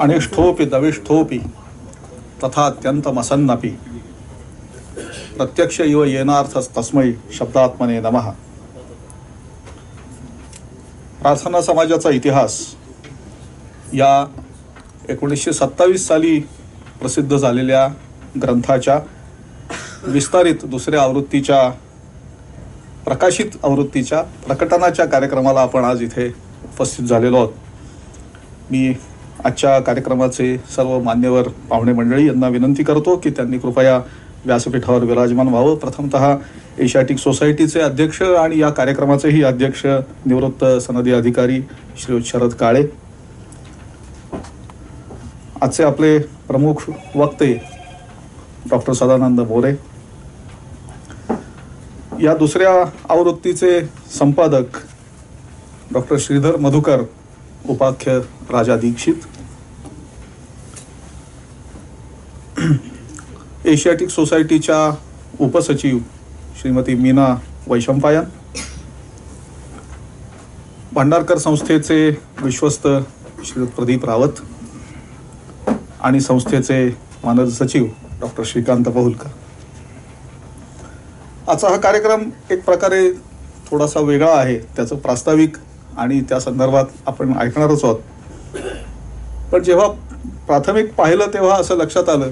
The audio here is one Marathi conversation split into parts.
अनिष्ठोपि दविष्ठोपि तथा अत्यंतमसन्नपि प्रत्यक्ष इव येनार्थस्तस्मै शब्दात्मने नमः. प्रार्थना समाजाचा इतिहास या 1927 साली प्रसिद्ध झालेल्या ग्रंथाच्या विस्तारित दुसऱ्या आवृत्तीच्या प्रकाशित आवृत्तीच्या प्रकटनाच्या कार्यक्रमाला आपण आज इथे उपस्थित झालेलो आहोत. मी आजच्या कार्यक्रमाचे सर्व मान्यवर पाहुणे मंडळी यांना विनंती करतो की त्यांनी कृपया व्यासपीठावर विराजमान व्हावं. प्रथमतः एशियाटिक सोसायटीचे अध्यक्ष आणि या कार्यक्रमाचेही अध्यक्ष निवृत्त सनदी अधिकारी श्री शरद काळे. आजचे आपले प्रमुख वक्ते डॉक्टर सदानंद मोरे. या दुसऱ्या आवृत्तीचे संपादक डॉक्टर श्रीधर मधुकर उपाख्य राजा दीक्षित. एशियाटिक सोसायटीच्या उपसचिव श्रीमती मीना वैशंपायन. भांडारकर संस्थेचे विश्वस्त श्री प्रदीप रावत आणि संस्थेचे मानद सचिव डॉक्टर श्रीकांत बहुलकर. आजचा हा कार्यक्रम एक प्रकारे थोडासा वेगळा आहे. त्याचं प्रास्ताविक आणि त्या संदर्भात आपण ऐकणारच आहोत. पण जेव्हा प्राथमिक पाहिलं तेव्हा असं लक्षात आलं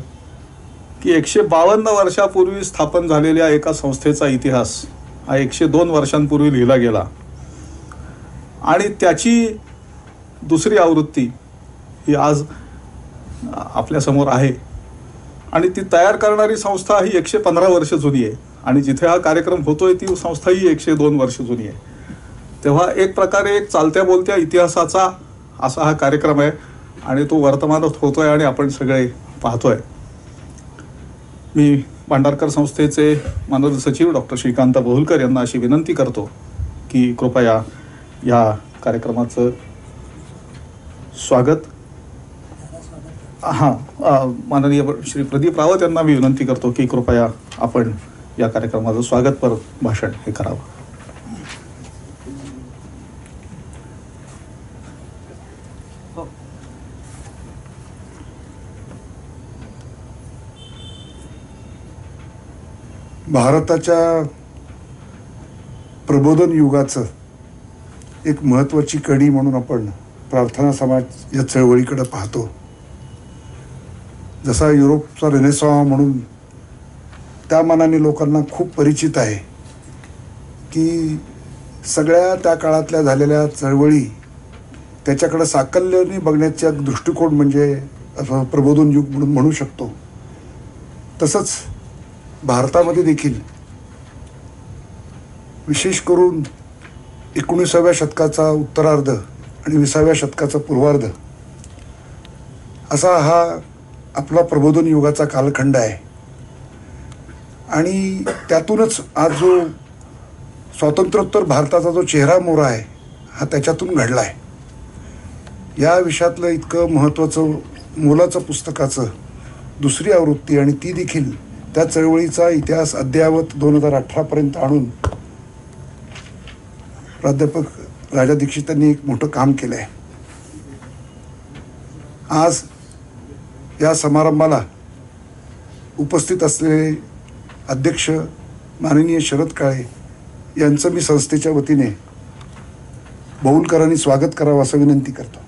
की 152 वर्षापूर्वी स्थापन झालेल्या एका संस्थेचा इतिहास हा 102 वर्षांपूर्वी लिहिला गेला आणि त्याची दुसरी आवृत्ती ही आज आपल्यासमोर आहे. आणि ती तयार करणारी संस्था ही 115 वर्ष जुनी आहे आणि जिथे हा कार्यक्रम होतोय ती संस्था ही 102 वर्ष जुनी आहे. तेव्हा एक प्रकारे एक चालत्या बोलत्या इतिहासाचा असा हा कार्यक्रम आहे आणि तो वर्तमानात होतोय आणि आपण सगळे पाहतोय. मी भांडारकर संस्थेचे मानद सचिव डॉक्टर श्रीकांत बहुलकर यांना अशी विनंती करतो की कृपया या कार्यक्रमाचं स्वागत. माननीय श्री प्रदीप रावत यांना मी विनंती करतो की कृपया आपण या कार्यक्रमाचं स्वागतपर भाषण हे करावं. भारताच्या प्रबोधन युगाचं एक महत्त्वाची कडी म्हणून आपण प्रार्थना समाज या चळवळीकडे पाहतो. जसा युरोपचा रेनेसॉन्स म्हणून त्या मानाने लोकांना खूप परिचित आहे की सगळ्या त्या काळातल्या झालेल्या चळवळी त्याच्याकडे साकल्याने बघण्याचा दृष्टिकोन म्हणजे प्रबोधन युग म्हणून म्हणू शकतो. तसंच भारतामध्ये देखील विशेष करून 19व्या शतकाचा उत्तरार्ध आणि 20व्या शतकाचा पूर्वार्ध असा हा आपला प्रबोधन युगाचा कालखंड आहे. आणि त्यातूनच आज जो स्वातंत्र्योत्तर भारताचा जो चेहरा मोहरा आहे हा त्याच्यातून घडला आहे. या विषयातलं इतकं महत्त्वाचं मोलाचं पुस्तकाचं दुसरी आवृत्ती आणि ती देखील त्या चळवळीचा इतिहास अद्ययावत 2018पर्यंत आणून प्राध्यापक राजा दीक्षितांनी एक मोठं काम केलं आहे. आज या समारंभाला उपस्थित असलेले अध्यक्ष माननीय शरद काळे यांचं मी संस्थेच्या वतीने बहुलकरांनी स्वागत करावं असं विनंती करतो.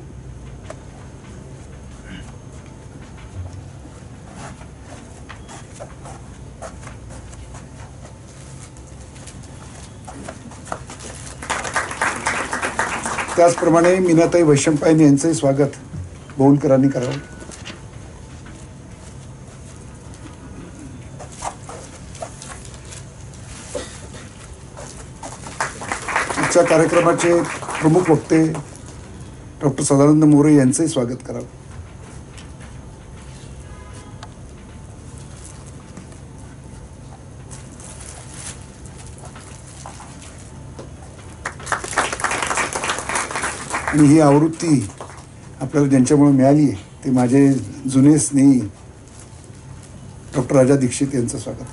त्याचप्रमाणे मीनाताई वैशंपायन यांचंही स्वागत बहुलकरांनी करावं. आजच्या कार्यक्रमाचे प्रमुख वक्ते डॉक्टर सदानंद मोरे यांचंही स्वागत करावं. आणि ही आवृत्ती आपल्याला ज्यांच्यामुळे मिळाली आहे ते माझे जुने स्नेही डॉक्टर राजा दीक्षित यांचं स्वागत.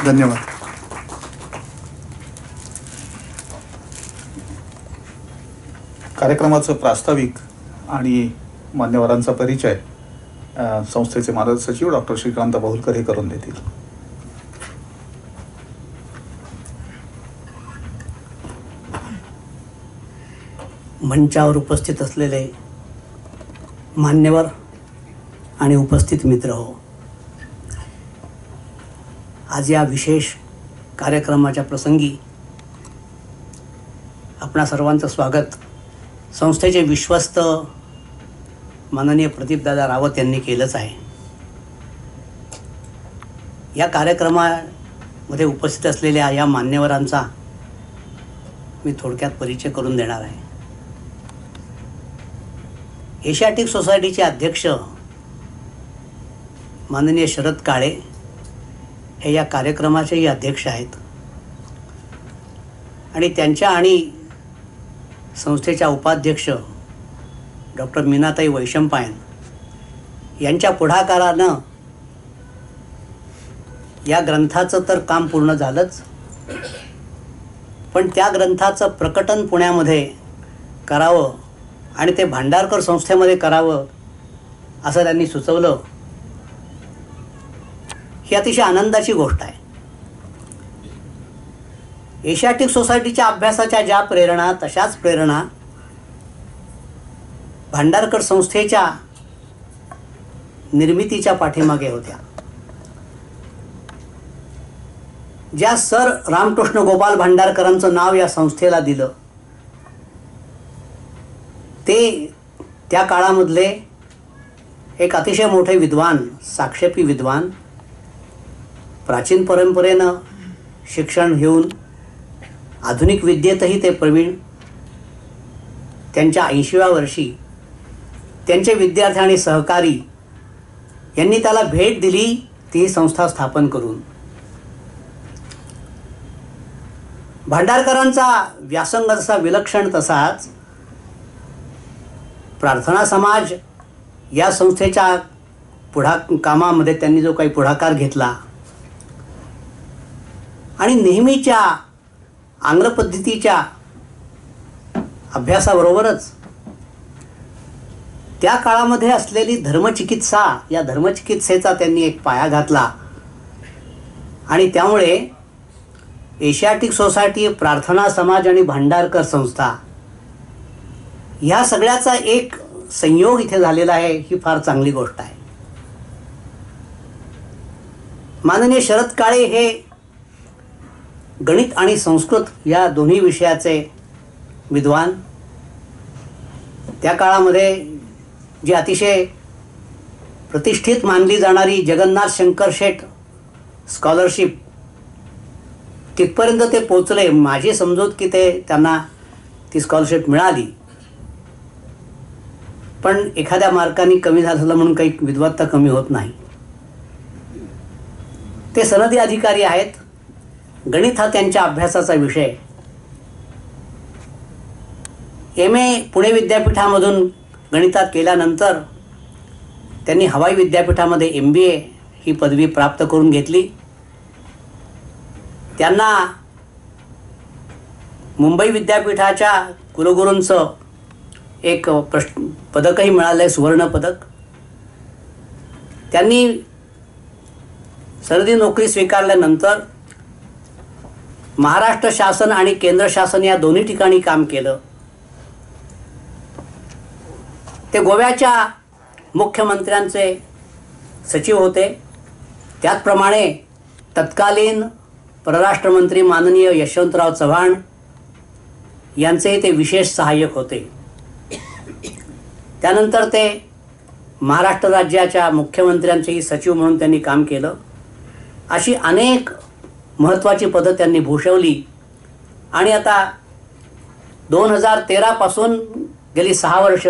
धन्यवाद. कार्यक्रमाचं प्रास्ताविक आणि मान्यवरांचा परिचय संस्थेचे मार्ग सचिव डॉक्टर श्रीकांत बहुलकर हे करून देतील. मंचावर उपस्थित असलेले मान्यवर आणि उपस्थित मित्र हो, आज या विशेष कार्यक्रमाच्या प्रसंगी आपणा सर्वांचं स्वागत संस्थेचे विश्वस्त माननीय प्रदीपदादा रावत यांनी केलंच आहे. या कार्यक्रमामध्ये उपस्थित असलेल्या या मान्यवरांचा मी थोडक्यात परिचय करून देणार आहे. एशियाटिक सोसायटीचे अध्यक्ष माननीय शरद काळे हे या कार्यक्रमाचेही अध्यक्ष आहेत आणि त्यांच्या आणि संस्थेच्या उपाध्यक्ष डॉक्टर मीनाताई वैशंपायन यांच्या पुढाकारानं या ग्रंथाचं तर काम पूर्ण झालंच, पण त्या ग्रंथाचं प्रकटन पुण्यामध्ये करावं आणि ते भांडारकर संस्थेमध्ये करावं असं त्यांनी सुचवलं. ही अतिशय आनंदाची गोष्ट आहे. एशियाटिक सोसायटीच्या अभ्यासाच्या ज्या प्रेरणा तशाच प्रेरणा भांडारकर संस्थेच्या निर्मितीच्या पाठीमागे होत्या. ज्या सर रामकृष्ण गोपाल भांडारकरांचं नाव या संस्थेला दिलं ते त्या काळामधले एक अतिशय मोठे विद्वान, साक्षेपी विद्वान, प्राचीन परंपरेनं शिक्षण घेऊन आधुनिक विद्येतही ते प्रवीण. त्यांच्या 80व्या वर्षी त्यांचे विद्यार्थी आणि सहकारी यांनी त्याला भेट दिली, ती संस्था स्थापन करून. भांडारकरांचा व्यासंग जसा विलक्षण तसाच प्रार्थना समाज या संस्थेच्या कामामध्ये त्यांनी जो काही पुढाकार घेतला आणि नेहमीच्या आंग्ल पद्धतीच्या अभ्यासाबरोबरच त्या काळामध्ये असलेली धर्मचिकित्सा, या धर्मचिकित्सेचा त्यांनी एक पाया घातला आणि त्यामुळे एशियाटिक सोसायटी, प्रार्थना समाज आणि भांडारकर संस्था ह्या सगळ्याचा एक संयोग इथे झालेला आहे. ही फार चांगली गोष्ट आहे. माननीय शरद काळे हे गणित आणि संस्कृत या दोन्ही विषयाचे विद्वान. त्या काळामध्ये जी अतिशय प्रतिष्ठित मानली जाणारी जगन्नाथ शंकर शेठ स्कॉलरशिप, तिथपर्यंत ते पोचले. माझी समजूत की त्यांना ती स्कॉलरशिप मिळाली, पण एखाद्या मार्काने कमी झालं म्हणून काही विद्वत्ता कमी होत नाही. ते सनदी अधिकारी आहेत. गणित हा त्यांच्या अभ्यासाचा विषय. MA पुणे विद्यापीठामधून गणितात केल्यानंतर त्यांनी हवाई विद्यापीठामध्ये MBA ही पदवी प्राप्त करून घेतली. त्यांना मुंबई विद्यापीठाच्या कुलगुरूंचं एक पदकही मिळालं आहे, सुवर्ण पदक. त्यांनी सरकारी नोकरी स्वीकारल्यानंतर महाराष्ट्र शासन आणि केंद्र शासन या दोन्ही ठिकाणी काम केलं. ते गोव्याच्या मुख्यमंत्र्यांचे सचिव होते. त्याचप्रमाणे तत्कालीन परराष्ट्रमंत्री माननीय यशवंतराव चव्हाण यांचे ते विशेष सहाय्यक होते. त्यानंतर ते महाराष्ट्र राज्याच्या मुख्यमंत्र्यांचेही सचिव म्हणून त्यांनी काम केलं. अशी अनेक महत्त्वाची पदं त्यांनी भूषवली आणि आता 2013 पासून गेली 6 वर्ष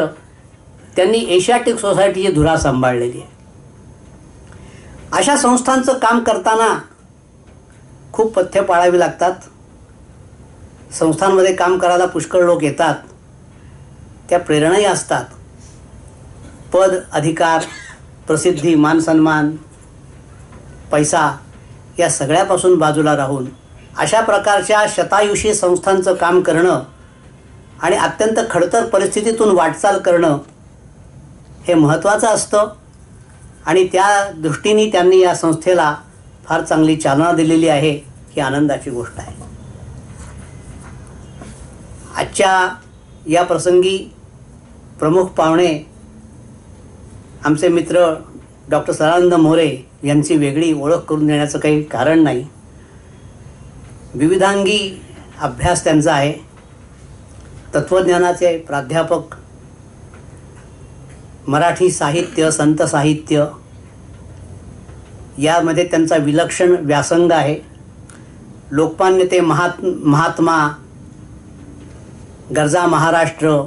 त्यांनी एशियाटिक सोसायटीची धुरा सांभाळलेली आहे. अशा संस्थांचं काम करताना खूप पथ्य पाळावी लागतात. संस्थांमध्ये काम करायला पुष्कळ लोक येतात, त्या प्रेरणाही असतात. पद, अधिकार, प्रसिद्धी, मान सन्मान, पैसा या सगळ्यापासून बाजूला राहून अशा प्रकारच्या शतायुषी संस्थांचं काम करणं आणि अत्यंत खडतर परिस्थितीतून वाटचाल करणं हे महत्त्वाचं असतं आणि त्या दृष्टीने त्यांनी या संस्थेला फार चांगली चालना दिलेली आहे, ही आनंदाची गोष्ट आहे. आजच्या या प्रसंगी प्रमुख पाहुणे आमचे मित्र डॉक्टर सदानंद मोरे यांची वेगळी ओळख करून देण्याचं काही कारण नाही. विविधांगी अभ्यास त्यांचा आहे. तत्त्वज्ञानाचे प्राध्यापक, मराठी साहित्य, संत साहित्य यामध्ये त्यांचा विलक्षण व्यासंग आहे. लोकमान्य ते महात्मा, गरजा महाराष्ट्र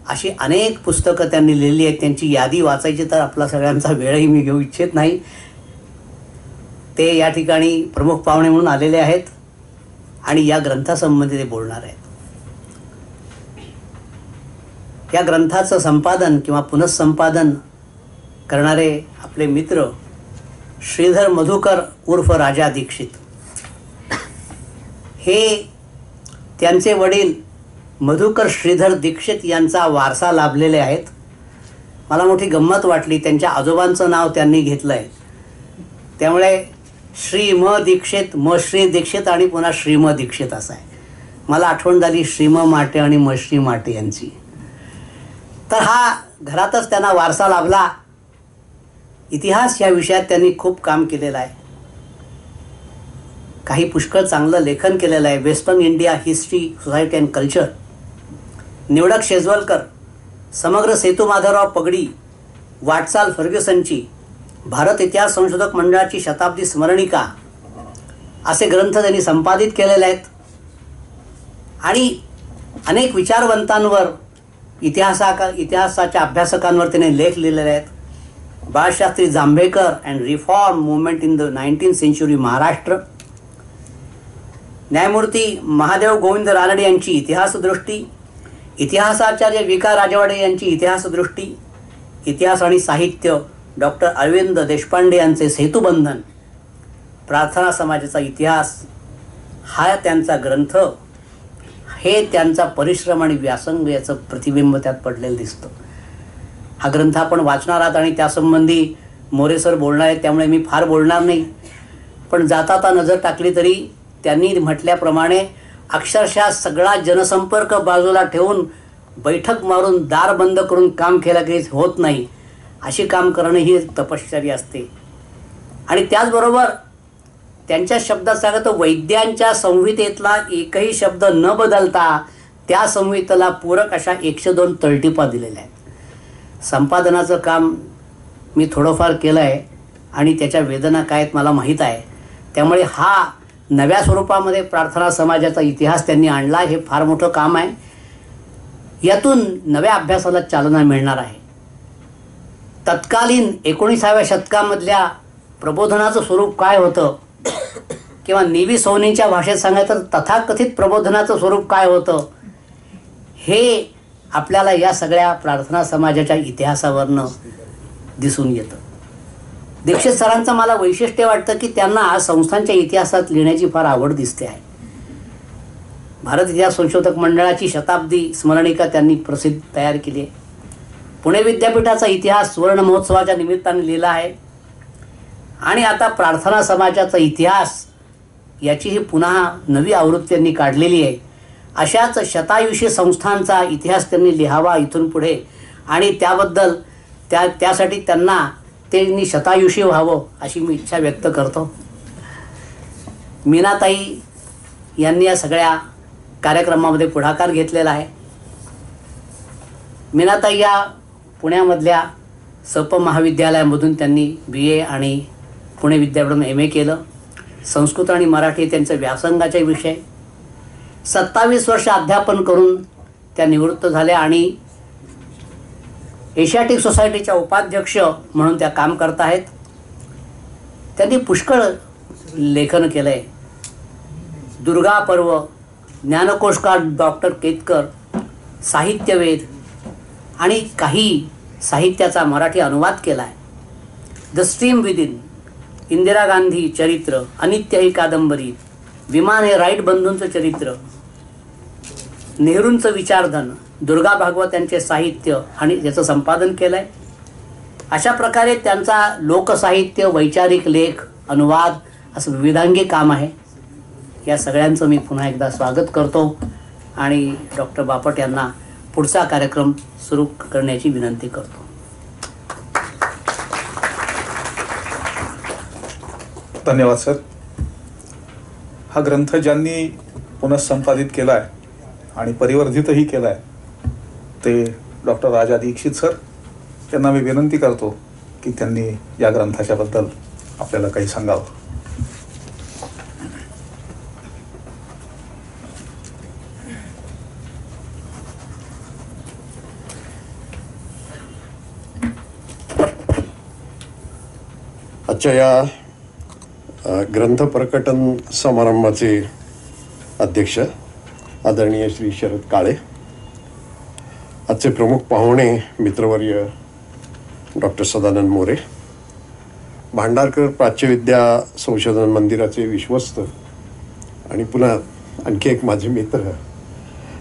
अशी अनेक पुस्तकं त्यांनी लिहिली आहेत. त्यांची यादी वाचायची तर आपला सगळ्यांचा वेळही मी घेऊ इच्छित नाही. ते या ठिकाणी प्रमुख पाहुणे म्हणून आलेले आहेत आणि या ग्रंथासंबंधी ते बोलणार आहेत. या ग्रंथाचं संपादन किंवा पुनःसंपादन करणारे आपले मित्र श्रीधर मधुकर उर्फ राजा दीक्षित, हे त्यांचे वडील मधुकर श्रीधर दीक्षित यांचा वारसा लाभलेले आहेत. मला मोठी गंमत वाटली, त्यांच्या आजोबांचं नाव त्यांनी घेतलं आहे. त्यामुळे श्री म दीक्षित, म श्री दीक्षित आणि पुन्हा श्रीम दीक्षित असं आहे. मला आठवण झाली श्रीम माटे आणि म श्री माटे यांची. तर हा घरातच त्यांना वारसा लाभला. इतिहास या विषयात त्यांनी खूप काम केलेलं आहे. काही पुष्कळ चांगलं लेखन केलेलं आहे. Western India history, society and culture, निवडक शेजवलकर, समग्र सेतू माधवराव पगडी, वाटचाल फर्ग्युसनची, भारत इतिहास संशोधक मंडळाची शताब्दी स्मरणिका असे ग्रंथ त्यांनी संपादित केलेले आहेत. आणि अनेक विचारवंतांवर, इतिहासाच्या अभ्यासकांवर त्याने लेख लिहिलेले आहेत. Balshastri Jambhekar and reform movement in the 19th century Maharashtra, न्यायमूर्ती महादेव गोविंद रानडे यांची इतिहासदृष्टी, इतिहासाचार्य विका राजवाडे यांची इतिहासदृष्टी, इतिहास आणि साहित्य डॉक्टर अरविंद देशपांडे यांचे सेतुबंधन, प्रार्थना समाजाचा इतिहास हा त्यांचा ग्रंथ, हे त्यांचा परिश्रम आणि व्यासंग याचं प्रतिबिंब त्यात पडलेलं दिसतं. हा ग्रंथ आपण वाचणार आहात आणि त्यासंबंधी मोरे सर बोलणार आहेत, त्यामुळे मी फार बोलणार नाही. पण जाता नजर टाकली तरी त्यांनी म्हटल्याप्रमाणे अक्षरशः सगळा जनसंपर्क बाजूला ठेवून बैठक मारून दार बंद करून काम केलं काही होत नाही. अशी काम करणं ही तपश्चर्या असते. आणि त्याचबरोबर त्यांच्या शब्दात सांगतो, वैद्यांच्या संहितेतला एकही शब्द न बदलता त्या संहितेला पूरक अशा 102 तळटीपा दिलेल्या आहेत. संपादनाचं काम मी थोडंफार केलं आहे आणि त्याच्या वेदना काय आहेत मला माहीत आहे. त्यामुळे हा नव्या स्वरूपामध्ये प्रार्थना समाजाचा इतिहास त्यांनी आणला, हे फार मोठं काम आहे. यातून नव्या अभ्यासाला चालना मिळणार आहे. तत्कालीन 19व्या शतकामधल्या प्रबोधनाचं स्वरूप काय होतं, किंवा नेव्ही सोनीच्या भाषेत सांगायचं तर तथाकथित प्रबोधनाचं स्वरूप काय होतं, हे आपल्याला या सगळ्या प्रार्थना समाजाच्या इतिहासावरनं दिसून येतं. दीक्षित सरांचं मला वैशिष्ट्य वाटतं की त्यांना संस्थांच्या इतिहासात लिहिण्याची फार आवड दिसते आहे. भारत इतिहास संशोधक मंडळाची शताब्दी स्मरणिका त्यांनी प्रसिद्ध तयार केली आहे. पुणे विद्यापीठाचा इतिहास सुवर्ण महोत्सवाच्या निमित्ताने लिहिला आहे. आणि आता प्रार्थना समाजाचा इतिहास याची ही पुन्हा नवी आवृत्ती त्यांनी काढलेली आहे. अशाच शतायुषी संस्थांचा इतिहास त्यांनी लिहावा इथून पुढे, आणि त्याबद्दल त्यासाठी त्यांनी शतायुषी व्हावं अशी मी इच्छा व्यक्त करतो. मीनाताई यांनी या सगळ्या कार्यक्रमामध्ये पुढाकार घेतलेला आहे. मीनाताई या पुण्यामधल्या सप महाविद्यालयामधून त्यांनी BA आणि पुणे विद्यापीठातून MA केलं. संस्कृत आणि मराठी त्यांचं व्यासंगाचे विषय. 27 वर्ष अध्यापन करून त्या निवृत्त झाल्या आणि एशियाटिक सोसायटीच्या उपाध्यक्ष म्हणून त्या काम करत आहेत. त्यांनी पुष्कळ लेखन केलं आहे. दुर्गा पर्व, ज्ञानकोशकार डॉक्टर केतकर, साहित्यवेध आणि काही साहित्याचा मराठी अनुवाद केला आहे. The stream within, Indira Gandhi चरित्र, अनित्य ही कादंबरी, विमान हे राईट बंधूंचं चरित्र, नेहरूंचं विचारधन, दुर्गा भागवत यांचे साहित्य आणि त्याचं संपादन केलं आहे. अशा प्रकारे त्यांचा लोकसाहित्य, वैचारिक लेख, अनुवाद असं विविधांगी काम आहे. या सगळ्यांचं मी पुन्हा एकदा स्वागत करतो आणि डॉक्टर बापट यांना पुढचा कार्यक्रम सुरू करण्याची विनंती करतो. धन्यवाद सर. हा ग्रंथ ज्यांनी पुनःसंपादित केला आहे आणि परिवर्धितही केला आहे ते डॉक्टर राजा दीक्षित सर. त्यांना मी विनंती करतो की त्यांनी या ग्रंथाच्याबद्दल आपल्याला काही सांगावं. आजच्या या ग्रंथ प्रकटन समारंभाचे अध्यक्ष आदरणीय श्री शरद काळे, आजचे प्रमुख पाहुणे मित्रवर्य डॉक्टर सदानंद मोरे, भांडारकर प्राच्यविद्या संशोधन मंदिराचे विश्वस्त आणि पुन्हा आणखी एक माझे मित्र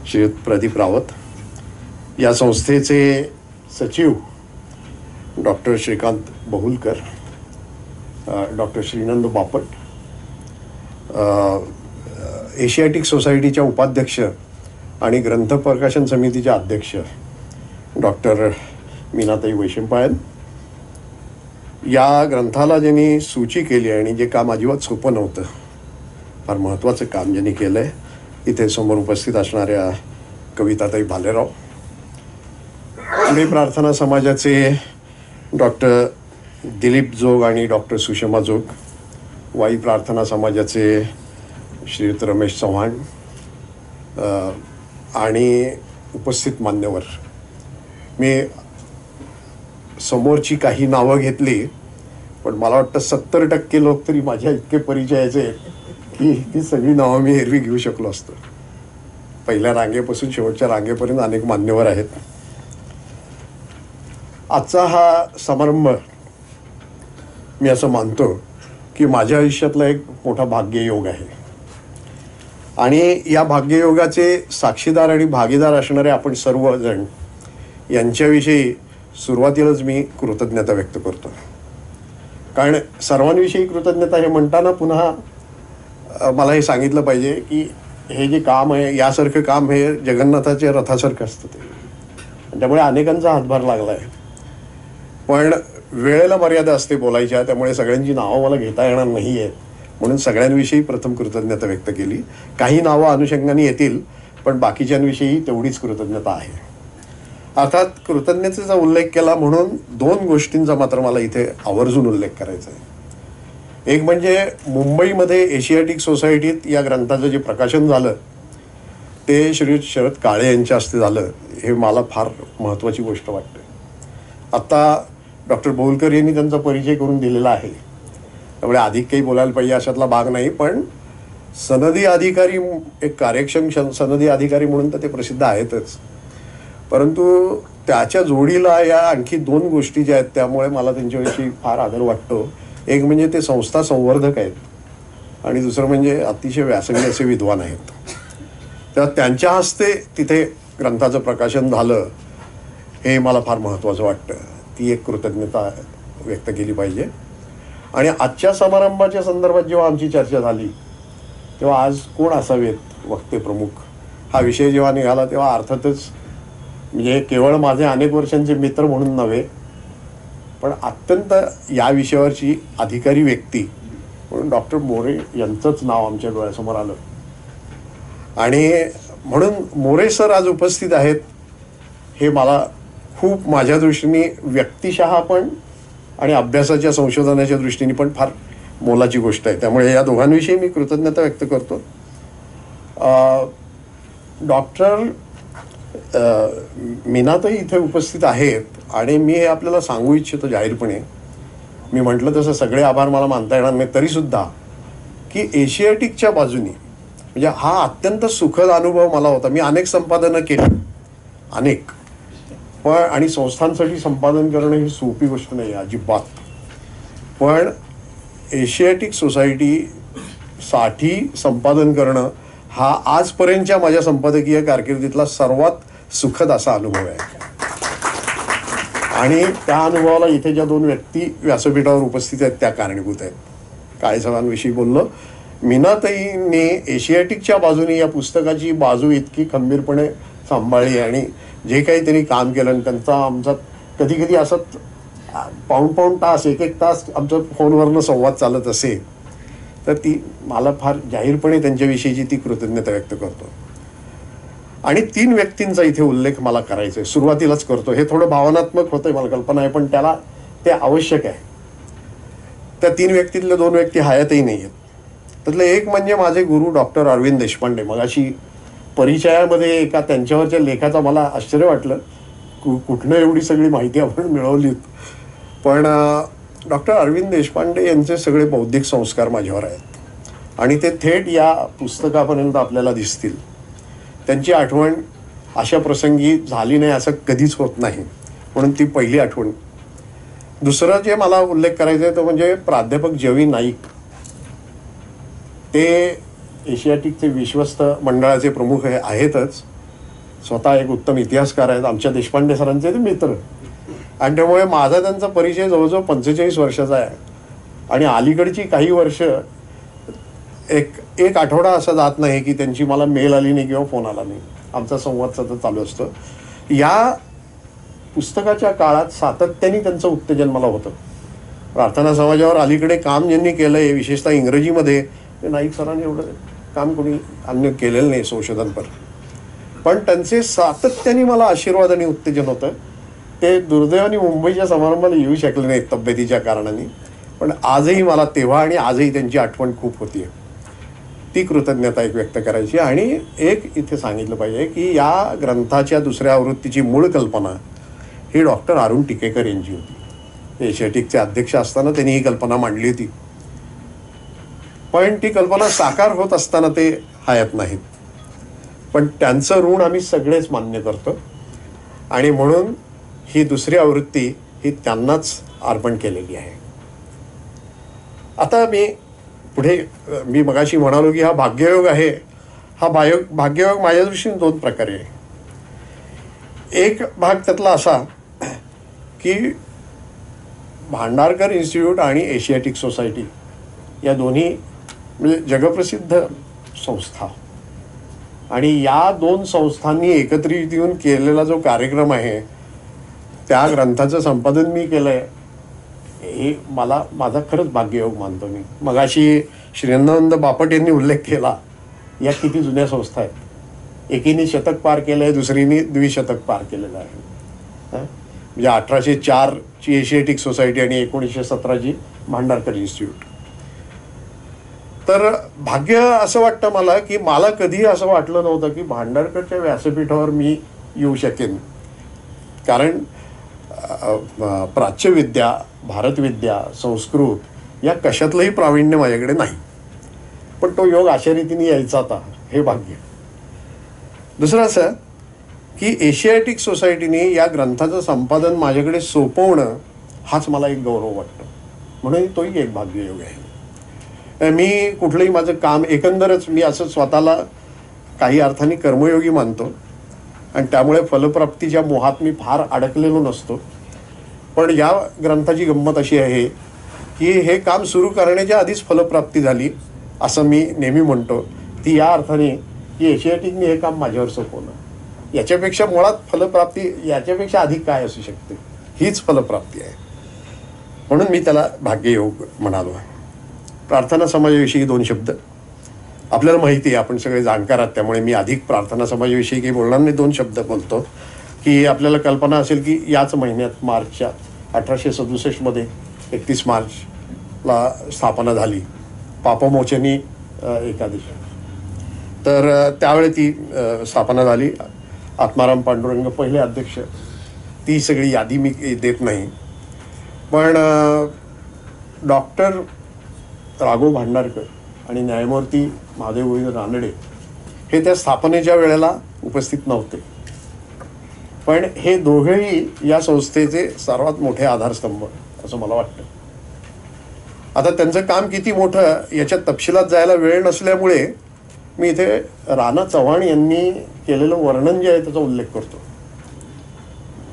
श्री प्रदीप रावत, या संस्थेचे सचिव doctor Shrikant Bahulkar, doctor Shrinand Bapat, Asiatic सोसायटीच्या उपाध्यक्ष आणि ग्रंथ प्रकाशन समितीच्या अध्यक्ष डॉक्टर मीनाताई वैशंपायन, या ग्रंथाला ज्यांनी सूची केली आणि जे काम अजिबात सोपं नव्हतं, फार महत्त्वाचं काम ज्यांनी केलं आहे, इथे समोर उपस्थित असणाऱ्या कविताताई भालेराव, पुणे प्रार्थना समाजाचे डॉक्टर दिलीप जोग आणि डॉक्टर सुषमा जोग, वाई प्रार्थना समाजाचे श्रीयुत रमेश चव्हाण आणि उपस्थित मान्यवर. मी समोरची काही नावं घेतली पण मला वाटतं 70% लोक तरी माझ्या इतके परिचयाचे आहेत की ती सगळी नावं मी एरवी घेऊ शकलो असतो. पहिल्या रांगेपासून शेवटच्या रांगेपर्यंत अनेक मान्यवर आहेत. आजचा हा समारंभ मी असं मानतो की माझ्या आयुष्यातला एक मोठा भाग्ययोग आहे आणि या भाग्ययोगाचे साक्षीदार आणि भागीदार असणारे आपण सर्वजण यांच्याविषयी सुरुवातीलाच मी कृतज्ञता व्यक्त करतो. कारण सर्वांविषयी कृतज्ञता हे म्हणताना पुन्हा मला हे सांगितलं पाहिजे की हे जे काम आहे, यासारखं काम हे जगन्नाथाच्या रथासारखं असतं ते, त्यामुळे अनेकांचा हातभार लागला आहे. पण वेळेला मर्यादा असते बोलायच्या, त्यामुळे सगळ्यांची नावं मला घेता येणार नाही आहेत, म्हणून सगळ्यांविषयी प्रथम कृतज्ञता व्यक्त केली. काही नावं अनुषंगाने येतील पण बाकीच्यांविषयी तेवढीच कृतज्ञता आहे. अर्थात कृतज्ञतेचा उल्लेख केला म्हणून 2 गोष्टींचा मात्र मला इथे आवर्जून उल्लेख करायचा आहे. एक म्हणजे मुंबईमध्ये एशियाटिक सोसायटीत या ग्रंथाचं जे प्रकाशन झालं ते श्री शरद काळे यांच्या हस्ते झालं, हे मला फार महत्त्वाची गोष्ट वाटते. आत्ता डॉक्टर बहुलकर यांनी त्यांचा परिचय करून दिलेला आहे, त्यामुळे अधिक काही बोलायला पाहिजे अशातला भाग नाही. पण सनदी अधिकारी, एक कार्यक्षम सनदी अधिकारी म्हणून तर ते प्रसिद्ध आहेतच, परंतु त्याच्या जोडीला या आणखी 2 गोष्टी ज्या आहेत त्यामुळे मला त्यांच्याविषयी फार आदर वाटतो. एक म्हणजे ते संस्था संवर्धक आहेत आणि दुसरं म्हणजे अतिशय व्यासंगी असे विद्वान आहेत. तेव्हा त्यांच्या हस्ते तिथे ग्रंथाचं प्रकाशन झालं हे मला फार महत्त्वाचं वाटतं. ती एक कृतज्ञता व्यक्त केली पाहिजे. आणि आजच्या समारंभाच्या संदर्भात जेव्हा आमची चर्चा झाली तेव्हा आज कोण असावेत वक्ते प्रमुख हा विषय जेव्हा निघाला तेव्हा अर्थातच म्हणजे केवळ माझे अनेक वर्षांचे मित्र म्हणून नव्हे पण अत्यंत या विषयावरची अधिकारी व्यक्ती म्हणून डॉक्टर मोरे यांचंच नाव आमच्या डोळ्यासमोर आलं. आणि म्हणून मोरे सर आज उपस्थित आहेत हे मला खूप माझ्या दृष्टीने व्यक्तिशः पण आणि अभ्यासाच्या संशोधनाच्या दृष्टीने पण फार मोलाची गोष्ट आहे. त्यामुळे या दोघांविषयी मी कृतज्ञता व्यक्त करतो. डॉक्टर मीनाताई इथे उपस्थित आहेत आणि मी हे आपल्याला सांगू इच्छितो जाहीरपणे. मी म्हटलं तसं सगळे आभार मला मानता येणार नाही तरीसुद्धा की एशियाटिकच्या बाजूने म्हणजे हा अत्यंत सुखद अनुभव मला होता. मी अनेक संपादनं केली अनेक, पण आणि संस्थांसाठी संपादन करणं ही सोपी गोष्ट नाही अजिबात. पण एशियाटिक सोसायटीसाठी संपादन करणं हा आजपर्यंतच्या माझ्या संपादकीय कारकिर्दीतला सर्वात सुखद असा अनुभव आहे. आणि त्या अनुभवाला इथे ज्या 2 व्यक्ती व्यासपीठावर उपस्थित आहेत त्या कारणीभूत आहेत. काळेसाहेबांविषयी बोललो. मीनाताईंनी एशियाटिकच्या बाजूने या पुस्तकाची बाजू इतकी खंबीरपणे सांभाळली आणि जे काही त्यांनी काम केलं आणि त्यांचा आमचा कधी कधी असं पाऊण तास 1-1 तास आमचं फोनवरनं संवाद चालत असे, तर ती मला फार जाहीरपणे त्यांच्याविषयीची ती कृतज्ञता व्यक्त करतो. आणि 3 व्यक्तींचा इथे उल्लेख मला करायचा आहे. सुरुवातीलाच करतो. हे थोडं भावनात्मक होतंय मला कल्पना आहे, पण त्याला ते आवश्यक आहे. त्या 3 व्यक्तीतले 2 व्यक्ती हयातही नाही आहेत. त्यातलं एक म्हणजे माझे गुरु डॉक्टर अरविंद देशपांडे. मगाशी परिचयामध्ये एका त्यांच्यावरच्या लेखाचा मला आश्चर्य वाटलं, कुठनं एवढी सगळी माहिती आपण मिळवलीत. पण डॉक्टर अरविंद देशपांडे यांचे सगळे बौद्धिक संस्कार माझ्यावर आहेत आणि ते थेट या पुस्तकापर्यंत आपल्याला दिसतील. त्यांची आठवण अशा प्रसंगी झाली नाही असं कधीच होत नाही, म्हणून ती पहिली आठवण. दुसरं जे मला उल्लेख करायचा आहे तो म्हणजे प्राध्यापक जवी नाईक. ते एशियाटिकचे विश्वस्त मंडळाचे प्रमुख आहेतच, स्वतः एक उत्तम इतिहासकार आहेत, आमच्या देशपांडे सरांचे ते मित्र. आणि त्यामुळे माझा त्यांचा परिचय जवळजवळ 45 वर्षाचा आहे. आणि अलीकडची काही वर्ष एक आठवडा असा जात नाही की त्यांची मला मेल आली नाही किंवा फोन आला नाही. आमचा संवाद सतत चालू असतो. या पुस्तकाच्या काळात सातत्याने त्यांचं उत्तेजन मला होतं. प्रार्थना समाजावर अलीकडे काम ज्यांनी केलं आहे, विशेषतः इंग्रजीमध्ये, ते नाईक सरांनी एवढं काम कोणी अन्य केलेलं नाही संशोधनपर, पण त्यांचे सातत्याने मला आशीर्वाद आणि उत्तेजन होतं. ते दुर्दैवाने मुंबईच्या समारंभाला येऊ शकले नाहीत तब्येतीच्या कारणाने, पण आजही मला तेव्हा आणि आजही त्यांची आठवण खूप होती. ती कृतज्ञता एक व्यक्त करायची. आणि एक इथे सांगितलं पाहिजे की या ग्रंथाच्या दुसऱ्या आवृत्तीची मूळ कल्पना ही डॉक्टर अरुण टिकेकर यांची होती. एशियाटिकचे अध्यक्ष असताना त्यांनी ही कल्पना मांडली होती, पण ती कल्पना साकार होत असताना ते हयात नाहीत. पण त्यांचं ऋण आम्ही सगळेच मान्य करतो आणि म्हणून ही दुसरी आवृत्ती ही त्यांनाच अर्पण केलेली आहे. आता मी मगाशी म्हणालो की हा भाग्ययोग आहे. हा भाग्ययोग माझ्या दृष्टीने 2 प्रकारे आहे. एक भाग त्यातला असा की भांडारकर इन्स्टिट्यूट आणि एशियाटिक सोसायटी या दोन्ही म्हणजे जगप्रसिद्ध संस्था, आणि या 2 संस्थांनी एकत्रित येऊन केलेला जो कार्यक्रम आहे, त्या ग्रंथाचं संपादन मी केलं आहे, हे माझा खरंच भाग्ययोग मानतो मी. मगाशी श्रीनंद बापट यांनी उल्लेख केला, या किती जुन्या संस्था आहेत. एकीने शतक पार केलं आहे, दुसरीने द्विशतक पार केलेलं आहे. म्हणजे 1804ची एशियाटिक सोसायटी आणि 1917ची भांडारकर इन्स्टिट्यूट. तर भाग्य असं वाटतं मला की मला कधी असं वाटलं नव्हतं की भांडारकरच्या व्यासपीठावर मी येऊ शकेन, कारण प्राच्यविद्या, भारतविद्या, संस्कृत या कशातलंही प्रावीण्य माझ्याकडे नाही, पण तो योग अशा रीतीने यायचा आता, हे भाग्य. दुसरं असं की एशियाटिक सोसायटीने या ग्रंथाचं संपादन माझ्याकडे सोपवणं हाच मला एक गौरव वाटतो, म्हणून तोही एक भाग्ययोग आहे. मी कुठलंही माझं काम एकंदरच मी असं स्वतःला काही अर्थाने कर्मयोगी मानतो आणि त्यामुळे फलप्राप्तीच्या मोहात मी फार अडकलेलो नसतो. पण या ग्रंथाची गंमत अशी आहे की हे काम सुरू करण्याच्या आधीच फलप्राप्ती झाली असं मी नेहमी म्हणतो. ती या अर्थाने की एशियाटिकने हे काम माझ्यावर सोपवलं. याच्यापेक्षा मुळात फलप्राप्ती याच्यापेक्षा अधिक काय असू शकते, हीच फलप्राप्ती आहे, म्हणून मी त्याला भाग्ययोग म्हणालो आहे. प्रार्थना समाजाविषयी 2 शब्द. आपल्याला माहिती आहे, आपण सगळे जाणकार आहात, त्यामुळे मी अधिक प्रार्थना समाजाविषयी काही बोलणार नाही. 2 शब्द बोलतो की आपल्याला कल्पना असेल की याच महिन्यात मार्चच्या 1867 31 मार्चला स्थापना झाली, पापमोचनी एकादशी. तर त्यावेळी ती स्थापना झाली. आत्माराम पांडुरंग पहिले अध्यक्ष. ती सगळी यादी मी देत नाही, पण डॉक्टर राघव भांडारकर आणि न्यायमूर्ती महादेव गोविंद रानडे हे त्या स्थापनेच्या वेळेला उपस्थित नव्हते, पण हे दोघेही या संस्थेचे सर्वात मोठे आधारस्तंभ असं मला वाटतं. आता त्यांचं काम किती मोठं याच्या तपशिलात जायला वेळ नसल्यामुळे मी इथे राणा चव्हाण यांनी केलेलं वर्णन जे आहे त्याचा उल्लेख करतो.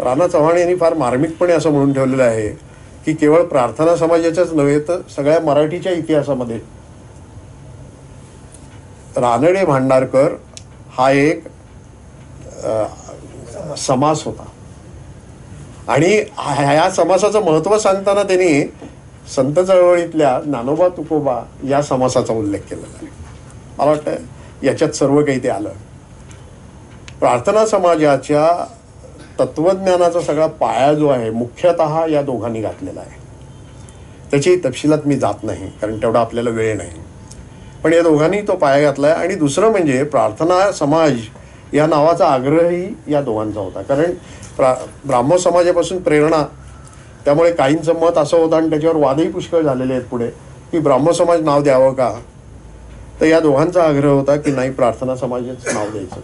राणा चव्हाण यांनी फार मार्मिकपणे असं म्हणून ठेवलेलं आहे की केवळ प्रार्थना समाजाच्याच नव्हे तर सगळ्या मराठीच्या इतिहासामध्ये रानडे भांडारकर हा एक समास होता. आणि ह्या समासाचं महत्त्व सांगताना त्यांनी संत चळवळीतल्या ज्ञानोबा तुकोबा या समासाचा उल्लेख केलेला आहे. मला वाटतं याच्यात सर्व काही ते आलं. प्रार्थना समाजाच्या तत्वज्ञानाचा सगळा पाया जो आहे मुख्यतः या दोघांनी घातलेला आहे. त्याची तपशिलात मी जात नाही कारण तेवढा आपल्याला वेळ नाही. पण या दोघांनी तो पाया घातला आहे. आणि दुसरं म्हणजे प्रार्थना समाज या नावाचा आग्रहही या दोघांचा होता. कारण ब्राह्मो समाजापासून प्रेरणा, त्यामुळे काहींचं मत असं होतं आणि त्याच्यावर वादही पुष्कळ झालेले आहेत पुढे की ब्राह्मो समाज नाव द्यावं का. तर या दोघांचा आग्रह होता की नाही, प्रार्थना समाजच नाव द्यायचं,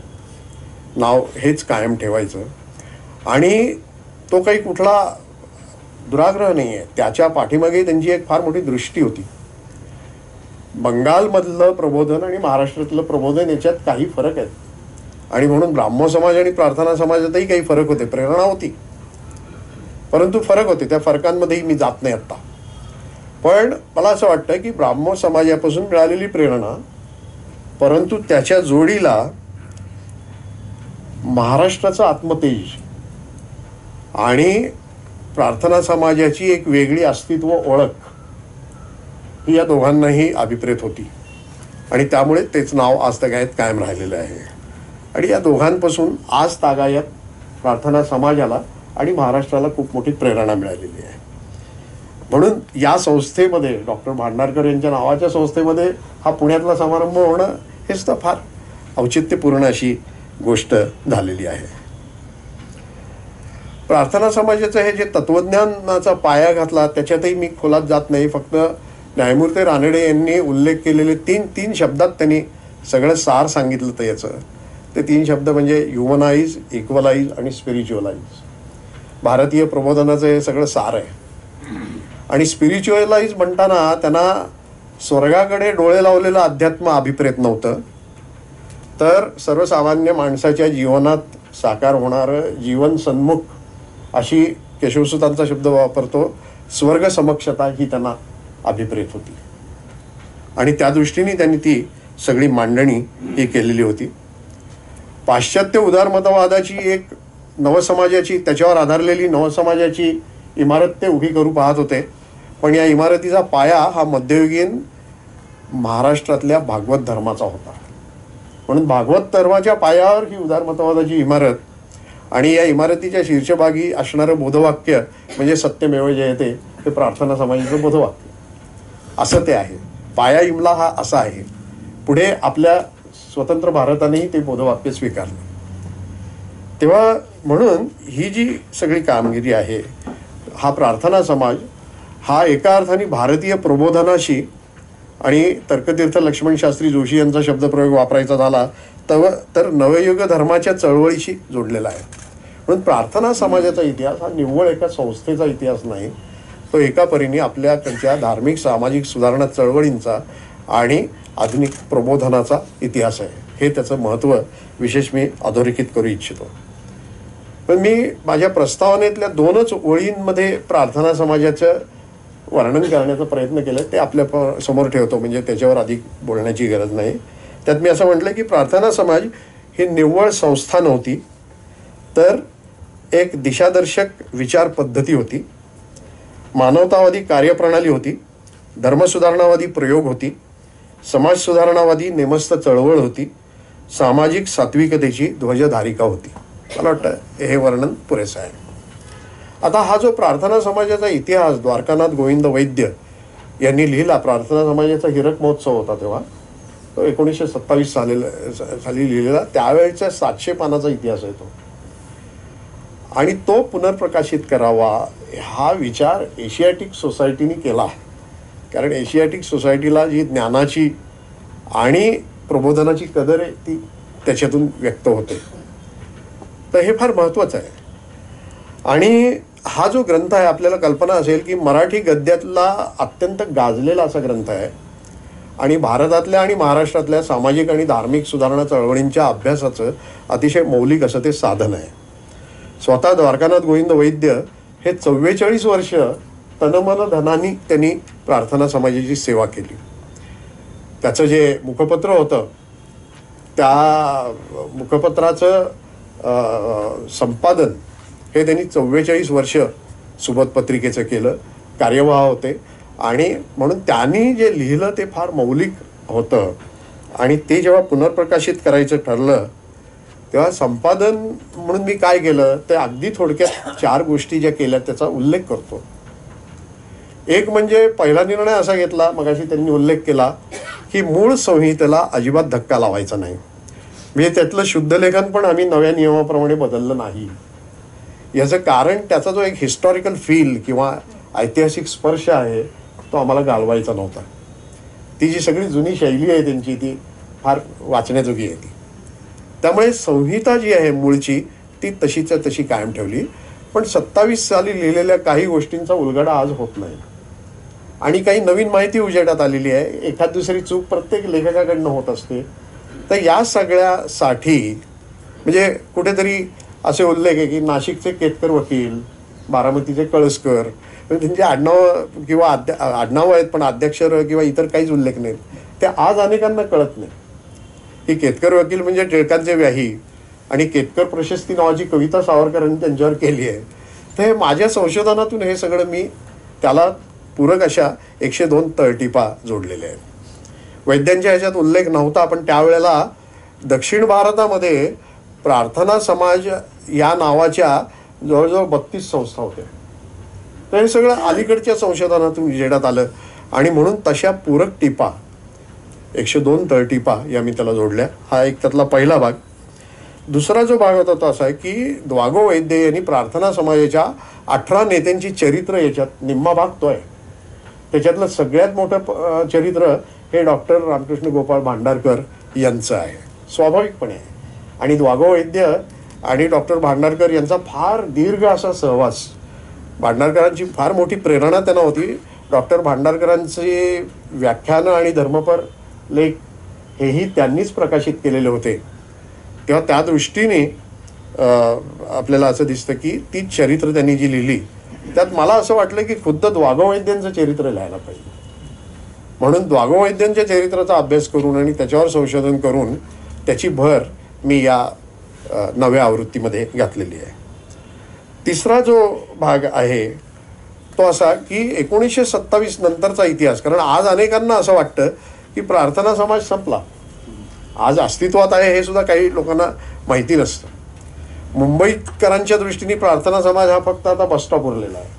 नाव हेच कायम ठेवायचं. आणि तो काही कुठला दुराग्रह नाही आहे. त्याच्या पाठीमागे त्यांची एक फार मोठी दृष्टी होती. बंगालमधलं प्रबोधन आणि महाराष्ट्रातलं प्रबोधन याच्यात काही फरक आहेत. आणि म्हणून ब्राह्मो समाज आणि प्रार्थना समाजातही काही फरक होते. प्रेरणा होती परंतु फरक होते. त्या फरकांमध्येही मी जात नाही आत्ता. पण मला असं वाटतं की ब्राह्मो समाजापासून मिळालेली प्रेरणा, परंतु त्याच्या जोडीला महाराष्ट्राचं आत्मतेज आणि प्रार्थना समाजाची एक वेगळी अस्तित्व ओळख ही या दोघांनाही अभिप्रेत होती. आणि त्यामुळे तेच नाव आज तगायत कायम राहिलेलं आहे. आणि या दोघांपासून आज तागायत प्रार्थना समाजाला आणि महाराष्ट्राला खूप मोठी प्रेरणा मिळालेली आहे. म्हणून या संस्थेमध्ये डॉक्टर भांडारकर यांच्या नावाच्या संस्थेमध्ये हा पुण्यातला समारंभ होणं हेच तर फार औचित्यपूर्ण अशी गोष्ट झालेली आहे. प्रार्थना समाजाचं हे जे तत्वज्ञानाचा पाया घातला त्याच्यातही मी खोलात जात नाही. फक्त न्यायमूर्ती रानडे यांनी उल्लेख केलेले तीन शब्दात त्यांनी सगळं सार सांगितलं. तर याचं ते 3 शब्द म्हणजे ह्युमनाइज, इक्वलाइज आणि स्पिरिच्युअलाइज. भारतीय प्रबोधनाचं हे सगळं सार आहे. आणि स्पिरिच्युअलाइज म्हणताना त्यांना स्वर्गाकडे डोळे लावलेलं अध्यात्म अभिप्रेत नव्हतं, तर सर्वसामान्य माणसाच्या जीवनात साकार होणारं जीवन सन्मुख अशी केशवसुतांचा शब्द वापरतो, स्वर्ग समक्षता ही त्यांना अभिप्रेत होती. आणि त्या दृष्टीने त्यांनी ती सगळी मांडणी ही केलेली होती. पाश्चात्य उदारमतवादाची एक नवसमाजाची, त्याच्यावर आधारलेली नवसमाजाची इमारत ते उभी करू पाहत होते. पण या इमारतीचा पाया हा मध्ययुगीन महाराष्ट्रातल्या भागवत धर्माचा होता. म्हणून भागवत धर्माच्या पायावर ही उदारमतवादाची इमारत आणि या इमारतीच्या शीर्षभागी असणारं बोधवाक्य म्हणजे सत्यमेव जयते हे प्रार्थना समाजाचं बोधवाक्य असं ते आहे. पाया इमला हा असा आहे. पुढे आपल्या स्वतंत्र भारतानेही ते बोधवाक्य स्वीकारलं. तेव्हा म्हणून ही जी सगळी कामगिरी आहे, हा प्रार्थना समाज हा एका अर्थाने भारतीय प्रबोधनाशी आणि तर्कतीर्थ लक्ष्मण शास्त्री जोशी यांचा शब्दप्रयोग वापरायचा झाला तर नवयुग धर्माच्या चळवळीशी जोडलेला आहे. म्हणून प्रार्थना समाजाचा इतिहास हा निव्वळ एका संस्थेचा इतिहास नाही, तो एका परीने आपल्याकडच्या धार्मिक सामाजिक सुधारणा चळवळींचा आणि आधुनिक प्रबोधनाचा इतिहास आहे. हे त्याचं महत्त्व विशेष मी अधोरेखित करू इच्छितो. पण मी माझ्या प्रस्तावनेतल्या 2च ओळींमध्ये प्रार्थना समाजाचं वर्णन करण्याचा प्रयत्न केला. ते आपल्या समोर ठेवतो म्हणजे त्याच्यावर अधिक बोलण्याची गरज नाही. त्यात मी असं म्हटलं की प्रार्थना समाज ही निव्वळ संस्था नव्हती, तर एक दिशादर्शक विचार पद्धती होती, मानवतावादी कार्यप्रणाली होती, धर्मसुधारणावादी प्रयोग होती, समाज सुधारणावादी नेमस्त चळवळ होती, सामाजिक सात्विकतेची ध्वजधारिका होती. मला वाटतं हे वर्णन पुरेसं आहे. आता हा जो प्रार्थना समाजाचा इतिहास द्वारकानाथ गोविंद वैद्य यांनी लिहिला, प्रार्थना समाजाचा हिरक महोत्सव होता तेव्हा, तो 1927 साली लिहिलेला, त्यावेळेचा 700 पानाचा इतिहास आहे तो. आणि तो पुनर्प्रकाशित करावा हा विचार एशियाटिक सोसायटीने केला. कारण एशियाटिक सोसायटीला जी ज्ञानाची आणि प्रबोधनाची कदर आहे ती त्याच्यातून व्यक्त होते. तर हे फार महत्त्वाचं आहे. आणि हा जो ग्रंथ आहे आपल्याला कल्पना असेल की मराठी गद्यातला अत्यंत गाजलेला असा ग्रंथ आहे. आणि भारतातल्या आणि महाराष्ट्रातल्या सामाजिक आणि धार्मिक सुधारणा चळवळींच्या अभ्यासाचं अतिशय मौलिक असं ते साधन आहे. स्वतः द्वारकानाथ गोविंद वैद्य हे 44 वर्ष तनमन धनानी त्यांनी प्रार्थना समाजाची सेवा केली. त्याचं जे मुखपत्र होतं त्या मुखपत्राचं संपादन हे त्यांनी 44 वर्ष सुबोध पत्रिकेचं केलं. कार्यवाह होते आणि म्हणून त्यांनी जे लिहिलं ते फार मौलिक होतं. आणि ते जेव्हा पुनर्प्रकाशित करायचं ठरलं तेव्हा संपादन म्हणून मी काय केलं ते अगदी थोडक्यात 4 गोष्टी ज्या केल्या त्याचा उल्लेख करतो. एक म्हणजे पहिला निर्णय असा घेतला, मगाशी त्यांनी उल्लेख केला, की मूळ संहितेला अजिबात धक्का लावायचा नाही. म्हणजे त्यातलं शुद्धलेखन पण आम्ही नव्या नियमाप्रमाणे बदललं नाही. याचं कारण त्याचा जो एक हिस्टॉरिकल फील किंवा ऐतिहासिक स्पर्श आहे तो आम्हाला घालवायचा नव्हता. ती जी सगळी जुनी शैली आहे त्यांची ती फार वाचण्याजोगी आहे ती. त्यामुळे संहिता जी आहे मूळची ती तशीच्या तशी कायम ठेवली. पण 27 साली लिहिलेल्या काही गोष्टींचा उलगडा आज होत नाही आणि काही नवीन माहिती उजेडात आलेली आहे. एखाद दुसरी चूक प्रत्येक लेखकाकडनं होत असते. तर या सगळ्यासाठी म्हणजे कुठेतरी असे उल्लेख आहे की नाशिकचे केतकर वकील, बारामतीचे कळसकर, त्यांचे आडनाव किंवा आडनावं आहेत पण अध्यक्षर किंवा इतर काहीच उल्लेख नाहीत. ते आज अनेकांना कळत नाही की केतकर वकील म्हणजे टिळकांचे व्याही आणि केतकर प्रशस्ती नावाची कविता सावरकरांनी त्यांच्यावर केली आहे. तर हे माझ्या संशोधनातून हे सगळं मी त्याला पूरक अशा 102 तळटीपा जोडलेल्या आहेत. वैद्यांच्या ह्याच्यात उल्लेख नव्हता पण त्यावेळेला दक्षिण भारतामध्ये प्रार्थना समाज या नावाच्या जवळजवळ 32 संस्था होत्या. तर हे सगळं अलीकडच्या संशोधनातून उजेडात आलं आणि म्हणून तशा पूरक टिपा 102 तळटीपा या मी त्याला जोडल्या. हा एक त्यातला पहिला भाग. दुसरा जो भाग होता तो असा आहे की द्वागो वैद्य यांनी प्रार्थना समाजाच्या 18 नेत्यांची चरित्र याच्यात निम्मा भाग तो आहे. त्याच्यातलं सगळ्यात मोठं चरित्र हे डॉक्टर रामकृष्ण गोपाळ भांडारकर यांचं आहे स्वाभाविकपणे. आणि द्वागो वैद्य आणि डॉक्टर भांडारकर यांचा फार दीर्घ असा सहवास. भांडारकरांची फार मोठी प्रेरणा त्यांना होती. डॉक्टर भांडारकरांचे व्याख्यानं आणि धर्मपर लेख हेही त्यांनीच प्रकाशित केलेले होते. तेव्हा त्या दृष्टीने आपल्याला असं दिसतं की ती चरित्र त्यांनी जी लिहिली त्यात मला असं वाटलं की खुद्द द्वागो वैद्यांचं चरित्र लिहायला पाहिजे. म्हणून द्वागो वैद्यांच्या चरित्राचा अभ्यास करून आणि त्याच्यावर संशोधन करून त्याची भर मी या नव्या आवृत्तीमध्ये घातलेली आहे. तिसरा जो भाग आहे तो असा की 1927 नंतरचा इतिहास. कारण आज अनेकांना असं वाटतं की प्रार्थना समाज संपला, आज अस्तित्वात आहे हे सुद्धा काही लोकांना माहिती नसतं. मुंबईकरांच्या दृष्टीने प्रार्थना समाज हा फक्त आता बसस्टॉप उरलेला आहे.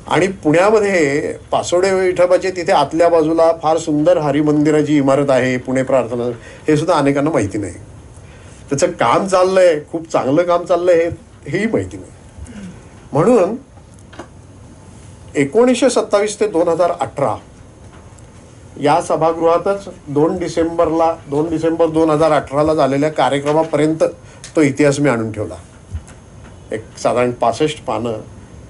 आणि पुण्यामध्ये पासोडे विठोबाचे तिथे आतल्या बाजूला फार सुंदर हरिमंदिराची इमारत आहे पुणे प्रार्थना, हे सुद्धा अनेकांना माहिती नाही. त्याचं काम चाललंय, खूप चांगलं काम चाललंय हेही माहिती नाही. म्हणून 1927 ते 2018 या सभागृहातच 2 डिसेंबर 2018 झालेल्या कार्यक्रमापर्यंत तो इतिहास मी आणून ठेवला. एक साधारण 65 पानं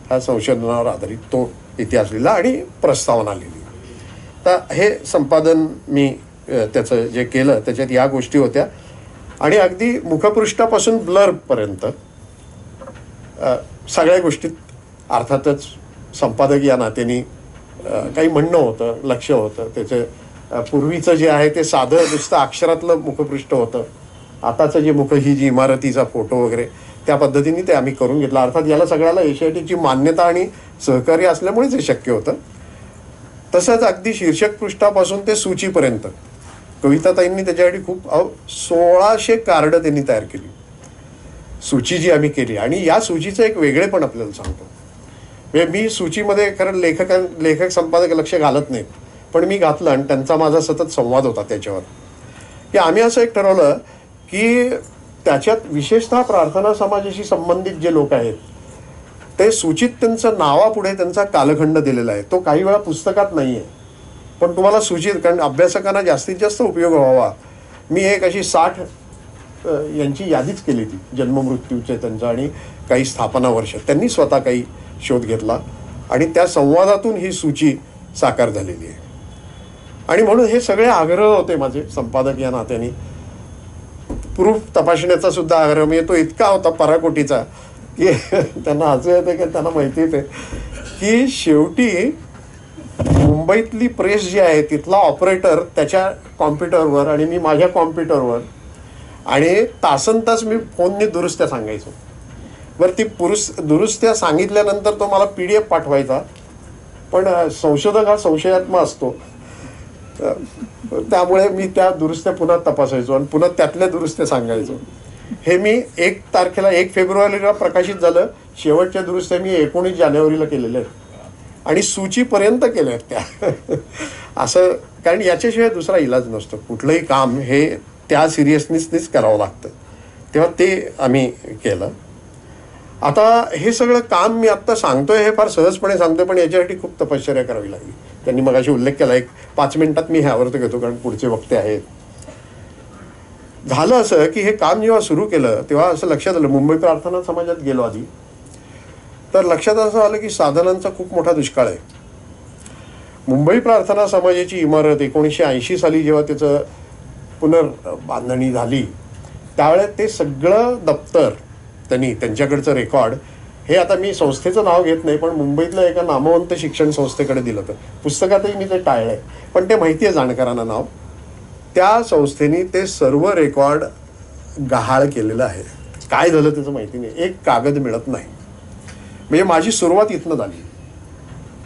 ह्या संशोधनावर आधारित तो इतिहास लिहिला आणि प्रस्तावना लिहिली. तर हे संपादन मी त्याचं जे केलं त्याच्यात या गोष्टी होत्या. आणि अगदी मुखपृष्ठापासून ब्लरपर्यंत सगळ्या गोष्टीत अर्थातच संपादक या नात्याने काही म्हणणं होतं, लक्ष होतं. त्याचं पूर्वीचं जे आहे ते साधं नुसतं अक्षरातलं मुखपृष्ठ होतं. आताचं जे मुख ही जी इमारतीचा फोटो वगैरे त्या पद्धतीने ते आम्ही करून घेतलं. अर्थात याला सगळ्याला एशियाटिकची मान्यता आणि सहकार्य असल्यामुळेच हे शक्य होतं. तसंच अगदी शीर्षक पृष्ठापासून ते सूचीपर्यंत कविताताईंनी त्याच्यासाठी खूप 1600 कार्ड त्यांनी तयार केली. सूची जी आम्ही केली आणि या सूचीचं एक वेगळेपण आपल्याला सांगतो. म्हणजे मी सूचीमध्ये खरं लेखक संपादक लक्ष घालत नाहीत पण मी घातलं आणि त्यांचा माझा सतत संवाद होता त्याच्यावर की आम्ही असं एक ठरवलं की त्याच्यात विशेषतः प्रार्थना समाजाशी संबंधित जे लोक आहेत ते सूचित त्यांचं नावापुढे त्यांचा कालखंड दिलेला आहे. तो काही वेळा पुस्तकात नाही आहे पण तुम्हाला सूचित, कारण अभ्यासकांना जास्तीत जास्त उपयोग व्हावा, मी एक अशी 60 यांची यादीच केली ती जन्ममृत्यूचे त्यांचं आणि काही स्थापना वर्ष. त्यांनी स्वतः काही शोध घेतला आणि त्या संवादातून ही सूची साकार झालेली आहे. आणि म्हणून हे सगळे आग्रह होते माझे संपादक या नात्याने. प्रूफ तपासण्याचा सुद्धा आग्रह म्हणजे तो इतका होता पराकोटीचा की त्यांना हसू येते की त्यांना माहितीच आहे की शेवटी मुंबईतली प्रेस जी आहे तिथला ऑपरेटर त्याच्या कॉम्प्युटरवर आणि मी माझ्या कॉम्प्युटरवर आणि तासनतास मी फोनने दुरुस्त्या सांगायचो. बरं ती दुरुस्त्या सांगितल्यानंतर तो मला PDF पाठवायचा. पण संशोधक हा संशयात्मा असतो, त्यामुळे मी त्या दुरुस्त्या पुन्हा तपासायचो आणि पुन्हा त्यातल्या दुरुस्त्या सांगायचो. हे मी 1 फेब्रुवारीला प्रकाशित झालं. शेवटच्या दुरुस्त्या मी 19 जानेवारीला केलेल्या आहेत आणि सूचीपर्यंत केल्या आहेत त्या. असं, कारण याच्याशिवाय दुसरा इलाज नसतो. कुठलंही काम हे त्या सिरियसनेसनेच करावं लागतं. तेव्हा ते आम्ही केलं. आता हे सगळं काम मी आत्ता सांगतोय हे फार सहजपणे सांगतोय, पण याच्यासाठी खूप तपश्चर्या करावी लागली. त्यांनी मगाशी उल्लेख केला, एक 5 मिनिटात मी ह्यावर तर घेतो कारण पुढचे वक्ते आहेत. झालं असं की हे काम जेव्हा सुरू केलं तेव्हा असं लक्षात आलं, मुंबई प्रार्थना समाजात गेलो आधी, तर लक्षात असं आलं की साधनांचा खूप मोठा दुष्काळ आहे. मुंबई प्रार्थना समाजाची इमारत 1980 साली जेव्हा त्याचं पुनर्बांधणी झाली त्यावेळेस ते सगळं दप्तर त्यांच्याकडचं रेकॉर्ड हे, आता मी संस्थेचं नाव घेत नाही, पण मुंबईतल्या एका नामवंत शिक्षण संस्थेकडे दिलं होतं. पुस्तकातही मी ते टाळलंय, पण ते माहिती आहे जाणकारांना नाव. त्या संस्थेने ते सर्व रेकॉर्ड गहाळ केलेलं आहे. काय झालं त्याचं माहिती नाही, एक कागद मिळत नाही. म्हणजे माझी सुरुवात इथनं झाली.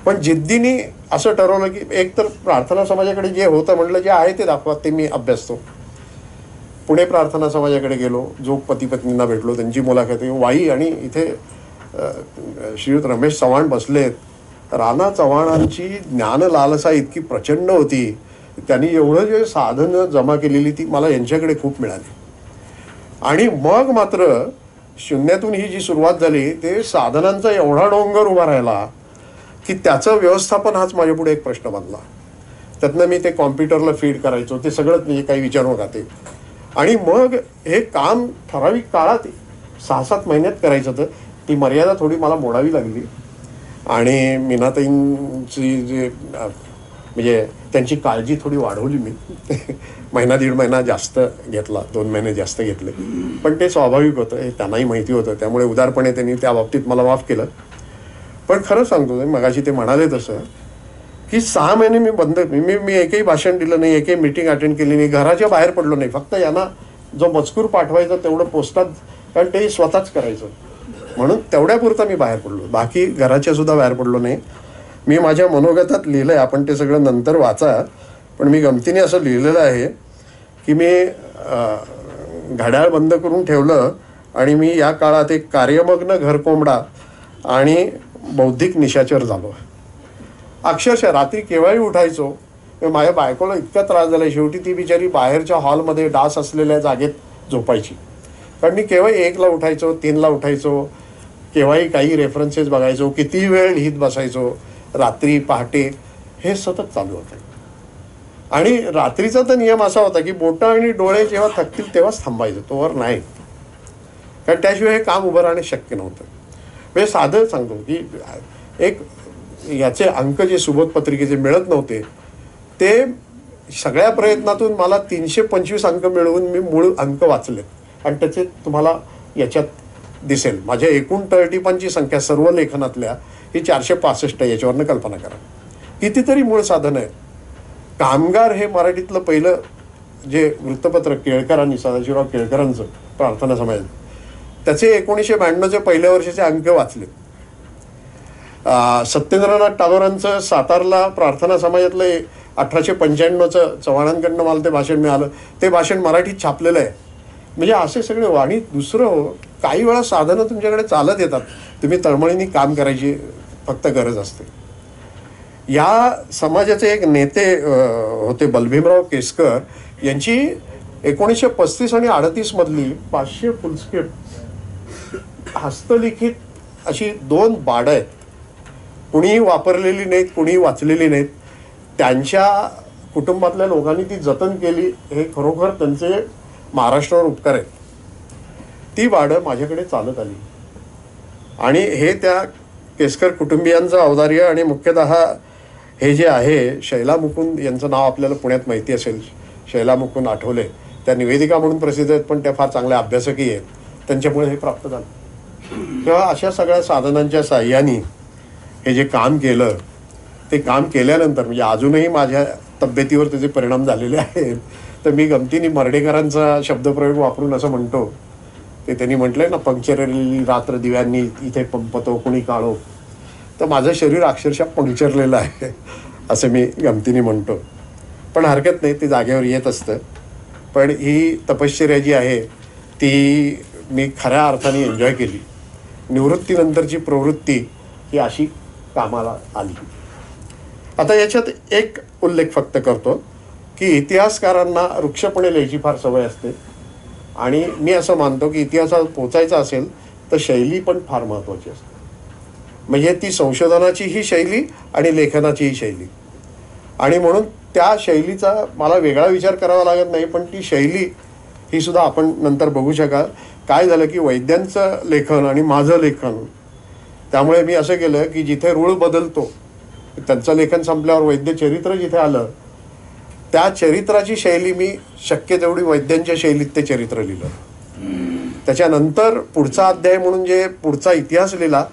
पण जिद्दीने असं ठरवलं की एक तर प्रार्थना समाजाकडे जे होतं म्हटलं जे आहे ते दाखवा, ते मी अभ्यासतो. पुणे प्रार्थना समाजाकडे गेलो, जो पती पत्नींना भेटलो, त्यांची मुलाखत. वाई आणि इथे श्रीयुत रमेश चव्हाण बसलेत. राणा चव्हाणांची ज्ञान लालसा इतकी प्रचंड होती, त्यांनी एवढं जे साधनं जमा केलेली ती मला यांच्याकडे खूप मिळाली. आणि मग मात्र शून्यातून ही जी सुरुवात झाली ते साधनांचा एवढा डोंगर उभा राहिला की त्याचं व्यवस्थापन हाच माझ्यापुढे एक प्रश्न बनला. त्यातनं मी ते कॉम्प्युटरला फीड करायचो, ते सगळंच म्हणजे काही विचारू नका ते. आणि मग हे काम ठराविक काळात 6-7 महिन्यात करायचं होतं. ती मर्यादा थोडी मला मोडावी लागली आणि मीनाताईंची जे म्हणजे त्यांची काळजी थोडी वाढवली मी. 1-1.5 महिना जास्त घेतला, 2 महिने जास्त घेतले, पण ते स्वाभाविक होतं, हे त्यांनाही माहिती होतं. त्यामुळे उदारपणे त्यांनी त्या बाबतीत मला माफ केलं. पण खरं सांगतो, मगाशी ते म्हणाले तसं की 6 महिने मी बंद, मी एकही भाषण दिलं नाही, एकही मीटिंग अटेंड केली नाही, घराच्या बाहेर पडलो नाही. फक्त यांना जो मजकूर पाठवायचा तेवढं पोस्टात, कारण ते स्वतःच करायचं म्हणून तेवढ्यापुरता मी बाहेर पडलो, बाकी घराच्या सुद्धा बाहेर पडलो नाही. मी माझ्या मनोगतात लिहिलंय, आपण ते सगळं नंतर वाचा, पण मी गमतीने असं लिहिलेलं आहे की मी घड्याळ बंद करून ठेवलं आणि मी या काळात एक कार्यमग्न घरकोंबडा आणि बौद्धिक निशाचर झालो. अक्षरशः रात्री केव्हाही उठायचो. माझ्या बायकोला इतका त्रास झाला, शेवटी ती बिचारी बाहेरच्या हॉलमध्ये डास असलेल्या जागेत झोपायची. कारण मी केव्हाही 1ला उठायचो, 3ला उठायचो, केव्हाही काही रेफरन्सेस बघायचो, किती वेळ लिहित बसायचो, रात्री पहाटे, हे सतत चालू होतं. आणि रात्रीचा तर नियम असा होता की बोटं आणि डोळे जेव्हा थकतील तेव्हाच थांबायचं, तोवर नाही, कारण त्याशिवाय हे काम उभं राहणे शक्य नव्हतं. म्हणजे साधं सांगतो की एक याचे अंक जे सुबोध पत्रिकेचे मिळत नव्हते ते सगळ्या प्रयत्नातून मला 325 अंक मिळवून मी मूळ अंक वाचलेत आणि त्याचे तुम्हाला याच्यात दिसेल. माझ्या एकूण तळटीपांची संख्या सर्व लेखनातल्या ही 465 आहे. याच्यावरनं कल्पना करा कितीतरी मूळ साधनं आहेत. कामगार हे मराठीतलं पहिलं जे वृत्तपत्र केळकरांनी, सदाशिवराव केळकरांचं प्रार्थना समाज, त्याचे 1992चे पहिल्या वर्षाचे अंक वाचले. सत्येंद्रनाथ टागोरांचं सातारला प्रार्थना समाजातलं 1895चं चव्हाणांकडनं मला ते भाषण मिळालं, ते भाषण मराठीत छापलेलं आहे. म्हणजे असे सगळे. आणि दुसरं, काही वेळा साधनं तुमच्याकडे चालत येतात, तुम्ही तळमळीने काम करायची फक्त गरज असते. या समाजाचे एक नेते होते बलभीमराव केसकर, यांची 1935 आणि 38 मधली 500 फुलस्केप हस्तलिखित अशी 2 बाडं आहेत. कुणीही वापरलेली नाहीत, कुणीही वाचलेली नाहीत. त्यांच्या कुटुंबातल्या लोकांनी ती जतन केली, हे खरोखर त्यांचे महाराष्ट्रावर उपकार आहेत. ती बाडं माझ्याकडे चालत आली आणि हे त्या केसकर कुटुंबियांचं औदार्य आणि मुख्यतः हे जे आहे, शैला मुकुंद यांचं नाव आपल्याला पुण्यात माहिती असेल. शैला मुकुंद आठवले त्या निवेदिका म्हणून प्रसिद्ध आहेत, पण त्या फार चांगल्या अभ्यासकही आहेत. त्यांच्यामुळे हे प्राप्त झालं. तेव्हा अशा सगळ्या साधनांच्या साह्याने हे जे काम केलं, ते काम केल्यानंतर म्हणजे अजूनही माझ्या तब्येतीवर त्याचे परिणाम झालेले आहेत. तर मी गमतीने मर्ढेकरांचा शब्दप्रयोग वापरून असं म्हणतो, ते त्यांनी म्हटलंय ना, पंक्चरलेली रात्र दिव्यांनी इथे पंपतो कुणी काळो. तर माझं शरीर अक्षरशः पंक्चरलेलं आहे असं मी गमतीने म्हणतो. पण हरकत नाही, ते जागेवर येत असतं. पण ही तपश्चर्या जी आहे ती मी खऱ्या अर्थाने एन्जॉय केली. निवृत्तीनंतरची प्रवृत्ती ही अशी कामाला आली. आता याच्यात एक उल्लेख फक्त करतो की इतिहासकारांना वृक्षपणे लिहायची फार सवय असते. आणि मी असं मानतो की इतिहासात पोचायचं असेल तर शैली पण फार महत्त्वाची असते. म्हणजे ती संशोधनाचीही शैली आणि लेखनाचीही शैली. आणि म्हणून त्या शैलीचा मला वेगळा विचार करावा लागत नाही, पण ती शैली ही सुद्धा आपण नंतर बघू शकाल. काय झालं की वैद्यांचं लेखन आणि माझं लेखन, त्यामुळे मी असं केलं की जिथे रूळ बदलतो, त्यांचं लेखन संपल्यावर वैद्य चरित्र जिथे आलं, त्या चरित्राची शैली मी शक्य तेवढी वैद्यांच्या शैलीत ते चरित्र लिहिलं. त्याच्यानंतर पुढचा अध्याय म्हणून जे पुढचा इतिहास लिहिला,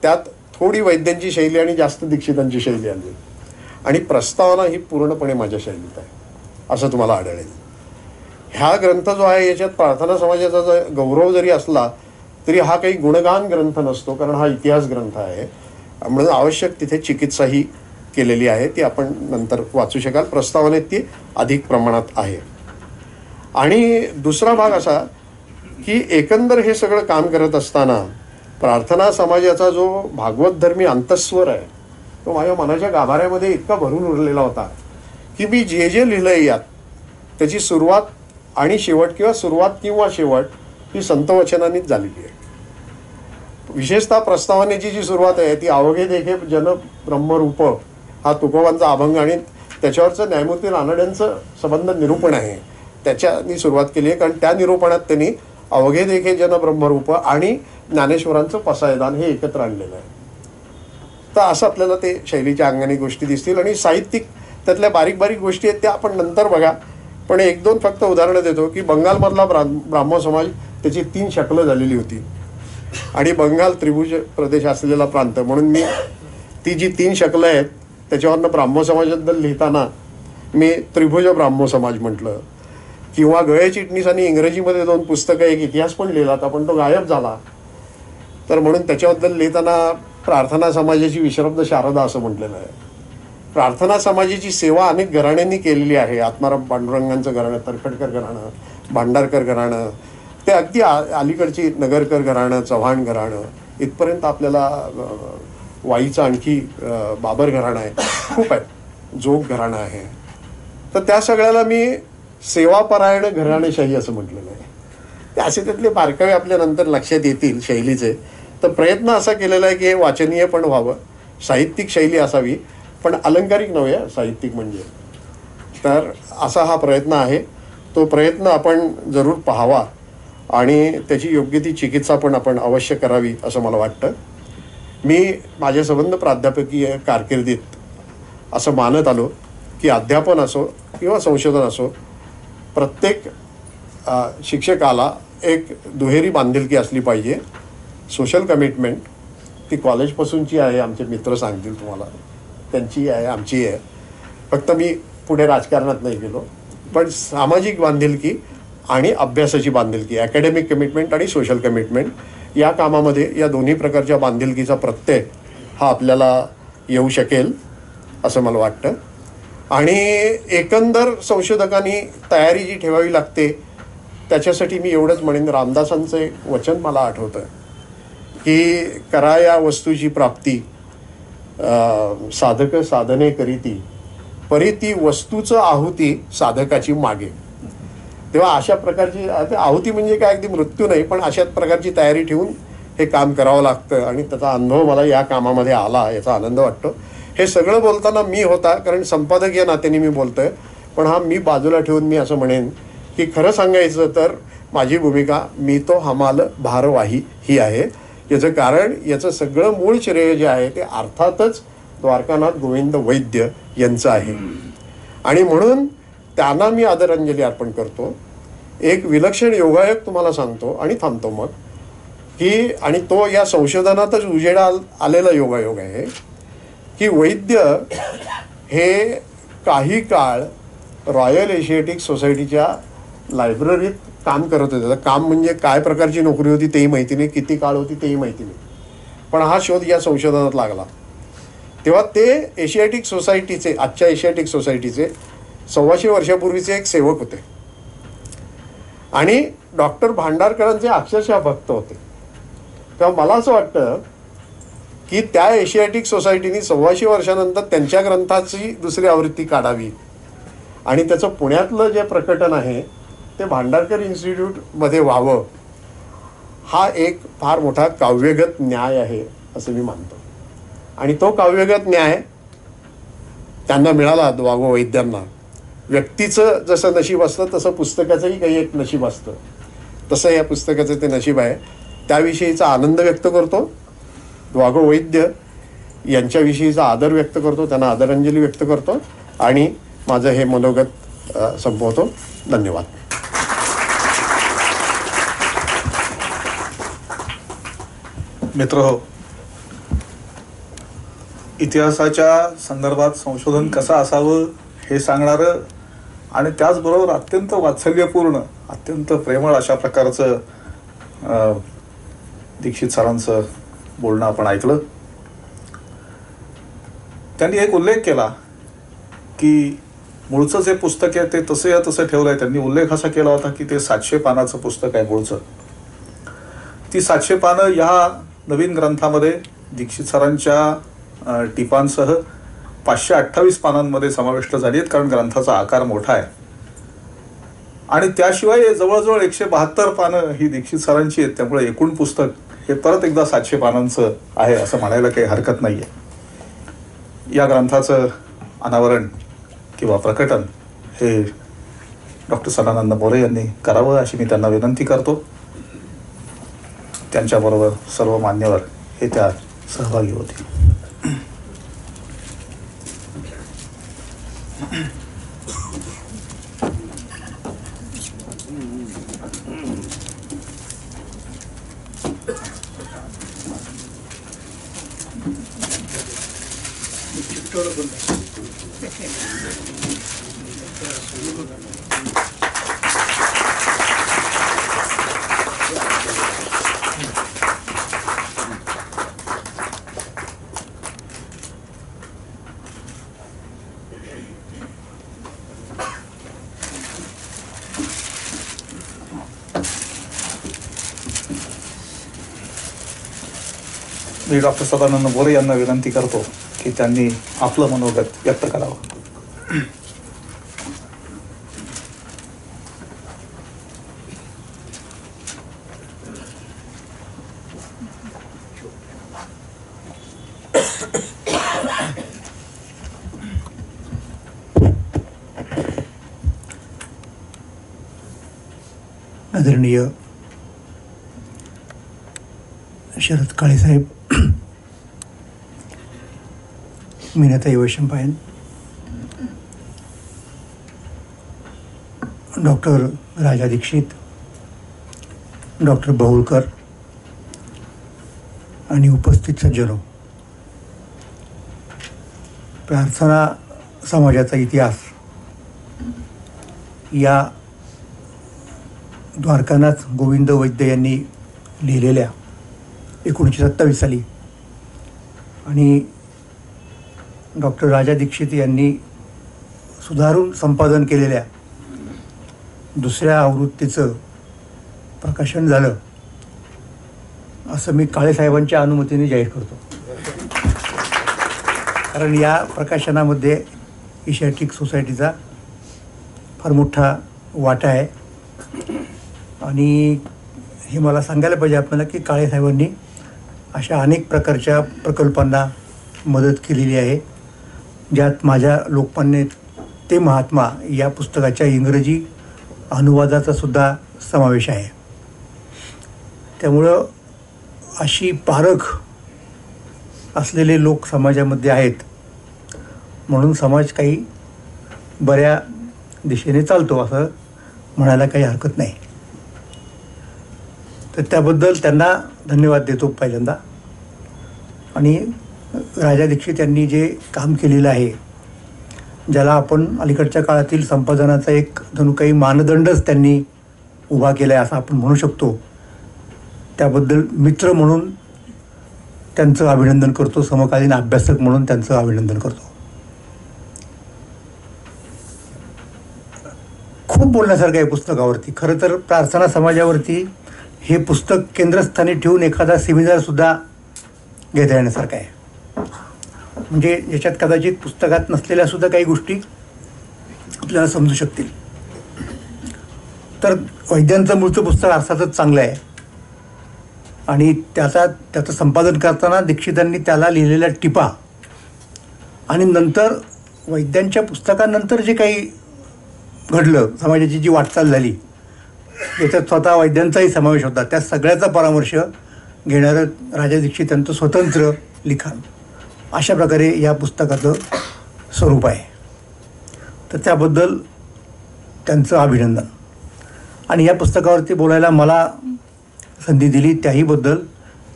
त्यात थोडी वैद्यांची शैली आणि जास्त दीक्षितांची शैली आली. आणि प्रस्तावना ही पूर्णपणे माझ्या शैलीत आहे असं तुम्हाला आढळेल. ह्या ग्रंथ जो आहे, याच्यात प्रार्थना समाजाचा गौरव जरी असला तरी हा काही गुणगान ग्रंथ नसतो, कारण हा इतिहास ग्रंथ आहे. म्हणून आवश्यक तिथे चिकित्साही केलेली आहे, ती आपण नंतर वाचू शकाल. प्रस्तावनेत ती अधिक प्रमाणात आहे. आणि दुसरा भाग असा की एकंदर हे सगळं काम करत असताना प्रार्थना समाजाचा जो भागवत धर्मी अंतस्वर आहे, तो माझ्या मनाच्या गाभाऱ्यामध्ये इतका भरून उरलेला होता की मी जे जे लिहिलंय यात, त्याची सुरुवात आणि शेवट किंवा सुरुवात किंवा शेवट ही संतवचनांनीच झालेली आहे. विशेषतः प्रस्तावनेची जी सुरुवात आहे ती अवघे देखे जन ब्रह्मरूप हा तुकोबांचा अभंग आणि त्याच्यावरचं न्यायमूर्ती रानड्यांचं संबंध निरूपण आहे, त्याच्यानी सुरुवात केली आहे. कारण त्या निरूपणात त्यांनी अवघे देखे जन ब्रह्मरूप आणि ज्ञानेश्वरांचं पसायदान हे एकत्र आणलेलं आहे. तर असं आपल्याला ते शैलीच्या अंगाने गोष्टी दिसतील. आणि साहित्यिक त्यातल्या बारीक बारीक गोष्टी आहेत त्या आपण नंतर बघा. पण एक दोन फक्त उदाहरणं देतो की बंगालमधला ब्राह्मण समाज, त्याची 3 शकलं झालेली होती. आणि बंगाल त्रिभुज प्रदेश असलेला प्रांत म्हणून मी ती जी 3 शकलं आहेत त्याच्यावरनं ब्राह्मण समाजाबद्दल लिहिताना मी त्रिभुज ब्राह्मण समाज म्हटलं. किंवा गळे चिटणीसांनी इंग्रजीमध्ये 2 पुस्तकं, एक इतिहास पण लिहिला होता पण तो गायब झाला, तर म्हणून त्याच्याबद्दल लिहिताना प्रार्थना समाजाची विश्राब्द शारदा असं म्हटलेलं आहे. प्रार्थना समाजाची सेवा अनेक घराण्यांनी केलेली आहे. आत्माराम पांडुरंगांचं घराणं, तरखडकर घराणं, भांडारकर घराणं, ते अगदी अलीकडची नगरकर घराणं, चव्हाण घराणं, इथपर्यंत आपल्याला वाईचं आणखी बाबर घराणं आहे, खूप आहे, जोग घराणं आहे. तर त्या सगळ्याला मी सेवापरायण घराणेशाही असं म्हटलेलं आहे. ते असे त्यातले बारकावे आपल्या नंतर लक्षात येतील शैलीचे. तर प्रयत्न असा केलेला आहे की हे वाचनीय पण व्हावं, साहित्यिक शैली असावी, पण अलंकारिक नव्हे साहित्यिक म्हणजे. तर असा हा प्रयत्न आहे. तो प्रयत्न आपण जरूर पाहावा आणि त्याची योग्य ती चिकित्सा पण आपण अवश्य करावी असं मला वाटतं. मी माझ्या संबंध प्राध्यापकीय कारकिर्दीत असं मानत आलो की अध्यापन असो किंवा संशोधन असो, प्रत्येक शिक्षकाला एक दुहेरी बांधिलकी असली पाहिजे. सोशल कमिटमेंट ती कॉलेजपासूनची आहे, आमचे मित्र सांगतील तुम्हाला, त्यांची आहे, आमची आहे. फक्त मी पुढे राजकारणात नाही गेलो, पण सामाजिक बांधिलकी आणि अभ्यासाची बांधिलकी, अकॅडमिक कमिटमेंट आणि सोशल कमिटमेंट, या कामामध्ये या दोन्ही प्रकारच्या बांधिलकीचा प्रत्यय हा आपल्याला येऊ शकेल असं मला वाटतं. आणि एकंदर संशोधकांनी तयारी जी ठेवावी लागते त्याच्यासाठी मी एवढंच म्हणेन, रामदासांचं एक वचन मला आठवतं की करा या वस्तूची प्राप्ती साधक साधने करीती, परी ती वस्तूचं आहुती साधकाची मागे. तेव्हा अशा प्रकारची आहुती म्हणजे काय अगदी मृत्यू नाही, पण अशाच प्रकारची तयारी ठेवून हे काम करावं लागतं. आणि त्याचा अनुभव मला या कामामध्ये आला, याचा आनंद वाटतो. हे सगळं बोलताना मी होता, कारण संपादक या नात्याने मी बोलतोय, पण हा मी बाजूला ठेवून मी असं म्हणेन की खरं सांगायचं तर माझी भूमिका मी तो हमाल भारवाही ही आहे. याचं कारण, याचं सगळं मूळ श्रेय जे आहे ते अर्थातच द्वारकानाथ गोविंद वैद्य यांचं आहे. आणि म्हणून त्यांना मी आदरांजली अर्पण करतो. एक विलक्षण योगायोग तुम्हाला सांगतो आणि थांबतो मग, की आणि तो या संशोधनातच उजेडा आलेला योगायोग आहे की वैद्य हे काही काळ रॉयल एशियाटिक सोसायटीच्या लायब्ररीत काम करत होते. काम म्हणजे काय प्रकारची नोकरी होती तेही माहिती नाही, किती काळ होती तेही माहिती नाही, पण हा शोध या संशोधनात लागला. तेव्हा ते एशियाटिक सोसायटीचे, आजच्या एशियाटिक सोसायटीचे 125 वर्षापूर्वीचे एक सेवक होते आणि डॉक्टर भांडारकरांचे अक्षरशः भक्त होते. तेव्हा मला असं वाटतं की त्या एशियाटिक सोसायटीने 125 वर्षानंतर त्यांच्या ग्रंथाची दुसरी आवृत्ती काढावी आणि त्याचं पुण्यातलं जे प्रकटन आहे ते भांडारकर इन्स्टिट्यूटमध्ये व्हावं. हा एक फार मोठा काव्यगत न्याय आहे असं मी मानतो. आणि तो काव्यगत न्याय त्यांना मिळाला, द्वागो वैद्यांना. व्यक्तीचं जसं नशीब असतं तसं पुस्तकाचंही काही एक नशीब असतं, तसं या पुस्तकाचं ते नशीब आहे. त्याविषयीचा आनंद व्यक्त करतो, द्वागो वैद्य यांच्याविषयीचा आदर व्यक्त करतो, त्यांना आदरांजली व्यक्त करतो आणि माझं हे मनोगत संपवतो. धन्यवाद. मित्रहो, इतिहासाच्या संदर्भात संशोधन कसं असावं हे सांगणारं आणि त्याचबरोबर अत्यंत वात्सल्यपूर्ण, अत्यंत प्रेमळ अशा प्रकारचं दीक्षित सरांचं बोलणं आपण ऐकलं. त्यांनी एक उल्लेख केला की मूळचं जे पुस्तक आहे ते तसं ठेवलं आहे. त्यांनी उल्लेख असा केला होता की ते 700 पानाचं पुस्तक आहे मूळचं. ती 700 पानं ह्या नवीन ग्रंथामध्ये दीक्षित सरांच्या टिपांसह 528 पानांमध्ये समाविष्ट झाली आहेत, कारण ग्रंथाचा आकार मोठा आहे. आणि त्याशिवाय जवळजवळ 172 पानं ही दीक्षित सरांची आहेत. त्यामुळे एकूण पुस्तक हे परत एकदा 700 पानांचं आहे असं म्हणायला काही हरकत नाही आहे. या ग्रंथाचं अनावरण किंवा प्रकटन हे डॉक्टर सदानंद मोरे यांनी करावं अशी मी त्यांना विनंती करतो. त्यांच्याबरोबर सर्व मान्यवर हे त्यात सहभागी होते. मी डॉक्टर सदानंद मोरे यांना विनंती करतो की त्यांनी आपलं मनोगत व्यक्त करावं. आदरणीय शरद काळेसाहेब, मीनाताई वैशंपायन, डॉक्टर राजा दीक्षित, डॉक्टर बहुळकर आणि उपस्थित सज्जनो, प्रार्थना समाजाचा इतिहास या द्वारकानाथ गोविंद वैद्य यांनी लिहिलेल्या 1927 साली आणि डॉक्टर राजा दीक्षित यांनी सुधारून संपादन केलेल्या दुसऱ्या आवृत्तीचं प्रकाशन झालं असं मी काळेसाहेबांच्या अनुमतीने जाहीर करतो. कारण या प्रकाशनामध्ये एशियाटिक सोसायटीचा फार मोठा वाटा आहे आणि हे मला सांगायला पाहिजे आपल्याला की काळेसाहेबांनी अशा अनेक प्रकारच्या प्रकल्पांना मदत केलेली आहे, ज्यात माझ्या लोकमान्य ते महात्मा या पुस्तकाच्या इंग्रजी अनुवादाचा सुद्धा समावेश आहे. त्यामुळं अशी पारख असलेले लोक समाजामध्ये आहेत म्हणून समाज काही बऱ्या दिशेने चालतो असं म्हणायला काही हरकत नाही. तर त्याबद्दल त्यांना धन्यवाद देतो पहिल्यांदा. आणि राजा दीक्षित यांनी जे काम केलेलं आहे, ज्याला आपण अलीकडच्या काळातील संपादनाचा एक जणू काही मानदंडच त्यांनी उभा केला आहे असं आपण म्हणू शकतो, त्याबद्दल मित्र म्हणून त्यांचं अभिनंदन करतो, समकालीन अभ्यासक म्हणून त्यांचं अभिनंदन करतो. खूप बोलण्यासारखं आहे पुस्तकावरती. खरं तर प्रार्थना समाजावरती हे पुस्तक केंद्रस्थानी ठेवून एखादा सेमिनारसुद्धा घेता येण्यासारखं आहे. म्हणजे याच्यात कदाचित पुस्तकात नसलेल्यासुद्धा काही गोष्टी आपल्याला समजू शकतील. तर वैद्यांचं मूळचं पुस्तक अर्थातच चांगलं आहे आणि त्याचं संपादन करताना दीक्षितांनी त्याला लिहिलेल्या टिपा आणि नंतर वैद्यांच्या पुस्तकानंतर जे काही घडलं, समाजाची जी वाटचाल झाली, याच्यात स्वतः वैद्यांचाही समावेश होता, त्या सगळ्याचा परामर्श घेणारं राजा दीक्षित यांचं स्वतंत्र लिखाण अशा प्रकारे या पुस्तकाचं स्वरूप आहे. तर त्याबद्दल त्यांचं अभिनंदन. आणि या पुस्तकावरती बोलायला मला संधी दिली त्याहीबद्दल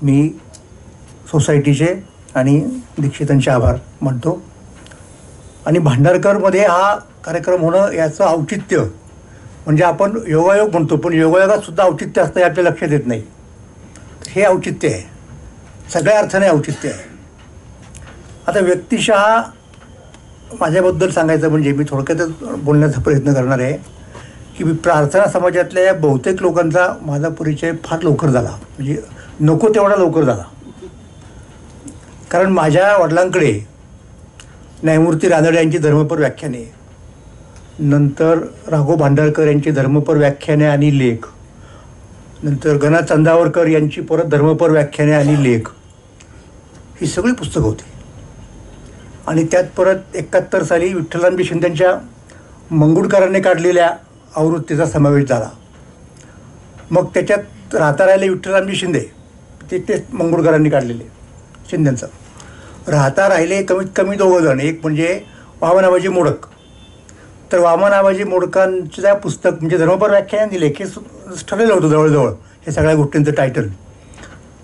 मी सोसायटीचे आणि दीक्षितांचे आभार मानतो. आणि भांडारकरमध्ये हा कार्यक्रम होणं याचं औचित्य म्हणजे आपण योगायोग म्हणतो, पण योगायोगातसुद्धा औचित्य असतं हे आपल्या लक्षात येत नाही. हे औचित्य आहे, सगळ्या अर्थाने औचित्य आहे. आता व्यक्तिशः माझ्याबद्दल सांगायचं म्हणजे मी थोडक्यातच बोलण्याचा प्रयत्न करणार आहे की मी प्रार्थना समाजातल्या बहुतेक लोकांचा माझा परिचय फार लवकर झाला, म्हणजे नको तेवढा लवकर झाला. कारण माझ्या वडिलांकडे न्यायमूर्ती रानडे यांची धर्मपर व्याख्याने, नंतर राघव भांडारकर यांची धर्मपर व्याख्याने आणि लेख, नंतर गणा चंदावरकर यांची परत धर्मपर व्याख्याने आणि लेख, ही सगळी पुस्तकं होती. आणि त्यात परत 71 साली विठ्ठलरामजी शिंदेंच्या मंगुळकरांनी काढलेल्या आवृत्तीचा समावेश झाला. मग त्याच्यात राहता राहिले विठ्ठलरामजी शिंदे, ते मंगुळकरांनी काढलेले शिंदेंचं. राहता राहिले कमीत कमी 2 जण, एक म्हणजे वामन आबाजी मोडक. तर वामन आबाजी मोडकांचं पुस्तक म्हणजे धर्मपर व्याख्यान दिले की ठरलेलं होतं जवळजवळ हे सगळ्या गोष्टींचं टायटल.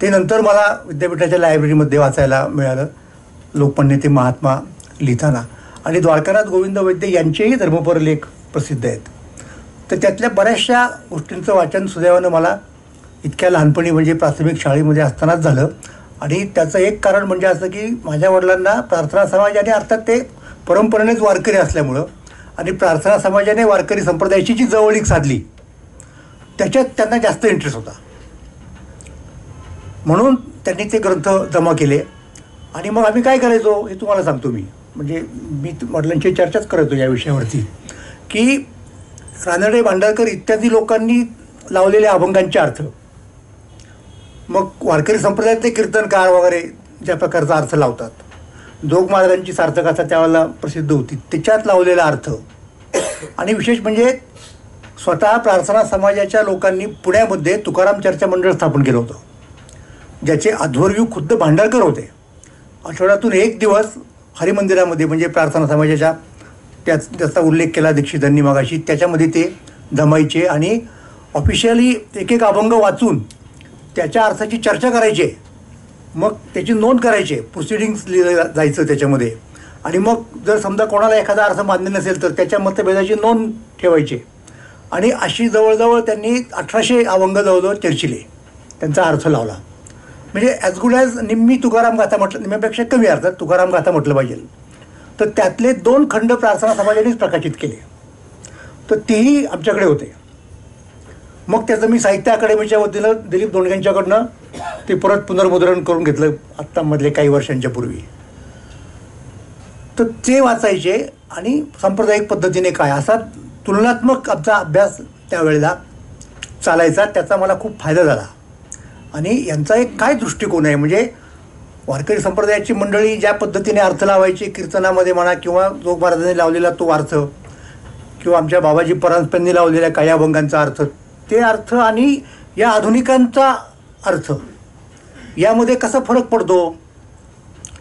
ते नंतर मला विद्यापीठाच्या लायब्ररीमध्ये वाचायला मिळालं, लोकमान्य महात्मा लिहिताना. आणि द्वारकानाथ गोविंद वैद्य यांचेही धर्मपर लेख प्रसिद्ध आहेत. तर त्यातल्या बऱ्याचशा गोष्टींचं वाचन सुदैवानं मला इतक्या लहानपणी म्हणजे प्राथमिक शाळेमध्ये असतानाच झालं. आणि त्याचं एक कारण म्हणजे असं की माझ्या वडिलांना प्रार्थना समाजाने, अर्थात ते परंपरेनेच वारकरी असल्यामुळं आणि प्रार्थना समाजाने वारकरी संप्रदायाची जी जवळीक साधली त्याच्यात त्यांना जास्त इंटरेस्ट होता, म्हणून त्यांनी ते ग्रंथ जमा केले. आणि मग आम्ही काय करायचो हे तुम्हाला सांगतो मी. म्हणजे मी वडिलांची चर्चाच करायचो या विषयावरती की रानडे, भांडारकर इत्यादी लोकांनी लावलेले अभंगांचे अर्थ, मग वारकरी संप्रदायातले कीर्तनकार वगैरे ज्या प्रकारचा अर्थ लावतात, जोग महाराजांची सार्थकथा त्यावेळेला प्रसिद्ध होती, त्याच्यात लावलेला अर्थ. आणि विशेष म्हणजे स्वतः प्रार्थना समाजाच्या लोकांनी पुण्यामध्ये तुकाराम चर्चा मंडळ स्थापन केलं होतं, ज्याचे अध्वर्यू खुद्द भांडारकर होते. आठवड्यातून 1 दिवस हरिमंदिरामध्ये म्हणजे प्रार्थना समाजाच्या त्याचा उल्लेख केला दीक्षितांनी मगाशी, त्याच्यामध्ये ते जमायचे आणि ऑफिशियली एक एक अभंग वाचून त्याच्या अर्थाची चर्चा करायचे, मग त्याची नोंद करायचे, प्रोसिडिंग्स लिहिलं जायचं त्याच्यामध्ये. आणि मग जर समजा कोणाला एखादा अर्थ मान्य नसेल तर त्याच्या मतभेदाची नोंद ठेवायचे. आणि अशी जवळजवळ त्यांनी 1800 अभंग जवळजवळ चर्चिले, त्यांचा अर्थ लावला. म्हणजे ॲज गुड ॲज निम्मी तुकाराम गाथा म्हटलं, निम्म्यापेक्षा कमी अर्थात तुकाराम गाथा म्हटलं पाहिजे. तर त्यातले 2 खंड प्रार्थना समाजानेच प्रकाशित केले, तर तेही आमच्याकडे होते. मग त्याचं मी साहित्य अकादमीच्या वतीनं दिलीप दोंडग्यांच्याकडनं ते परत पुनर्मुद्रण करून घेतलं आत्तामधले काही वर्षांच्या पूर्वी. तर ते वाचायचे आणि सांप्रदायिक पद्धतीने काय असा तुलनात्मक आमचा अभ्यास त्यावेळेला चालायचा, त्याचा मला खूप फायदा झाला. आणि यांचा एक काय दृष्टिकोन आहे म्हणजे वारकरी संप्रदायाची मंडळी ज्या पद्धतीने अर्थ लावायची कीर्तनामध्ये म्हणा, किंवा जोग महाराजांनी लावलेला तो अर्थ, किंवा आमच्या बाबाजी परांजपेंनी लावलेल्या काही अभंगांचा अर्थ, ते अर्थ आणि या आधुनिकांचा अर्थ यामध्ये कसा फरक पडतो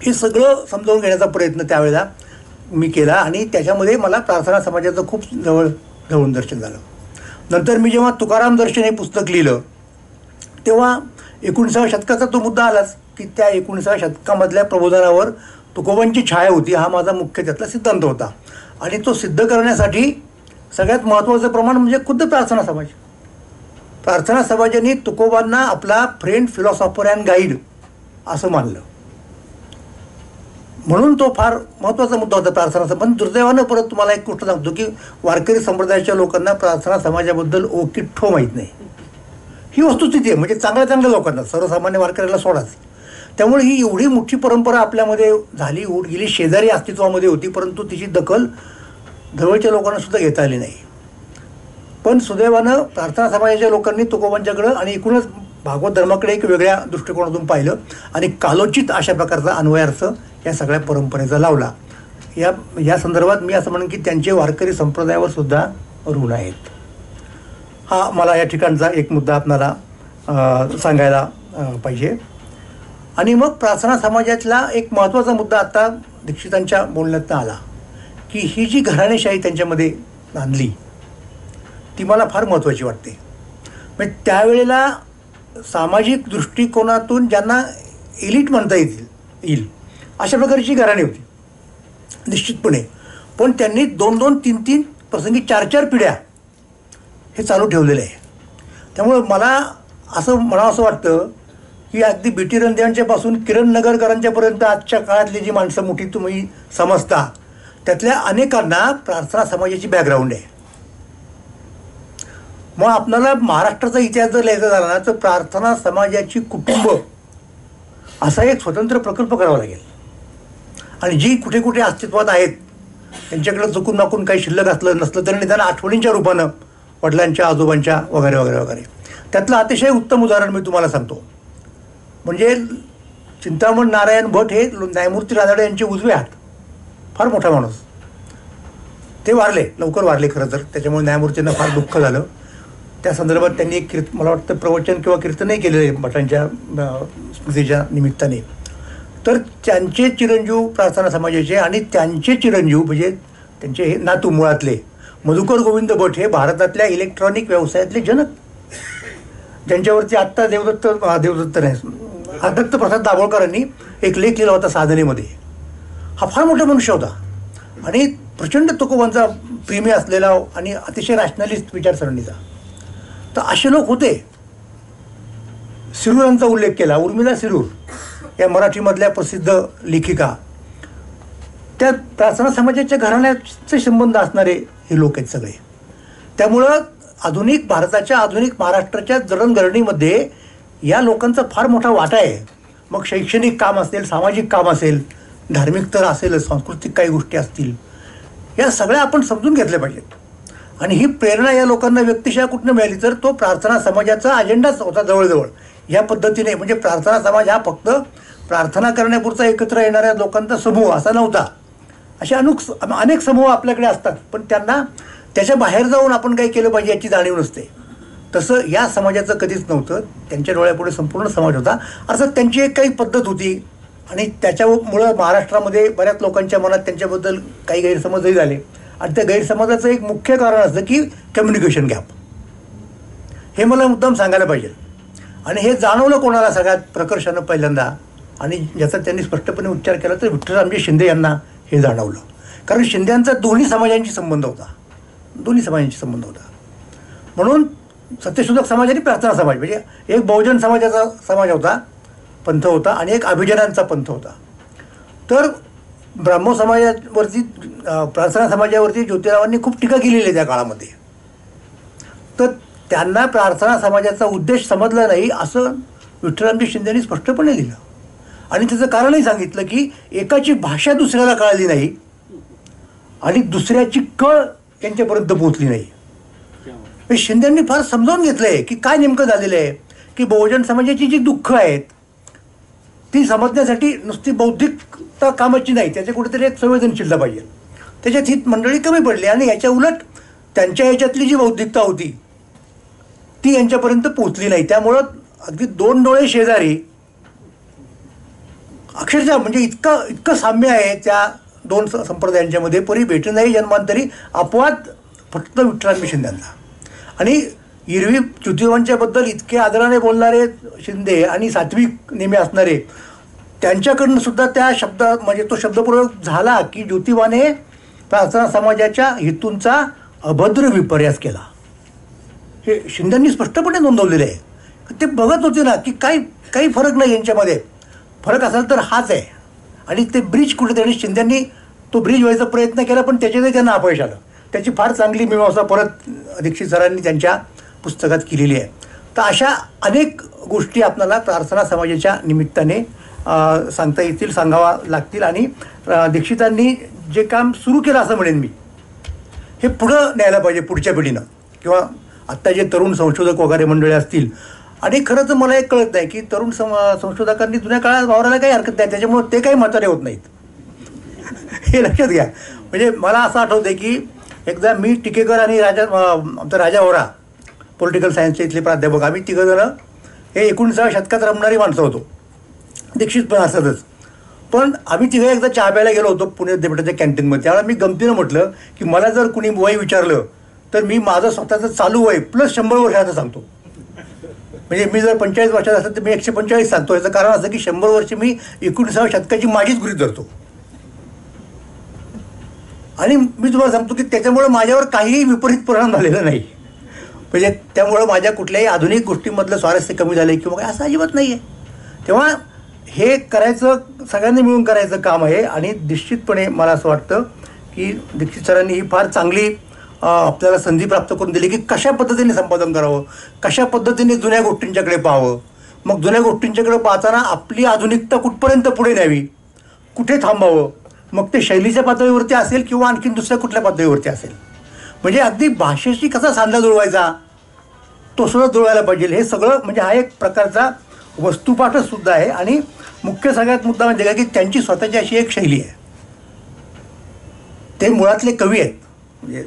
हे सगळं समजावून घेण्याचा प्रयत्न त्यावेळेला मी केला आणि त्याच्यामध्ये मला प्रार्थना समाजाचं खूप जवळून दर्शन झालं. नंतर मी जेव्हा तुकाराम दर्शन हे पुस्तक लिहिलं तेव्हा 19व्या शतकाचा तो मुद्दा आलाच की त्या 19व्या शतकामधल्या प्रबोधनावर तुकोबांची छाया होती, हा माझा मुख्य त्यातला सिद्धांत होता. आणि तो सिद्ध करण्यासाठी सगळ्यात महत्त्वाचं प्रमाण म्हणजे खुद्द प्रार्थना समाज. प्रार्थना समाजाने तुकोबांना आपला फ्रेंड, फिलॉसॉफर अँड गाईड असं मानलं, म्हणून तो फार महत्त्वाचा मुद्दा होता प्रार्थना. पण दुर्दैवानं परत तुम्हाला एक गोष्ट सांगतो की वारकरी संप्रदायाच्या लोकांना प्रार्थना समाजाबद्दल ओकिठ्ठो माहीत नाही. ही वस्तुस्थिती आहे. म्हणजे चांगल्या लोकांना, सर्वसामान्य वारकऱ्याला सोडाच. त्यामुळे ही एवढी मोठी परंपरा आपल्यामध्ये झाली, उठ गेली, शेजारी अस्तित्वामध्ये होती, परंतु तिची दखल जवळच्या लोकांना सुद्धा घेता आली नाही. पण सुदैवानं प्रार्थना समाजाच्या लोकांनी तुकोबांच्याकडं आणि एकूणच भागवत धर्माकडे एक वेगळ्या दृष्टिकोनातून पाहिलं आणि कालोचित अशा प्रकारचा अन्वयार्थ या सगळ्या परंपरेचा लावला. या संदर्भात मी असं म्हणेन की त्यांचे वारकरी संप्रदायावर सुद्धा ऋण आहेत. हा मला या ठिकाणचा एक मुद्दा आपणाला सांगायला पाहिजे. आणि मग प्रार्थना समाजातला एक महत्त्वाचा मुद्दा आता दीक्षितांच्या बोलण्यातनं आला की ही जी घराणेशाही त्यांच्यामध्ये नांदली ती मला फार महत्त्वाची वाटते. म्हणजे त्यावेळेला सामाजिक दृष्टिकोनातून ज्यांना एलिट म्हणता येईल अशा प्रकारची घराणी होती निश्चितपणे. पण त्यांनी 2-2, 3-3, प्रसंगी 4-4 पिढ्या हे चालू ठेवलेलं आहे. त्यामुळं मला असं म्हणावं वाटतं की अगदी बी टी रणदेवांच्यापासून किरण नगरकरांच्यापर्यंत आजच्या काळातली जी माणसं मोठी तुम्ही समजता त्यातल्या अनेकांना प्रार्थना समाजाची बॅकग्राऊंड आहे. मग आपल्याला महाराष्ट्राचा इतिहास जर लिहायचा झाला ना तर प्रार्थना समाजाची कुटुंब असा एक स्वतंत्र प्रकल्प करावा लागेल. आणि जी कुठे कुठे अस्तित्वात आहेत त्यांच्याकडे चुकून माकून काही शिल्लक असलं नसलं तरी निदान आठवणींच्या रूपानं वडिलांच्या, आजोबांच्या वगैरे वगैरे वगैरे. त्यातलं अतिशय उत्तम उदाहरण मी तुम्हाला सांगतो. म्हणजे चिंतामण नारायण भट हे न्यायमूर्ती रानडे यांचे उजवे हात, फार मोठा माणूस. ते वारले, लवकर वारले खरं तर. त्याच्यामुळे न्यायमूर्तींना फार दुःख झालं. त्या संदर्भात त्यांनी एक मला वाटतं प्रवचन किंवा कीर्तनही केलेलं आहे भटांच्या स्मृतीच्या निमित्ताने. तर त्यांचे चिरंजीव प्रार्थना समाजाचे आणि त्यांचे चिरंजीव म्हणजे त्यांचे हे नातू मुळातले मधुकर गोविंद भट हे भारतातल्या इलेक्ट्रॉनिक व्यवसायातले जनक, ज्यांच्यावरती आत्ता दत्त प्रसाद दाभोळकरांनी एक लेख लिहिला होता साधनेमध्ये. हा फार मोठा मनुष्य होता आणि प्रचंड तुकोबांचा प्रेमी असलेला आणि अतिशय रॅशनलिस्ट विचारसरणीचा. तर असे लोक होते. सिरूरांचा उल्लेख केला, उर्मिला सिरूर या मराठीमधल्या प्रसिद्ध लेखिका, त्या प्रार्थना समाजाच्या घराण्याचे संबंध असणारे हे लोक आहेत सगळे. त्यामुळं आधुनिक भारताच्या, आधुनिक महाराष्ट्राच्या जडणघडणीमध्ये या लोकांचा फार मोठा वाटा आहे. मग शैक्षणिक काम असेल, सामाजिक काम असेल, धार्मिक तर असेलच, सांस्कृतिक काही गोष्टी असतील, या सगळ्या आपण समजून घेतल्या पाहिजेत. आणि ही प्रेरणा या लोकांना व्यक्तिशः कुठनं मिळाली तर तो प्रार्थना समाजाचा अजेंडाच होता जवळजवळ. या पद्धतीने म्हणजे प्रार्थना समाज हा फक्त प्रार्थना करण्यापुरता एकत्र येणाऱ्या लोकांचा समूह असा नव्हता. असे अनेक समूह आपल्याकडे असतात, पण त्यांना त्याच्या बाहेर जाऊन आपण काही केलं पाहिजे याची जाणीव नसते. तसं या समाजाचं कधीच नव्हतं. त्यांच्या डोळ्यापुढे संपूर्ण समाज होता. अर्थात त्यांची एक काही पद्धत होती आणि त्याच्यामुळं महाराष्ट्रामध्ये बऱ्याच लोकांच्या मनात त्यांच्याबद्दल काही गैरसमजही झाले. आणि त्या गैरसमजाचं एक मुख्य कारण असतं की कम्युनिकेशन गॅप. हे मला मुद्दाम सांगायला पाहिजे. आणि हे जाणवलं कोणाला सगळ्यात प्रकर्षानं पहिल्यांदा, आणि ज्याचा त्यांनी स्पष्टपणे उच्चार केला तर विठ्ठलरामजी शिंदे यांना हे जाणवलं. कारण शिंद्यांचा दोन्ही समाजांशी संबंध होता. म्हणून सत्यशोधक समाज आणि प्रार्थना समाज म्हणजे एक बहुजन समाजाचा समाज होता, पंथ होता, आणि एक अभिजनांचा पंथ होता. तर ब्राह्मो समाजावरती, प्रार्थना समाजावरती ज्योतिरावांनी खूप टीका केलेली आहे त्या काळामध्ये. तर त्यांना प्रार्थना समाजाचा उद्देश समजला नाही असं विठ्ठलरामजी शिंदेंनी स्पष्टपणे लिहिलं. आणि त्याचं कारणही सांगितलं की एकाची भाषा दुसऱ्याला कळली नाही आणि दुसऱ्याची कळ त्यांच्यापर्यंत पोहोचली नाही. शिंदेंनी फार समजावून घेतलं आहे की काय नेमकं झालेलं आहे, की बहुजन समाजाची जी दुःख आहेत ती समजण्यासाठी नुसती बौद्धिकता कामाची नाही, त्याच्या कुठेतरी एक संवेदनशीलता पाहिजे. त्याच्यात ही मंडळी कमी पडली आणि याच्या उलट त्यांच्या ह्याच्यातली जी बौद्धिकता होती ती यांच्यापर्यंत पोहोचली नाही. त्यामुळं अगदी 2 डोळे शेजारी अक्षरशः म्हणजे इतकं साम्य आहे त्या दोन संप्रदायांच्यामध्ये परी भेटणारी जन्मांतरी अपवाद फक्त विठ्ठल शिंद्यांना. आणि एरवी ज्योतिबांच्याबद्दल इतके आदराने बोलणारे शिंदे आणि सात्विक नेहमी असणारे त्यांच्याकडनं सुद्धा त्या म्हणजे तो शब्दप्रयोग झाला की ज्योतिबाने प्रार्थना समाजाच्या हेतूंचा अभद्र विपर्यास केला. हे शिंद्यांनी स्पष्टपणे नोंदवलेलं आहे. ते बघत होते ना की काही फरक नाही यांच्यामध्ये. फरक असेल तर हाच आहे. आणि ते ब्रिज कुठेतरी शिंद्यांनी तो ब्रिज व्हायचा प्रयत्न केला पण त्याच्यातही त्यांना अपयश आलं. त्याची फार चांगली मीमांसा परत दीक्षित सरांनी त्यांच्या पुस्तकात केलेली आहे. तर अशा अनेक गोष्टी आपल्याला प्रार्थना समाजाच्या निमित्ताने सांगता येतील, सांगावा लागतील. आणि दीक्षितांनी जे काम सुरू केलं असं म्हणेन मी, हे पुढं न्यायला पाहिजे पुढच्या पिढीनं किंवा आत्ता जे तरुण संशोधक वगैरे मंडळी असतील. आणि खरं तर मला एक कळत नाही की तरुण संशोधकांनी जुन्या काळात वावरायला काही हरकत नाही, त्याच्यामुळे ते काही म्हातारे होत नाहीत. हे लक्षात घ्या. म्हणजे मला असं आठवतं की एकदा मी टिकेकर आणि आमचा राजा ओरा पॉलिटिकल सायन्सचे इथले प्राध्यापक, आम्ही तिघंजणं हे 19व्या शतकात रमणारी माणसं होतो. दीक्षित पण असतच. पण आम्ही तिघं एकदा चहा प्यायला गेलो होतो पुणे विद्यापीठाच्या कॅन्टीनमध्ये. त्यावेळेला मी गमतीनं म्हटलं की मला जर कुणी वय विचारलं तर मी माझं स्वतःचं चालू वय प्लस 100 वर्षाचं सांगतो. म्हणजे मी जर 45 वर्षाचा असेल तर मी 145 सांगतो. याचं कारण असं की 100 वर्ष मी 19व्या शतकाची माझीच गृहीत धरतो. आणि मी तुम्हाला सांगतो की त्याच्यामुळे माझ्यावर काहीही विपरीत परिणाम झालेला नाही. म्हणजे त्यामुळं माझ्या कुठल्याही आधुनिक गोष्टींमधलं स्वारस्य कमी झालं किंवा काय असं अजिबात नाही आहे. तेव्हा हे करायचं सगळ्यांनी मिळून करायचं काम आहे. आणि निश्चितपणे मला असं वाटतं की दीक्षित सरांनी ही फार चांगली आपल्याला संधी प्राप्त करून दिली की कशा पद्धतीने संपादन करावं, कशा पद्धतीने जुन्या गोष्टींच्याकडे पाहावं, मग जुन्या गोष्टींच्याकडे पाहताना आपली आधुनिकता कुठपर्यंत पुढे न्यावी, कुठे थांबावं, मग ते शैलीच्या पातळीवरती असेल किंवा आणखीन दुसऱ्या कुठल्या पातळीवरती असेल. म्हणजे अगदी भाषेशी कसा सांधा जुळवायचा तो सुद्धा जुळवायला पाहिजे. हे सगळं म्हणजे हा एक प्रकारचा वस्तुपाठच सुद्धा आहे. आणि मुख्य सगळ्यात मुद्दा म्हणजे काय की त्यांची स्वतःची अशी एक शैली आहे. ते मुळातले कवी आहेत. म्हणजे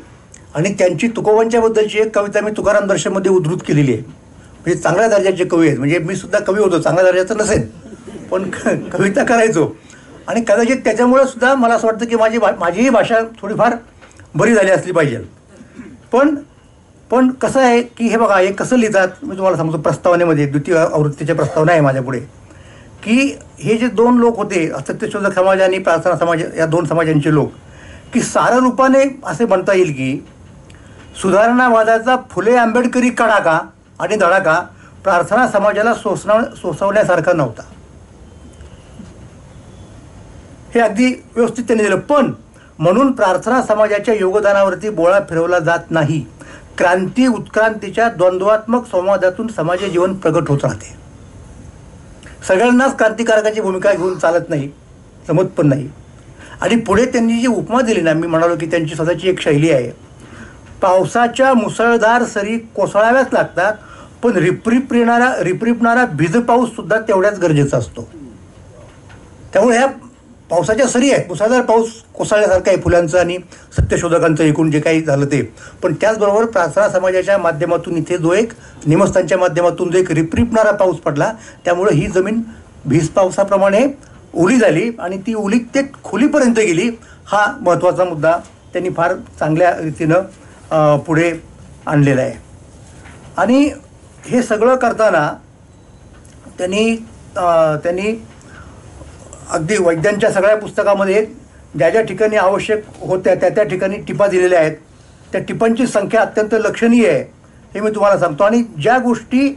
आणि त्यांची तुकोबांच्याबद्दलची एक कविता मी तुकाराम दर्शनमध्ये उद्धृत केलेली आहे. म्हणजे चांगल्या दर्जाचे कवी आहेत. म्हणजे मी सुद्धा कवी होतो, चांगल्या दर्जाचं नसेल पण कविता करायचो. आणि कदाचित त्याच्यामुळे सुद्धा मला असं वाटतं की माझीही भाषा थोडीफार बरी झाली असली पाहिजे. पण कसं आहे की हे बघा, हे कसं लिहितात मी तुम्हाला सांगतो. प्रस्तावनेमध्ये द्वितीय आवृत्तीच्या प्रस्तावना आहे माझ्यापुढे की हे जे दोन लोक होते, सत्यशोधक समाज आणि प्रार्थना समाज, या दोन समाजांचे लोक, की साऱ्या रूपाने असे म्हणता येईल की सुधारणावादाचा फुले आंबेडकरी कडाका आणि धडाका प्रार्थना समाजाला सोसवण्यासारखा नव्हता. हे अगदी व्यवस्थित त्यांनी दिलं. पण म्हणून प्रार्थना समाजाच्या योगदानावरती बोळा फिरवला जात नाही. क्रांती उत्क्रांतीच्या द्वंद्वात्मक संवादातून समाज जीवन प्रगट होत राहते. सगळ्यांनाच क्रांतिकारकाची भूमिका घेऊन चालत नाही, जमत पण नाही. आणि पुढे त्यांनी जी उपमा दिली ना, मी म्हणालो की त्यांची स्वतःची एक शैली आहे. पावसाच्या मुसळधार सरी कोसळाव्याच लागतात, पण रिपरिपणारा भिज पाऊस सुद्धा तेवढ्याच गरजेचा असतो. त्यामुळे ह्या पावसाच्या सरी आहेत. मुसळधार पाऊस कोसळल्यासारखं आहे फुलांचं आणि सत्यशोधकांचं एकूण जे काही झालं ते. पण त्याचबरोबर प्रार्थना समाजाच्या माध्यमातून इथे जो एक निमस्तांच्या माध्यमातून जो एक रिपरिपणारा पाऊस पडला, त्यामुळे ही जमीन भीज पावसाप्रमाणे ओली झाली आणि ती ओली ते खोलीपर्यंत गेली. हा महत्त्वाचा मुद्दा त्यांनी फार चांगल्या रीतीनं पुढे आणलेला आहे. आणि हे सगळं करताना त्यांनी अगदी वैद्यांच्या सगळ्या पुस्तकामध्ये ज्या ज्या ठिकाणी आवश्यक होत्या त्या ठिकाणी टिपा दिलेल्या आहेत. त्या टिपांची संख्या अत्यंत लक्षणीय आहे हे मी तुम्हाला सांगतो. आणि ज्या गोष्टी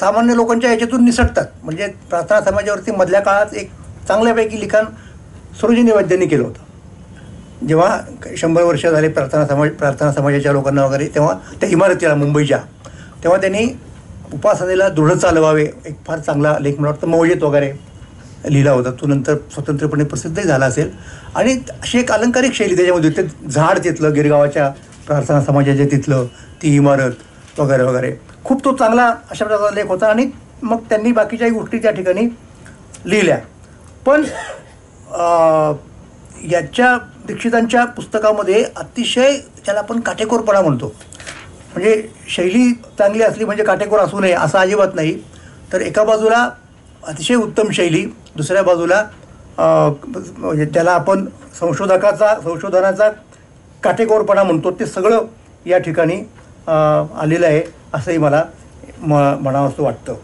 सामान्य लोकांच्या याच्यातून निसटतात, म्हणजे प्रार्थना समाजावरती मधल्या काळात एक चांगल्यापैकी लिखाण सरोजिनी वैद्यांनी केलं होतं. जेव्हा 100 वर्ष झाले प्रार्थना समाजाच्या लोकांना वगैरे, तेव्हा त्या इमारतीला मुंबईच्या, तेव्हा त्यांनी उपासनेला दृढ चालवावे एक फार चांगला लेख मला वाटतं मौजेत वगैरे लिहिला होता. तो नंतर स्वतंत्रपणे प्रसिद्धही झाला असेल. आणि अशी एक अलंकारिक शैली त्याच्यामध्ये, ते झाड तिथलं गिरगावाच्या प्रार्थना समाजाच्या तिथलं, ती इमारत वगैरे वगैरे, खूप तो चांगला अशा प्रकारचा लेख होता. आणि मग त्यांनी बाकीच्याही गोष्टी त्या ठिकाणी लिहिल्या. पण याच्या दीक्षितांच्या पुस्तकामध्ये अतिशय त्याला आपण काटेकोरपणा म्हणतो. म्हणजे शैली चांगली असली म्हणजे काटेकोर असू नये असं अजिबात नाही. तर एका बाजूला अतिशय उत्तम शैली, दुसऱ्या बाजूला म्हणजे त्याला आपण संशोधनाचा काटेकोरपणा म्हणतो, ते सगळं या ठिकाणी आलेलं आहे असंही मला म्हणावंसं वाटतं.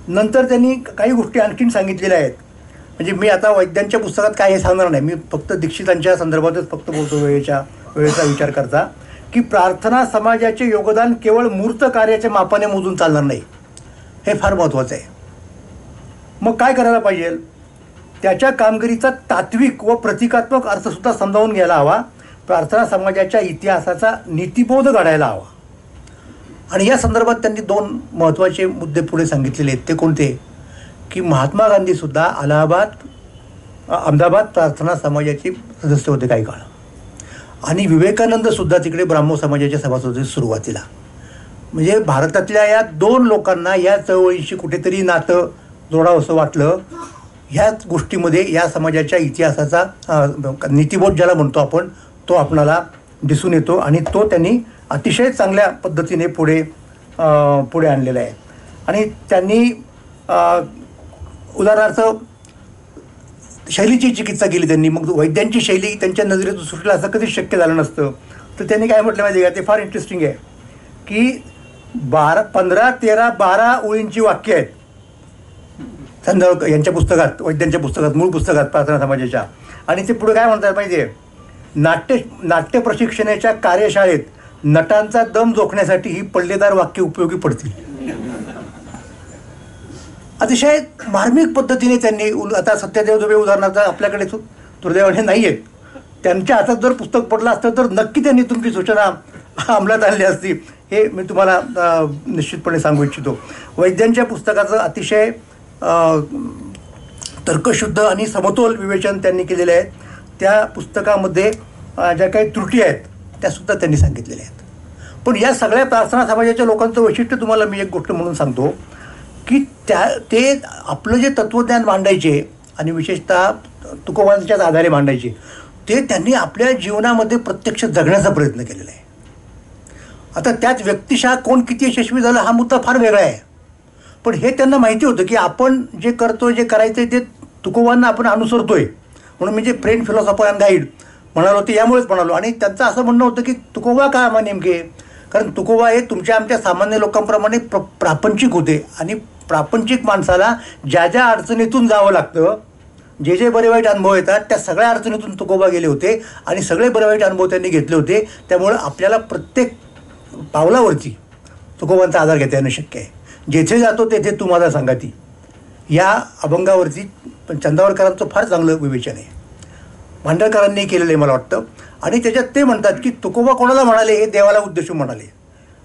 नंतर त्यांनी काही गोष्टी आणखीन सांगितलेल्या आहेत. म्हणजे मी आता वैद्यांच्या पुस्तकात काय हे सांगणार नाही, मी फक्त दीक्षितांच्या संदर्भातच फक्त बोलतो वेळेचा विचार करता, की प्रार्थना समाजाचे योगदान केवळ मूर्त कार्याच्या मापाने मोजून चालणार नाही, हे फार महत्त्वाचं आहे. मग काय करायला पाहिजे? त्याच्या कामगिरीचा तात्विक व प्रतिकात्मक अर्थसुद्धा समजावून घ्यायला हवा. प्रार्थना समाजाच्या इतिहासाचा नीतिबोध घडायला हवा. आणि या संदर्भात त्यांनी 2 महत्त्वाचे मुद्दे पुढे सांगितलेले आहेत. ते कोणते? की महात्मा गांधीसुद्धा अहमदाबाद प्रार्थना समाजाचे सदस्य होते काही काळ, आणि विवेकानंदसुद्धा तिकडे ब्राह्मो समाजाच्या सभासद होते सुरुवातीला. म्हणजे भारतातल्या या 2 लोकांना या चळवळीशी कुठेतरी नातं जोडावं असं वाटलं. ह्याच गोष्टीमध्ये या समाजाच्या इतिहासाचा नीतिबोध ज्याला म्हणतो आपण, तो आपणाला दिसून येतो, आणि तो त्यांनी अतिशय चांगल्या पद्धतीने पुढे आणलेला आहे. आणि त्यांनी उदाहरणार्थ शैलीची चिकित्सा केली त्यांनी. मग वैद्यांची शैली त्यांच्या नजरेतून सुटलं असं कधीच शक्य झालं नसतं. तर त्यांनी काय म्हटलं माहिती आहे का? ते फार इंटरेस्टिंग आहे की 15, 13, 12 ओळींची वाक्य आहेत यांच्या पुस्तकात, वैद्यांच्या पुस्तकात, मूळ पुस्तकात प्रार्थना समाजाच्या. आणि ते पुढे काय म्हणतात माहिती आहे? नाट्य प्रशिक्षणाच्या कार्यशाळेत नटांचा दम जोखण्यासाठी ही पल्लेदार वाक्य उपयोगी पडतील. अतिशय मार्मिक पद्धतीने त्यांनी, आता सत्यदेव दुबे उदाहरणार्थ आपल्याकडे दुर्दैवाने नाही आहेत, त्यांच्या हातात जर पुस्तक पडलं असतं तर नक्की त्यांनी तुमची सूचना अंमलात आणली असती, हे मी तुम्हाला निश्चितपणे सांगू इच्छितो. वैद्यांच्या पुस्तकाचं अतिशय तर्कशुद्ध आणि समतोल विवेचन त्यांनी केलेले आहेत. त्या पुस्तकामध्ये ज्या काही त्रुटी आहेत त्यासुद्धा त्यांनी सांगितलेल्या आहेत. पण या सगळ्या प्रार्थना समाजाच्या लोकांचं वैशिष्ट्य तुम्हाला मी एक गोष्ट म्हणून सांगतो की ते आपलं जे तत्त्वज्ञान मांडायचे आणि विशेषतः तुकोबांच्याच आधारे मांडायचे, ते त्यांनी आपल्या जीवनामध्ये प्रत्यक्ष जगण्याचा प्रयत्न केलेला आहे. आता त्यात व्यक्तिशः कोण किती यशस्वी झालं हा मुद्दा फार वेगळा आहे. पण हे त्यांना माहिती होतं की आपण जे करतोय, जे करायचं आहे ते तुकोबांना आपण अनुसरतोय. म्हणून म्हणजे फ्रेंड, फिलॉसॉफर अँड गाईड म्हणालो ते यामुळेच म्हणालो. आणि त्यांचं असं म्हणणं होतं की तुकोबा का आम्हा नेमके? कारण तुकोबा हे तुमच्या आमच्या सामान्य लोकांप्रमाणे प्रापंचिक होते, आणि प्रापंचिक माणसाला ज्या ज्या अडचणीतून जावं लागतं, जे जे बरे वाईट अनुभव येतात, त्या सगळ्या अडचणीतून तुकोबा गेले होते आणि सगळे बरे वाईट अनुभव त्यांनी घेतले होते. त्यामुळं आपल्याला प्रत्येक पावलावरती तुकोबांचा आधार घेता येणं शक्य आहे. जेथे जातो तेथे तू माझा सांगाती, या अभंगावरती पण चंदावरकरांचं फार चांगलं विवेचन आहे, भांडळकरांनी केलेलं आहे मला वाटतं. आणि त्याच्यात ते म्हणतात की तुकोबा कोणाला म्हणाले? हे देवाला उद्देशून म्हणाले,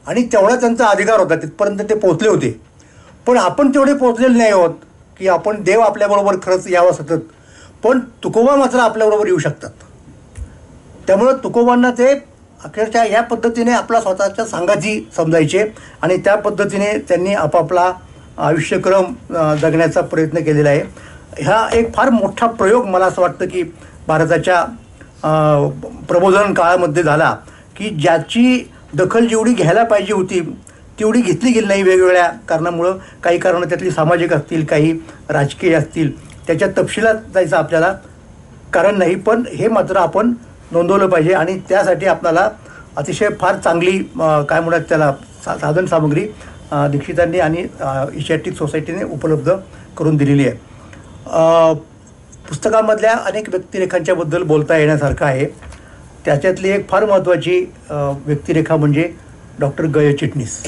आणि तेवढा त्यांचा अधिकार होता, तिथपर्यंत ते पोहोचले होते. पण आपण तेवढे पोहोचलेले नाही आहोत की आपण देव आपल्याबरोबर खरंच यावं सतत, पण तुकोबा मात्र आपल्याबरोबर येऊ शकतात. त्यामुळं तुकोबांना ते अखेरच्या या पद्धतीने आपला स्वतःच्या सांगाती समजायचे, आणि त्या पद्धतीने त्यांनी आपापला आयुष्यक्रम जगण्याचा प्रयत्न केलेला आहे. हा एक फार मोठा प्रयोग मला असं वाटतं की भारताच्या प्रबोधन काळामध्ये झाला, की ज्याची दखल जेवढी घ्यायला पाहिजे होती तेवढी घेतली गेली नाही वेगवेगळ्या कारणामुळं. काही कारणं त्यातली सामाजिक असतील, काही राजकीय असतील, त्याच्या तपशिलात जायचं आपल्याला कारण नाही. पण हे मात्र आपण नोंदवलं पाहिजे, आणि त्यासाठी आपल्याला अतिशय फार चांगली काय म्हणतात त्याला साधन सामग्री दीक्षितांनी आणि एशियाटिक सोसायटीने उपलब्ध करून दिलेली आहे. पुस्तकामधल्या अनेक व्यक्तिरेखांच्याबद्दल बोलता येण्यासारखं आहे. त्याच्यातली एक फार महत्त्वाची व्यक्तिरेखा म्हणजे डॉक्टर गय चिटणीस.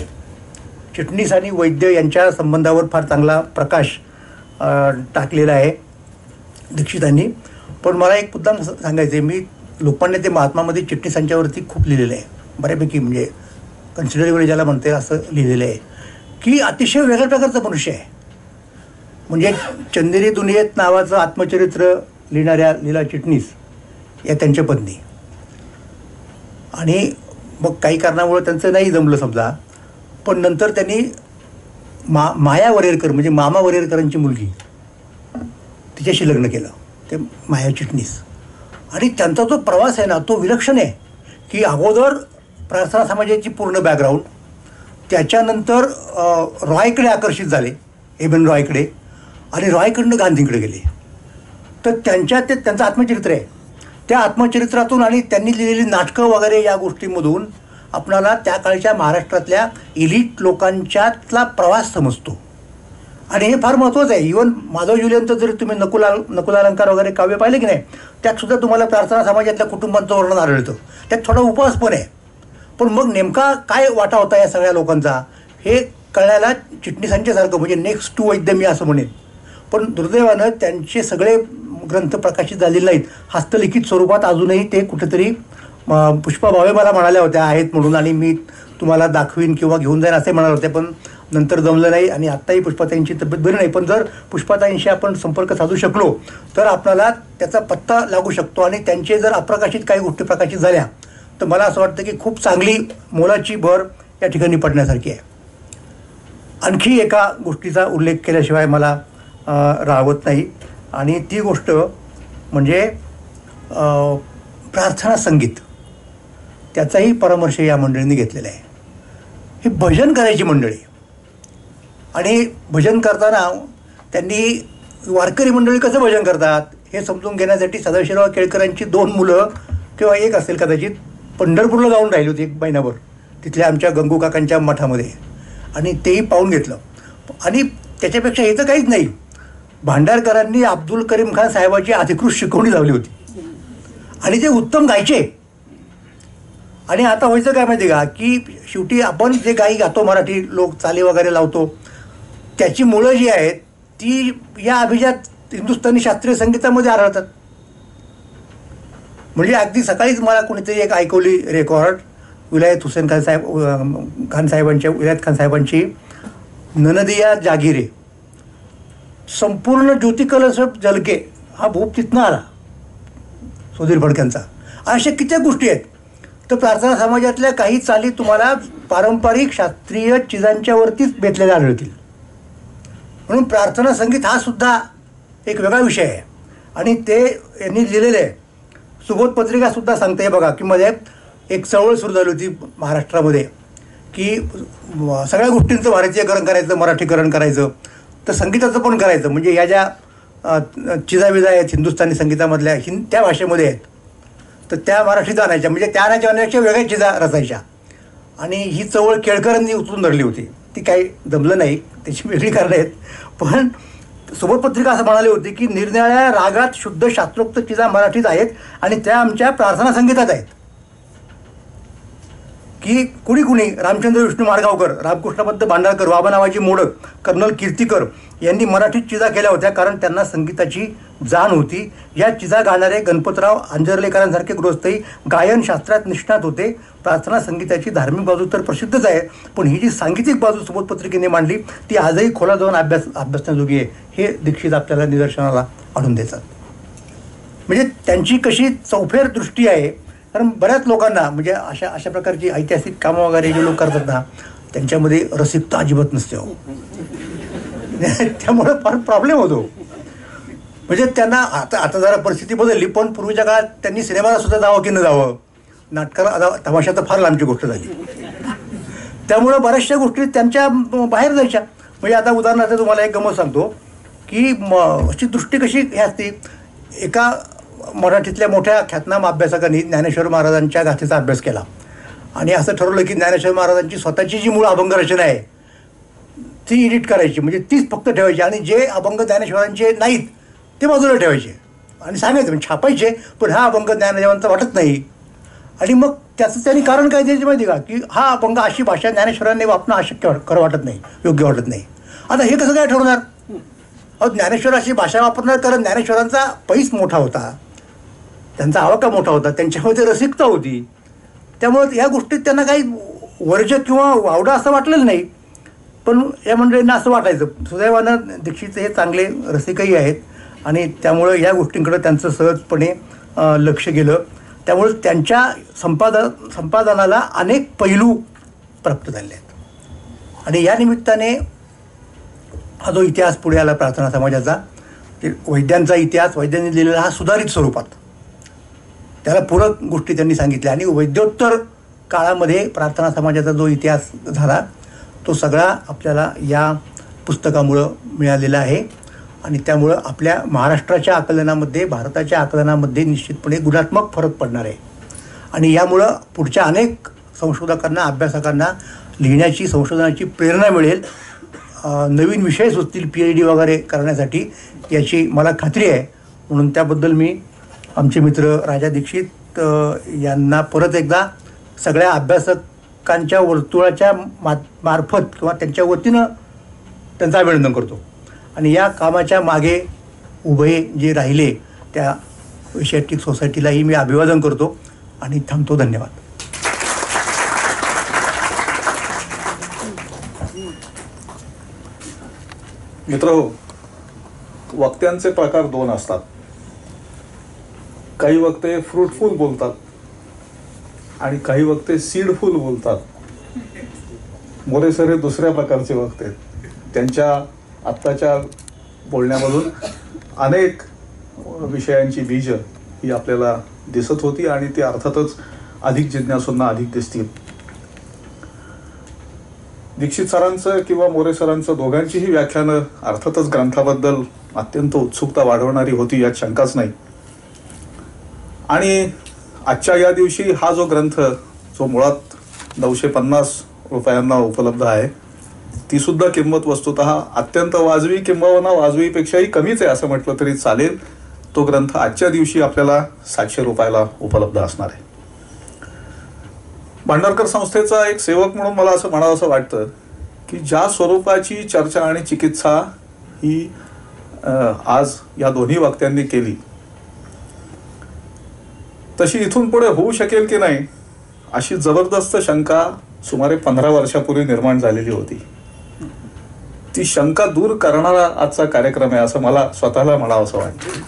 चिटणीस आणि वैद्य यांच्या संबंधावर फार चांगला प्रकाश टाकलेला आहे दीक्षितांनी. पण मला एक मुद्दा सांगायचं आहे, मी लोकमान्य ते महात्मामध्ये चिटणीसांच्यावरती खूप लिहिलेलं आहे, बऱ्यापैकी म्हणजे कन्सिडरेबल ज्याला म्हणते असं लिहिलेलं आहे, की अतिशय वेगळ्या प्रकारचा मनुष्य आहे. म्हणजे चंदेरी दुनियेत नावाचं आत्मचरित्र लिहिणाऱ्या लीला चिटणीस या त्यांच्या पत्नी. आणि मग काही कारणामुळे त्यांचं नाही जमलं समजा, पण नंतर त्यांनी माया वरेरकर म्हणजे मामा वरेरकरांची मुलगी तिच्याशी लग्न केलं, ते माया चिटणीस. आणि त्यांचा जो प्रवास आहे ना तो विलक्षण आहे, की अगोदर प्रार्थना समाजाची पूर्ण बॅकग्राऊंड, त्याच्यानंतर रॉयकडे आकर्षित झाले, एम एन रॉयकडे, आणि रॉयकडनं गांधींकडे गेले. तर त्यांचं आत्मचरित्र आहे. त्या आत्मचरित्रातून आणि त्यांनी लिहिलेली नाटकं वगैरे या गोष्टींमधून आपणाला त्या काळच्या महाराष्ट्रातल्या इलिट लोकांच्यातला प्रवास समजतो. आणि हे फार महत्त्वाचं आहे. इव्हन माधव ज्युलियनचं जर तुम्ही नकुलालंकार वगैरे काव्य पाहिले की नाही, त्यातसुद्धा तुम्हाला प्रार्थना समाजातल्या कुटुंबांचं वर्णन आढळतं. त्यात थोडा उपवास पण आहे. पण मग नेमका काय वाटा होता या सगळ्या लोकांचा हे कळण्याला चिटणीसांच्यासारखं म्हणजे नेक्स्ट टू वैद्य मी असं म्हणेन. पण दुर्दैवानं त्यांचे सगळे ग्रंथ प्रकाशित झालेले नाहीत. हस्तलिखित स्वरूपात अजूनही ते कुठेतरी पुष्पा भावे मला म्हणाल्या होत्या आहेत म्हणून, आणि मी तुम्हाला दाखवीन किंवा घेऊन जाईन असे म्हणाले होते, पण नंतर जमलं नाही. आणि आत्ताही पुष्पाताईंची तब्येत बरी नाही. पण जर पुष्पाताईंशी आपण संपर्क साधू शकलो तर आपल्याला त्याचा पत्ता लागू शकतो. आणि त्यांचे जर अप्रकाशित काही गोष्टी प्रकाशित झाल्या तर मला असं वाटतं की खूप चांगली मोलाची भर या ठिकाणी पडण्यासारखी आहे. आणखी एका गोष्टीचा उल्लेख केल्याशिवाय मला राहवत नाही, आणि ती गोष्ट म्हणजे प्रार्थना संगीत. त्याचाही परामर्श या मंडळींनी घेतलेला आहे. ही भजन करायची मंडळी, आणि भजन करताना त्यांनी वारकरी मंडळी कसं भजन करतात हे समजून घेण्यासाठी सदाशिवराव केळकरांची 2 मुलं किंवा एक असेल कदाचित पंढरपूरला जाऊन राहिली होती 1 महिनाभर तिथल्या आमच्या गंगू काकांच्या मठामध्ये, आणि तेही पाहून घेतलं. आणि त्याच्यापेक्षा हे तर काहीच नाही, भांडारकरांनी अब्दुल करीम खान साहेबाची अधिकृत शिकवणी लावली होती आणि ते उत्तम गायचे. आणि आता व्हायचं काय माहिती का की शेवटी आपण जे गाई गातो मराठी लोक चाली वगैरे लावतो त्याची मुळं जी आहेत ती या अभिजात हिंदुस्थानी शास्त्रीय संगीतामध्ये आढळतात. म्हणजे अगदी सकाळीच मला कोणीतरी एक ऐकवली रेकॉर्ड विलायत हुसेन खान साहेबांची ननदिया जागिरे, संपूर्ण ज्योतिकलसप जलके हा भूप तिथनं आला सुधीर फडक्यांचा. अशा किती गोष्टी आहेत. तर प्रार्थना समाजातल्या काही चाली तुम्हाला पारंपरिक शास्त्रीय चिजांच्या वरतीच बेतलेल्या आढळतील. म्हणून प्रार्थना संगीत हा सुद्धा एक वेगळा विषय आहे, आणि ते यांनी लिहिलेले आहे. सुबोध पत्रिकासुद्धा सांगते बघा की मध्ये एक चळवळ सुरू झाली होती महाराष्ट्रामध्ये की सगळ्या गोष्टींचं भारतीयकरण करायचं, मराठीकरण करायचं, तर संगीताचं पण करायचं. म्हणजे या ज्या चिजाविजा आहेत हिंदुस्थानी संगीतामधल्या त्या भाषेमध्ये आहेत तर त्या मराठीत आणायच्या, म्हणजे त्या आणायच्या आणण्याच्या वेगळ्या चिजा रचायच्या. आणि ही चळवळ केळकरांनी उचलून धरली होती. ती काही जमलं नाही, त्याची वेगळी कारणं आहेत. पण सुबोध पत्रिका असं म्हणाली होती की निरनिराळ्या रागात शुद्ध शास्त्रोक्त चिजा मराठीत आहेत आणि त्या आमच्या प्रार्थना संगीतात आहेत. की कुणी रामचंद्र विष्णू माडगावकर, रामकृष्णपंत भांडारकर, वामनाबाजी मोडक, कर्नल कीर्तिकर यांनी मराठीत चिजा केल्या होत्या कारण त्यांना संगीताची जाण होती. या चिजा गाणारे गणपतराव आंजर्लेकरांसारखे गृहस्थही गायनशास्त्रात निष्णात होते. प्रार्थना संगीताची धार्मिक बाजू तर प्रसिद्धच आहे, पण ही जी सांगीतिक बाजू सुबोध पत्रिकेने मांडली ती आजही खोला जाऊन अभ्यासण्याजोगी आहे. हे दीक्षित आपल्याला निदर्शनाला आणून देतात. म्हणजे त्यांची कशी चौफेर दृष्टी आहे. कारण बऱ्याच लोकांना म्हणजे अशा प्रकारची ऐतिहासिक कामं वगैरे जे लोक करतात ना त्यांच्यामध्ये रसिकता अजिबात नसते हो. त्यामुळे फार प्रॉब्लेम होतो. म्हणजे त्यांना आता जरा परिस्थिती बदलली, पण पूर्वीच्या काळात त्यांनी सिनेमाला सुद्धा जावं की न जावं, नाटकाला तमाशा तर फार लांबची गोष्ट झाली. त्यामुळं बऱ्याचशा गोष्टी त्यांच्या बाहेर जायच्या. म्हणजे आता उदाहरणार्थ तुम्हाला एक गमत सांगतो की अशी दृष्टी कशी हे असते. एका मराठीतल्या मोठ्या ख्यातनाम अभ्यासकांनी ज्ञानेश्वर महाराजांच्या गाथेचा अभ्यास केला आणि असं ठरवलं की ज्ञानेश्वर महाराजांची स्वतःची जी मूळ अभंग रचना आहे ती एडिट करायची, म्हणजे तीच फक्त ठेवायची, आणि जे अभंग ज्ञानेश्वरांचे नाहीत ते बाजूला ठेवायचे आणि सांगायचं म्हणजे छापायचे, पण हा अभंग ज्ञानदेवांचा वाटत नाही. आणि मग त्याचं त्यांनी कारण काय द्यायचं माहिती का की हा अभंग अशी भाषा ज्ञानेश्वरांनी वापरणं अशक्य खरं वाटत नाही, योग्य वाटत नाही. आता हे कसं काय ठरवणार. ज्ञानेश्वर अशी भाषा वापरणार कारण ज्ञानेश्वरांचा पैस मोठा होता, त्यांचा आवाका मोठा होता, त्यांच्यामध्ये रसिकता होती. त्यामुळे या गोष्टीत त्यांना काही वर्ज किंवा वावडा असं वाटलेलं नाही. पण या मंडळींना असं वाटायचं. सुदैवानं दीक्षित हे चांगले रसिकही आहेत आणि त्यामुळं या गोष्टींकडे त्यांचं सहजपणे लक्ष गेलं. त्यामुळे त्यांच्या संपादनाला अनेक पैलू प्राप्त झाले आहेत. आणि या निमित्ताने हा जो इतिहास पुढे आला प्रार्थना समाजाचा, ते वैद्यांचा इतिहास वैद्यांनी लिहिलेला हा सुधारित स्वरूपात, त्याला पूरक गोष्टी त्यांनी सांगितल्या. आणि वैद्योत्तर काळामध्ये प्रार्थना समाजाचा जो इतिहास झाला तो सगळा आपल्याला या पुस्तकामुळं मिळालेला आहे. आणि त्यामुळं आपल्या महाराष्ट्राच्या आकलनामध्ये, भारताच्या आकलनामध्ये निश्चितपणे गुणात्मक फरक पडणार आहे. आणि यामुळं पुढच्या अनेक संशोधकांना, अभ्यासकांना लिहिण्याची, संशोधनाची प्रेरणा मिळेल. नवीन विषय सुचतील PhD वगैरे करण्यासाठी, याची मला खात्री आहे. म्हणून त्याबद्दल मी आमचे मित्र राजा दीक्षित यांना परत एकदा सगळ्या अभ्यासकांच्या वर्तुळाच्या मार्फत किंवा त्यांच्या वतीनं त्यांचं अभिनंदन करतो. आणि या कामाच्या मागे उभे जे राहिले त्या एशियाटिक सोसायटीलाही मी अभिवादन करतो आणि थांबतो. धन्यवाद. मित्रहो, वक्त्यांचे प्रकार दोन असतात. काही वक्ते फ्रूटफुल बोलतात आणि काही वक्ते सीडफुल बोलतात. मोरे सर हे दुसऱ्या प्रकारचे वक्ते. त्यांच्या आत्ताच्या बोलण्यामधून अनेक विषयांची बीज ही आपल्याला दिसत होती आणि ती अर्थातच अधिक जिज्ञासूंना अधिक दिसतील. दीक्षित सरांचं किंवा मोरे सरांचं दोघांचीही व्याख्यानं अर्थातच ग्रंथाबद्दल अत्यंत उत्सुकता वाढवणारी होती, यात शंकाच नाही. आणि आजच्या या दिवशी हा जो ग्रंथ, जो मुळात 950 रुपयांना उपलब्ध आहे, ती सुद्धा किंमत वस्तुतः अत्यंत वाजवी, किंबहुना वाजवीपेक्षाही कमीच आहे असं म्हटलं तरी चालेल. तो ग्रंथ आजच्या दिवशी आपल्याला 700 रुपयाला उपलब्ध असणार आहे. भांडारकर संस्थेचा एक सेवक म्हणून मला असं म्हणावंसं वाटतं की ज्या स्वरूपाची चर्चा आणि चिकित्सा ही आज या दोन्ही वक्त्यांनी केली, तशी इथून पुढे होऊ शकेल की नाही अशी जबरदस्त शंका सुमारे 15 वर्षापूर्वी निर्माण झालेली होती. ती शंका दूर करणारा आजचा कार्यक्रम आहे असं मला स्वतःला म्हणावंसं वाटतं.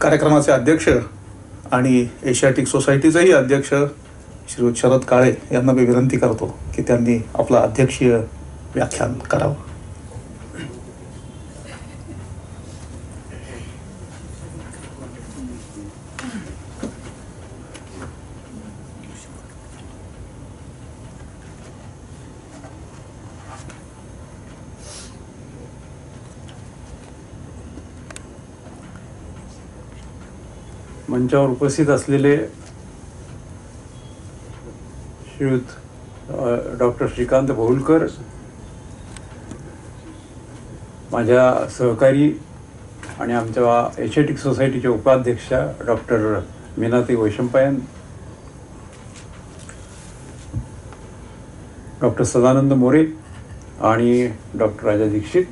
कार्यक्रमाचे अध्यक्ष आणि एशियाटिक सोसायटीचेही अध्यक्ष श्री शरद काळे यांना मी विनंती करतो की त्यांनी आपलं अध्यक्षीय व्याख्यान करावं. मंचावर उपस्थित असलेले श्रीयुत डॉक्टर श्रीकांत बहुलकर, माझ्या सहकारी आणि आमच्या एशियाटिक सोसायटीच्या उपाध्यक्षा डॉक्टर मीनाताई वैशंपायन, डॉक्टर सदानंद मोरे आणि डॉक्टर राजा दीक्षित,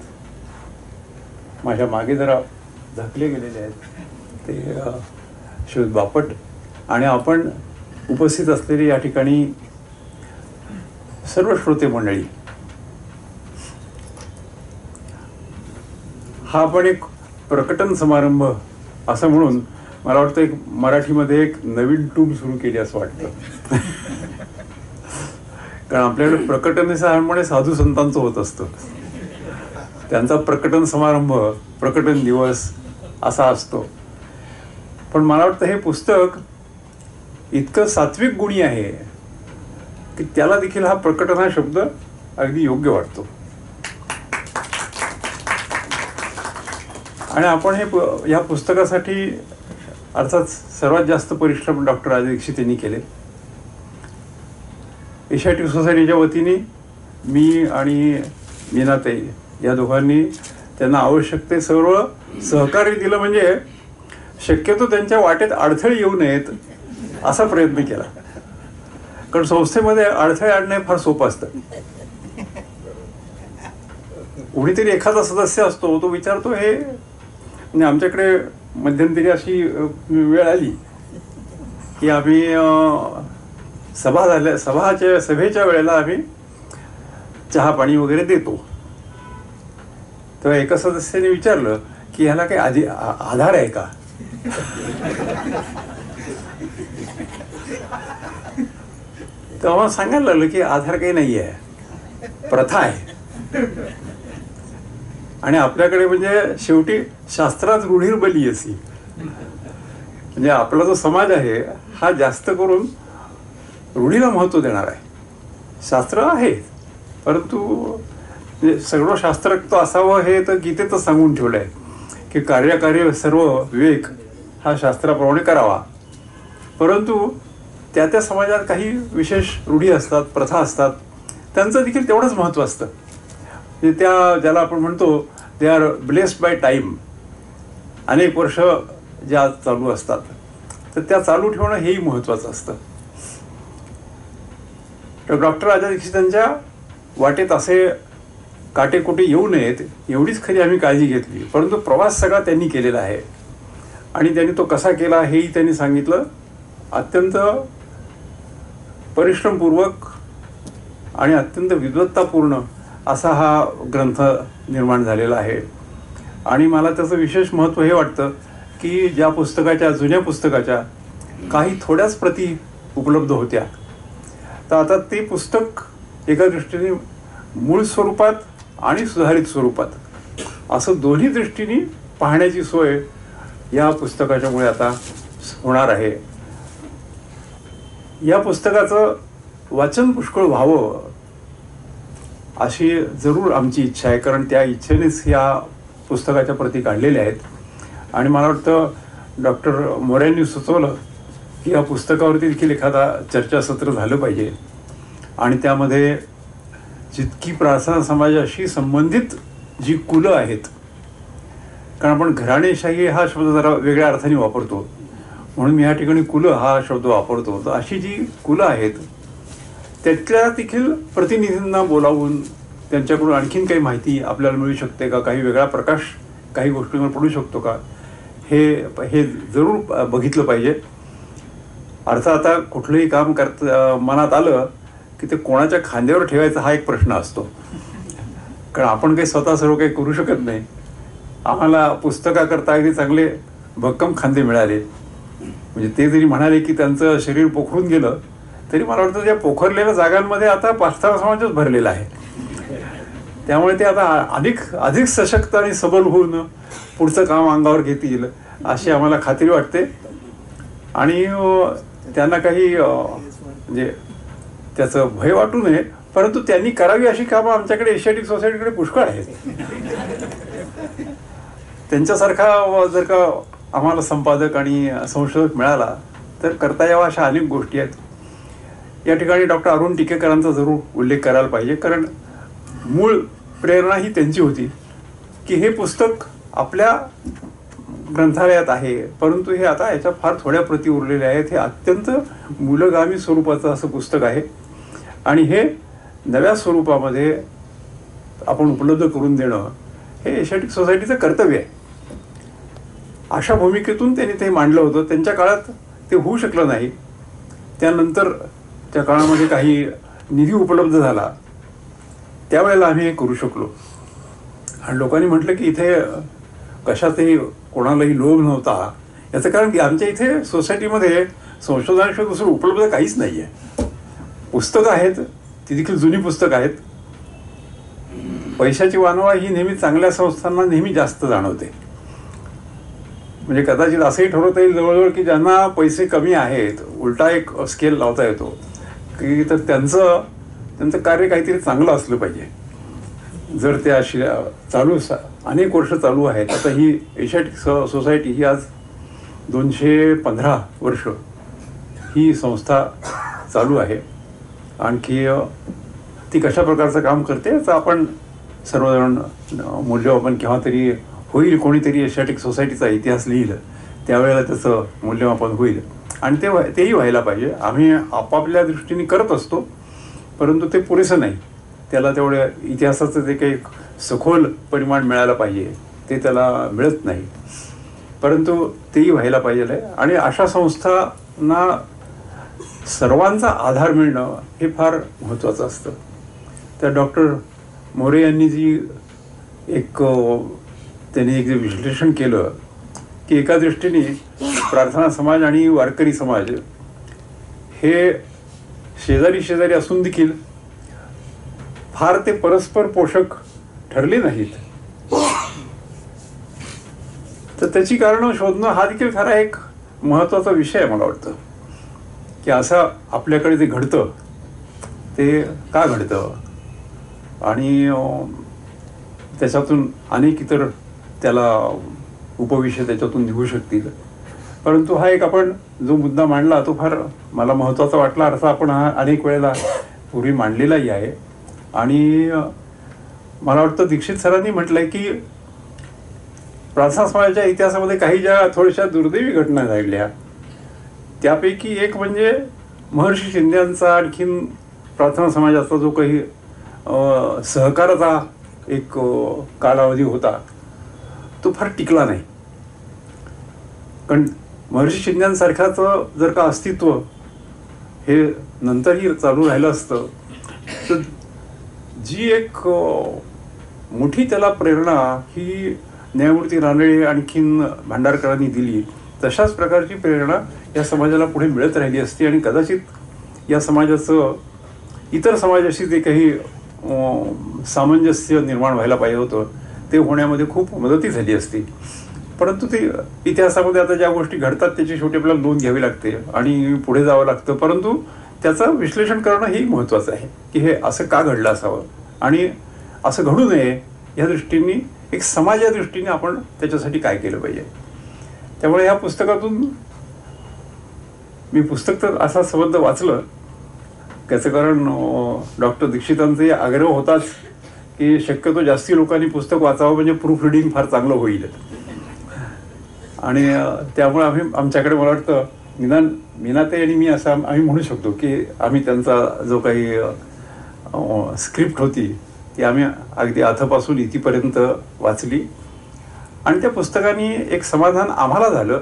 माझ्या मागे जरा झाकले गेलेले आहेत ते श्रीयुत बापट, आणि आपण उपस्थित असलेले या ठिकाणी सर्व श्रोते मंडळी. हा पण एक प्रकटन समारंभ असं म्हणून मला वाटतं एक मराठीमध्ये एक नवीन टूल सुरू केली असं वाटतं. कारण आपल्याकडे प्रकटन समारंभामुळे साधू संतांचं होत असतं, त्यांचा प्रकटन समारंभ, प्रकटन दिवस असा असतो. पण मला वाटतं हे पुस्तक इतकं सात्विक गुणी आहे की त्याला देखील हा प्रकटन हा शब्द अगदी योग्य वाटतो. आणि आपण हे या पुस्तकासाठी अर्थात सर्वात जास्त परिश्रम डॉक्टर राजा दीक्षित यांनी केले. एशियाटिक सोसायटीच्या वतीने मी आणि मीनाताई या दोघांनी त्यांना आवश्यक ते सर्व सहकार्य दिलं, म्हणजे शक्यतो त्यांच्या वाटेत अडथळे येऊ नयेत असा प्रयत्न केला. कारण संस्थेमध्ये अडथळे आणणे फार सोपं असतं. कोणीतरी एखादा सदस्य असतो, तो विचारतो हे, म्हणजे आमच्याकडे मध्यंतरी अशी वेळ आली की आम्ही सभेच्या वेळेला आम्ही चहा पाणी वगैरे देतो. तेव्हा एका सदस्याने विचारलं की ह्याला काही आधार आहे का? तेव्हा सांगायला लागलं की आधार काही नाही आहे, प्रथा आहे. आणि आपल्याकडे म्हणजे शेवटी शास्त्रात रूढीर्बली असी, म्हणजे आपला जो समाज आहे हा जास्त करून रूढीला महत्त्व देणार आहे. शास्त्र आहे परंतु म्हणजे सगळं शास्त्रक्त असावं हे तर गीतेतच सांगून ठेवलं आहे की कार्य सर्व विवेक हा शास्त्राप्रमाणे करावा. परंतु त्या त्या समाजात काही विशेष रूढी असतात, प्रथा असतात, त्यांचं देखील तेवढंच महत्त्व असतं. म्हणजे त्या ज्याला आपण म्हणतो they are blessed by time, अनेक वर्ष ज्या चालू असतात, तर त्या चालू ठेवणं हेही महत्त्वाचं असतं. तर डॉक्टर राजा दीक्षितांच्या वाटेत असे काटेकोटे येऊ नयेत एवढीच खरी आम्ही काळजी घेतली. परंतु प्रवास सगळा त्यांनी केलेला आहे आणि त्यांनी तो कसा केला हेही त्यांनी सांगितलं. अत्यंत परिश्रमपूर्वक आणि अत्यंत विद्वत्तापूर्ण असा हा ग्रंथ निर्माण झालेला आहे. आणि मला त्याचं विशेष महत्त्व हे वाटतं की ज्या पुस्तकाच्या, जुन्या पुस्तकाच्या काही थोड्याच प्रती उपलब्ध होत्या, तर आता ते पुस्तक एका दृष्टीने मूळ स्वरूपात आणि सुधारित स्वरूपात असं दोन्ही दृष्टीने पाहण्याची सोय या पुस्तकाच्यामुळे आता होणार आहे. या पुस्तकाचं वाचन पुष्कळ व्हावं अशी जरूर आमची इच्छा आहे, कारण त्या इच्छेनेच या पुस्तकाच्या प्रती काढलेल्या आहेत. आणि मला वाटतं डॉक्टर मोऱ्यांनी सुचवलं की या पुस्तकावरती देखील एखादा चर्चासत्र झालं पाहिजे आणि त्यामध्ये जितकी प्रार्थना समाजाशी संबंधित जी कुलं आहेत, कारण आपण घराणेशाही हा शब्द जरा वेगळ्या अर्थाने वापरतो, म्हणून मी या ठिकाणी कुलं हा शब्द वापरतो. तर अशी जी कुलं आहेत त्यातल्या देखील प्रतिनिधींना बोलावून त्यांच्याकडून आणखीन काही माहिती आपल्याला मिळू शकते का, काही वेगळा प्रकाश काही गोष्टींवर पडू शकतो का, हे जरूर बघितलं पाहिजे. अर्थात आता कुठलंही काम मनात आलं की ते कोणाच्या खांद्यावर ठेवायचा हा एक प्रश्न असतो, कारण आपण काही स्वतः सर्व काही करू शकत नाही. आम्हाला पुस्तकाकरता अगदी चांगले भक्कम खांदे मिळाले. म्हणजे ते जरी म्हणाले की त्यांचं शरीर पोखरून गेलं तरी मला वाटतं त्या पोखरलेल्या जागांमध्ये आता प्रार्थना समाजच भरलेला आहे. त्यामुळे ते आता अधिक सशक्त आणि सबल होऊन पुढचं काम अंगावर घेतील अशी आम्हाला खात्री वाटते. आणि त्यांना काही म्हणजे त्याचं भय वाटू नये, परंतु त्यांनी करावी अशी कामं आमच्याकडे एशियाटिक सोसायटीकडे पुष्कळ आहेत. त्यांच्यासारखा जर का आम्हाला संपादक आणि संशोधक मिळाला तर करता यावा अशा अनेक गोष्टी आहेत. या ठिकाणी डॉक्टर अरुण टिकेकरांचा जरूर उल्लेख करायला पाहिजे, कारण मूळ प्रेरणा ही त्यांची होती की हे पुस्तक आपल्या ग्रंथालयात आहे, परंतु हे आता याच्या फार थोड्या प्रती उरलेल्या आहेत. हे अत्यंत मूलगामी स्वरूपाचं असं पुस्तक आहे आणि हे नव्या स्वरूपामध्ये आपण उपलब्ध करून देणं हे एशियाटिक सोसायटीचं कर्तव्य आहे. अशा भूमिकेतून त्यांनी ते मांडलं होतं. त्यांच्या काळात ते होऊ शकलं नाही. त्यानंतर त्या काळामध्ये काही निधी उपलब्ध झाला, त्यावेळेला आम्ही हे करू शकलो. आणि लोकांनी म्हटलं की इथे कशातही कोणालाही लोभ नव्हता. याचं कारण की आमच्या इथे सोसायटीमध्ये संशोधनाशिवाय दुसरं उपलब्ध काहीच नाही आहे. पुस्तकं आहेत, ती देखील जुनी पुस्तकं आहेत. पैशाची वानवा ही नेहमी चांगल्या संस्थांना नेहमी जास्त जाणवते. म्हणजे कदाचित असंही ठरवता येईल जवळजवळ की ज्यांना पैसे कमी आहेत, उलटा एक स्केल लावता येतो की तर त्यांचं कार्य काहीतरी चांगलं असलं पाहिजे. जर ते अशी चालू अनेक वर्ष चालू आहेत, आता ही एशियाटिक सोसायटी ही आज 215 वर्ष ही संस्था चालू आहे. आणखी ती कशा प्रकारचं काम करते याचं आपण सर्वजण मूल्यमापन केव्हा तरी होईल, कोणीतरी एशियाटिक सोसायटीचा इतिहास लिहिलं त्यावेळेला त्याचं मूल्यमापन होईल आणि तेही व्हायला पाहिजे. आम्ही आपापल्या दृष्टीने करत असतो, परंतु ते पुरेसं नाही. त्याला तेवढ्या इतिहासाचं जे काही सखोल परिमाण मिळायला पाहिजे ते त्याला मिळत नाही, परंतु तेही व्हायला पाहिजे आहे. आणि अशा संस्थांना सर्वांचा आधार मिळणं हे फार महत्त्वाचं असतं. त्या डॉक्टर मोरे यांनी त्यांनी एक जे विश्लेषण केलं की एका दृष्टीने प्रार्थना समाज आणि वारकरी समाज हे शेजारी असून देखील फार ते परस्पर पोषक ठरले नाहीत. तर त्याची कारणं शोधणं हा देखील खरा एक महत्त्वाचा विषय आहे. मला वाटतं की असं आपल्याकडे जे घडतं ते का घडतं आणि त्याच्यातून अनेक इतर त्याला उपविषय त्याच्यातून निघू शकतील. परंतु हा एक आपण जो मुद्दा मांडला तो फार मला महत्त्वाचा वाटला. असा आपण हा अनेक वेळेला पूर्वी मांडलेलाही आहे. आणि मला वाटतं दीक्षित सरांनी म्हटलंय की प्रार्थना समाजाच्या इतिहासामध्ये काही ज्या थोड्याशा दुर्दैवी घटना घडल्या त्यापैकी एक म्हणजे महर्षी शिंद्यांचा आणखीन प्रार्थना समाजाचा जो काही सहकाराचा एक कालावधी होता तो फार टिकला नाही. कारण महर्षी शिंद्यांसारख्याचं जर का अस्तित्व हे नंतरही चालू राहिलं असतं तर जी एक मोठी त्याला प्रेरणा ही न्यायमूर्ती रानडे आणखीन भांडारकरांनी दिली तशाच प्रकारची प्रेरणा या समाजाला पुढे मिळत राहिली असती आणि कदाचित या समाजाचं इतर समाजाशी जे काही सामंजस्य निर्माण व्हायला पाहिजे होतं ते होण्यामध्ये खूप मदती झाली असती. परंतु ते इतिहासामध्ये आता ज्या गोष्टी घडतात त्याची शेवटी आपल्याला नोंद घ्यावी लागते आणि पुढे जावं लागतं. परंतु त्याचं विश्लेषण करणं हेही महत्त्वाचं आहे की हे असं का घडलं असावं आणि असं घडू नये या दृष्टीने एक समाज या दृष्टीने आपण त्याच्यासाठी काय केलं पाहिजे. त्यामुळे ह्या पुस्तकातून मी पुस्तक तर असा संबंध वाचलं त्याचं कारण डॉक्टर दीक्षितांचे आग्रह होताच की शक्यतो जास्ती लोकांनी पुस्तक वाचावं म्हणजे प्रूफ रिडिंग फार चांगलं होईल. आणि त्यामुळे आम्ही आमच्याकडे मला वाटतं निदान मीनाताई आणि मी असं आम्ही म्हणू शकतो की आम्ही त्यांचा जो काही स्क्रिप्ट होती ती आम्ही अगदी आथपासून इथपर्यंत वाचली आणि त्या पुस्तकाने एक समाधान आम्हाला झालं.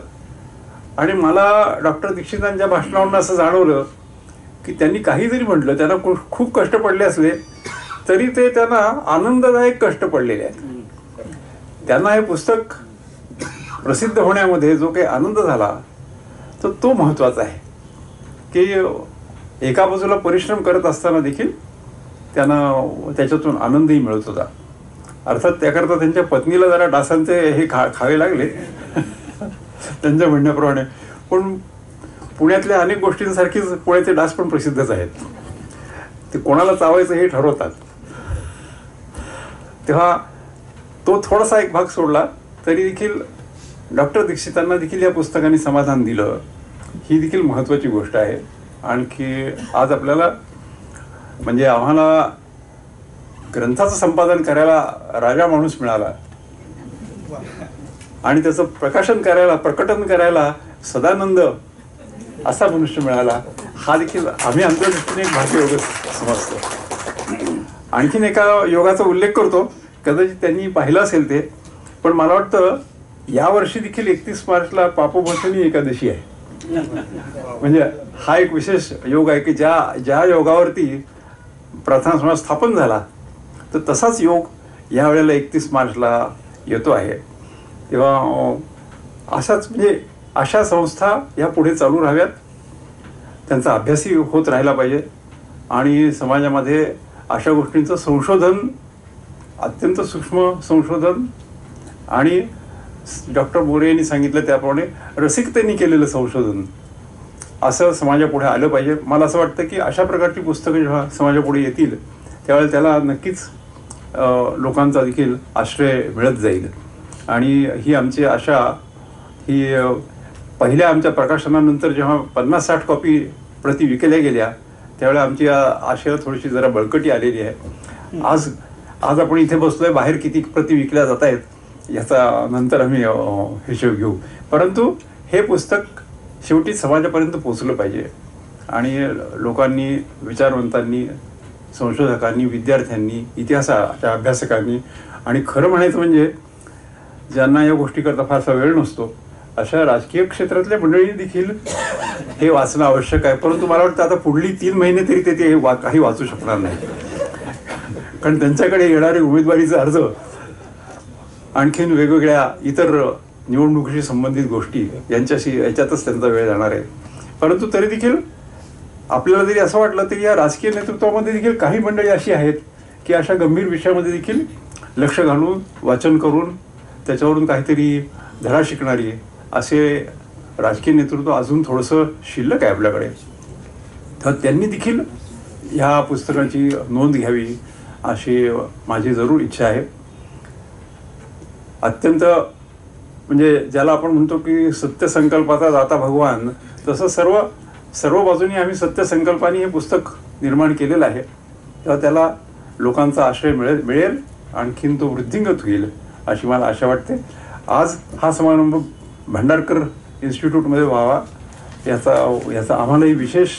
आणि मला डॉक्टर दीक्षितांच्या भाषणावरून असं जाणवलं की त्यांनी काही जरी म्हटलं त्यांना खूप कष्ट पडले असले तरी ते त्यांना आनंददायक कष्ट पडलेले आहेत. त्यांना हे पुस्तक प्रसिद्ध होण्यामध्ये जो काही आनंद झाला तर तो महत्त्वाचा आहे की एका बाजूला परिश्रम करत असताना देखील त्यांना त्याच्यातून आनंदही मिळत होता. अर्थात त्याकरता त्यांच्या पत्नीला जरा डासांचे हे खावे लागले त्यांच्या म्हणण्याप्रमाणे. पण पुण्यातल्या अनेक गोष्टींसारखीच पुण्याचे डास पण प्रसिद्धच आहेत. ते कोणाला चावायचं हे ठरवतात. तेव्हा तो थोडासा एक भाग सोडला तरी देखील डॉक्टर दीक्षितांना देखील या पुस्तकाने समाधान दिलं ही देखील महत्त्वाची गोष्ट आहे. आणखी आज आपल्याला म्हणजे आम्हाला ग्रंथाचं संपादन करायला राजा माणूस मिळाला आणि त्याचं प्रकटन करायला सदानंद असा मनुष्य मिळाला हा देखील आम्ही आमच्या दृष्टीने एक भाग्ययोग समजतो. आणखीन एका योगाचा उल्लेख करतो कदाचित त्यांनी पाहिलं असेल ते. पण मला वाटतं यावर्षी देखील 31 मार्चला पापमोचनी एकादशी आहे. म्हणजे हा एक विशेष योग आहे की ज्या योगावरती प्रार्थना समाज स्थापन झाला तर तसाच योग या वेळेला 31 मार्चला येतो आहे. तेव्हा अशाच म्हणजे अशा संस्था या पुढे चालू राहाव्यात. त्यांचा अभ्यासही होत राहिला पाहिजे आणि समाजामध्ये अशा गोष्टींचं संशोधन अत्यंत सूक्ष्म संशोधन आणि डॉक्टर मोरे यांनी सांगितलं त्याप्रमाणे रसिकतेने केलेलं संशोधन असं समाजापुढे आलं पाहिजे. मला असं वाटतं की अशा प्रकारची पुस्तकं जेव्हा समाजापुढे येतील त्यावेळेला त्याला नक्कीच लोकांचा देखील आश्रय मिळत जाईल. आणि ही आमची आशा ही पहिल्या आमच्या प्रकाशनानंतर जेव्हा 50-60 कॉपी प्रति विकल्या गेल्या त्यावेळेला आमची आशा थोडीशी जरा बळकटी आलेली आहे. आज आपण इथे बसलोय बाहेर किती प्रति विकल्या जात आहेत याचा नंतर आम्ही हिशोब घेऊ. परंतु हे पुस्तक शेवटी समाजापर्यंत पोचलं पाहिजे आणि लोकांनी विचारवंतांनी संशोधकांनी विद्यार्थ्यांनी इतिहासाच्या अभ्यासकांनी आणि खरं म्हणायचं म्हणजे ज्यांना या गोष्टी करता फारसा वेळ नसतो अशा राजकीय क्षेत्रातल्या मंडळी देखील हे वाचणं आवश्यक आहे. परंतु मला वाटतं आता पुढली 3 महिने तरी ते काही वाचू शकणार नाही कारण त्यांच्याकडे येणारे उमेदवारीचे अर्ज आणखीन वेगवेगळ्या इतर निवडणुकीशी संबंधित गोष्टी याच्यातच त्यांचा वेळ जाणार आहे. परंतु तरी देखील आपल्याला जरी असं वाटलं तरी या राजकीय नेतृत्वामध्ये देखील काही मंडळी अशी आहेत की अशा गंभीर विषयामध्ये देखील लक्ष घालून वाचन करून त्याच्यावरून काहीतरी धडा शिकणारी असे राजकीय नेतृत्व अजून थोडंसं शिल्लक आहे आपल्याकडे. तर त्यांनी देखील ह्या पुस्तकाची नोंद घ्यावी अशी माझी जरूर इच्छा आहे. अत्यंत म्हणजे ज्याला आपण म्हणतो की सत्यसंकल्पाचा दाता भगवान, तसं सर्व बाजूनी आम्ही सत्यसंकल्पाने हे पुस्तक निर्माण केलेलं आहे. तेव्हा त्याला लोकांचा आश्रय मिळेल, आणखीन तो वृद्धिंगत होईल अशी मला आशा वाटते. आज हा समारंभ भांडारकर इन्स्टिट्यूटमध्ये व्हावा याचा आम्हालाही विशेष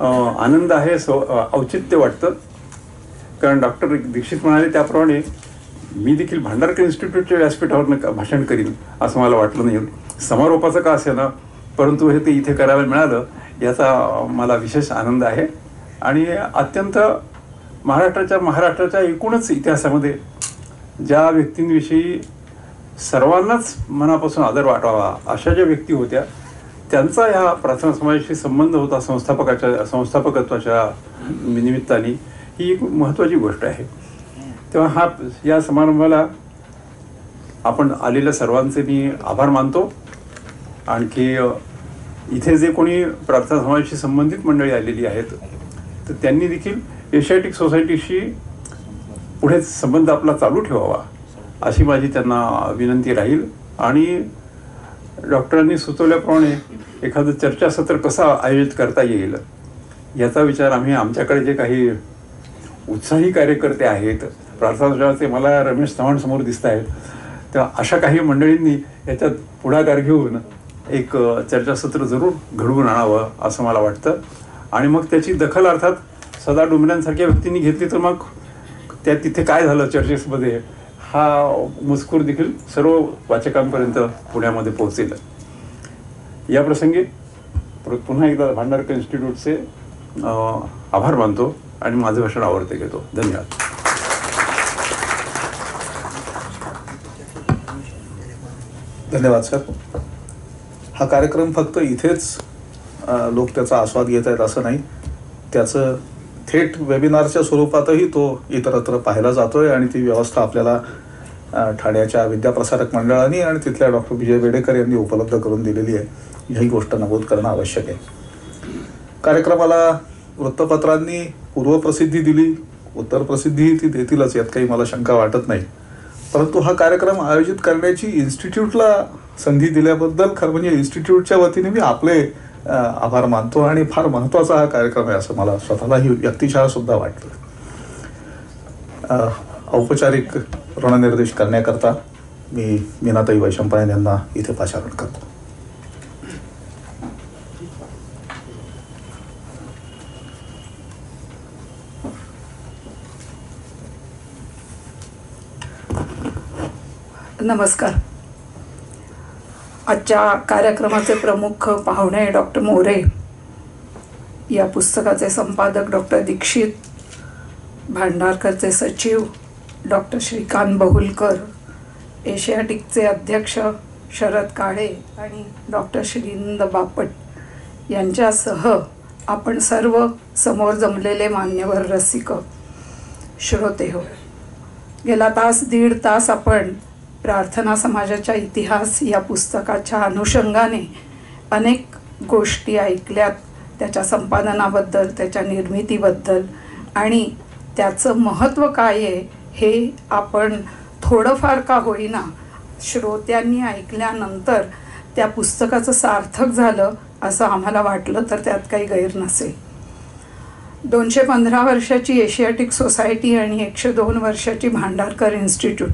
आनंद आहे, औचित्य वाटतं. कारण डॉक्टर दीक्षित म्हणाले त्याप्रमाणे मी देखील भांडारकर इन्स्टिट्यूटच्या व्यासपीठावर भाषण करीन असं मला वाटलं नाही. समारोपाचं का असेना, परंतु हे ते इथे करायला मिळालं याचा मला विशेष आनंद आहे. आणि अत्यंत महाराष्ट्राच्या एकूणच इतिहासामध्ये ज्या व्यक्तींविषयी सर्वांनाच मनापासून आदर वाटावा अशा ज्या व्यक्ती होत्या त्यांचा ह्या प्रार्थना समाजाशी संबंध होता संस्थापकत्वाच्या निमित्ताने, ही एक महत्त्वाची गोष्ट आहे. तेव्हा या समारंभाला आपण आलेल्या सर्वांचे मी आभार मानतो. आणखी इथे जे कोणी प्रार्थना समाजाशी संबंधित मंडळी आलेली आहेत तर त्यांनी देखील एशियाटिक सोसायटीशी पुढे संबंध आपला चालू ठेवावा अशी माझी त्यांना विनंती राहील. आणि डॉक्टरांनी सुचवल्याप्रमाणे एखादं चर्चासत्र कसं आयोजित करता येईल याचा विचार आम्ही आमच्याकडे जे काही उत्साही कार्यकर्ते आहेत प्रार्थना समाजाचे, मला रमेश चव्हाण समोर दिसत आहेत, तेव्हा अशा काही मंडळींनी याच्यात पुढाकार घेऊन एक चर्चासत्र जरूर घडवून आणावं असं मला वाटतं. आणि मग त्याची दखल अर्थात सदा डोंबऱ्यांसारख्या व्यक्तींनी घेतली तर मग तिथे काय झालं चर्चेसमध्ये हा मजकूर देखील सर्व वाचकांपर्यंत पुण्यामध्ये पोहोचेल. या प्रसंगी पुन्हा एकदा भांडारकर इन्स्टिट्यूटचे आभार मानतो आणि माझं भाषण आवडते घेतो. धन्यवाद. धन्यवाद सर. हा कार्यक्रम फक्त इथेच लोक त्याचा आस्वाद घेत आहेत असं नाही, त्याचं थेट वेबिनारच्या स्वरूपातही तो इतरत्र पाहायला जातोय. आणि ती व्यवस्था आपल्याला ठाण्याच्या विद्याप्रसारक मंडळाने आणि तिथल्या डॉक्टर विजय बेडेकर यांनी उपलब्ध करून दिलेली आहे. ही गोष्ट नमूद करणं आवश्यक आहे. कार्यक्रमाला वृत्तपत्रांनी पूर्वप्रसिद्धी दिली, उत्तर प्रसिद्धीही ती देतीलच, यात काही मला शंका वाटत नाही. परंतु हा कार्यक्रम आयोजित करण्याची इन्स्टिट्यूटला संधी दिल्याबद्दल खरं म्हणजे इन्स्टिट्यूटच्या वतीने मी आपले आभार मानतो. आणि फार महत्त्वाचा हा कार्यक्रम आहे असं मला स्वतःलाही व्यक्तिशः सुद्धा वाटतं. औपचारिक ऋणनिर्देश करण्याकरता मी मीनाताई वैशंपायन यांना इथे पाचारण करतो. नमस्कार. आजच्या कार्यक्रमाचे प्रमुख पाहुणे डॉक्टर मोरे, या पुस्तकाचे संपादक डॉक्टर दीक्षित, भांडारकरचे सचिव डॉक्टर श्रीकांत बहुलकर, एशियाटिकचे अध्यक्ष शरद काळे आणि डॉक्टर श्रीनंद बापट यांच्यासह आपण सर्व समोर जमलेले मान्यवर रसिक श्रोते हो. गेला दीड तास आपण प्रार्थना समाजाच्या इतिहास या पुस्तकाच्या अनुषंगाने अनेक गोष्टी ऐकल्यात, त्याच्या संपादनाबद्दल, त्याच्या निर्मितीबद्दल आणि त्याचं महत्त्व काय आहे हे आपण थोडंफार का होईना श्रोत्यांनी ऐकल्यानंतर त्या पुस्तकाचं सार्थक झालं असं आम्हाला वाटलं तर त्यात काही गैर नसेल. 215 वर्षाची एशियाटिक सोसायटी आणि 102 वर्षाची भांडारकर इन्स्टिट्यूट,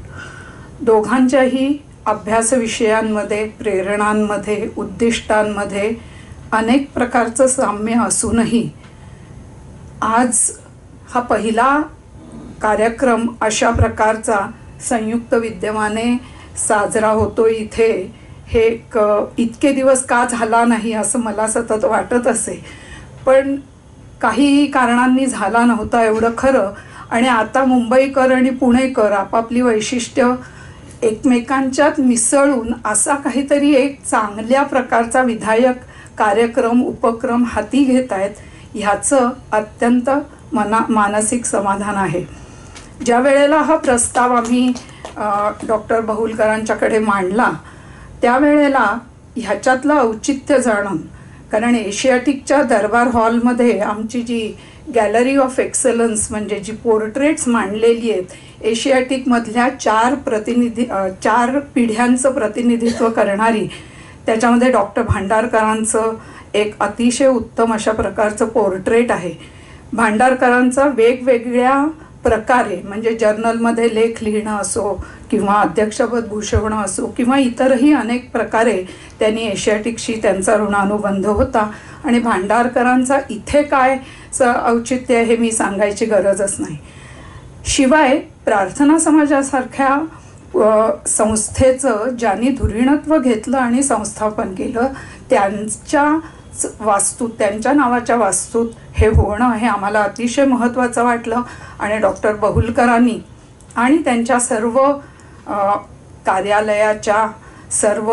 दोघांच्याही अभ्यास विषयांमध्ये, प्रेरणांमध्ये, उद्दिष्टांमध्ये अनेक प्रकारचं साम्य असूनही आज हा पहिला कार्यक्रम अशा प्रकारचा संयुक्त विद्यमाने साजरा होतो इथे. हे इतके दिवस का झाला नाही असं मला सतत वाटत असे, पण काही कारणांनी झाला नव्हता एवढं खरं. आणि आता मुंबईकर आणि पुणेकर आपापली वैशिष्ट्य एकमेकांच्यात मिसळून असा काहीतरी एक चांगल्या प्रकारचा विधायक कार्यक्रम उपक्रम हाती घेत आहेत, ह्याचं अत्यंत मानसिक समाधान आहे. ज्या वेळेला हा प्रस्ताव आम्ही डॉक्टर बहुलकरांच्याकडे मांडला त्यावेळेला ह्याच्यातलं औचित्य जाणून कारण एशियाटिकच्या दरबार हॉलमध्ये आमची जी गॅलरी ऑफ एक्सलन्स म्हणजे जी पोर्ट्रेट्स मांडलेली आहेत एशियाटिकमधल्या 4 पिढ्यांचं प्रतिनिधित्व करणारी, त्याच्यामध्ये डॉक्टर भांडारकरांचं एक अतिशय उत्तम अशा प्रकारचं पोर्ट्रेट आहे. भांडारकरांचा वेगवेगळ्या प्रकारे म्हणजे जर्नलमध्ये लेख लिहिणं असो किंवा अध्यक्षपद भूषवणं असो किंवा इतरही अनेक प्रकारे त्यांनी एशियाटिकशी त्यांचा ऋणानुबंध होता. आणि भांडारकरांचा इथे काय औचित्य आहे हे मी सांगायची गरजच नाही. शिवाय प्रार्थना समाजासारख्या संस्थेचं ज्यांनी धुरीणत्व घेतलं आणि संस्थापन केलं त्यांच्या नावाच्या वास्तूत हे होणं हे आम्हाला अतिशय महत्त्वाचं वाटलं. आणि डॉक्टर बहुलकरांनी आणि त्यांच्या सर्व कार्यालयाच्या सर्व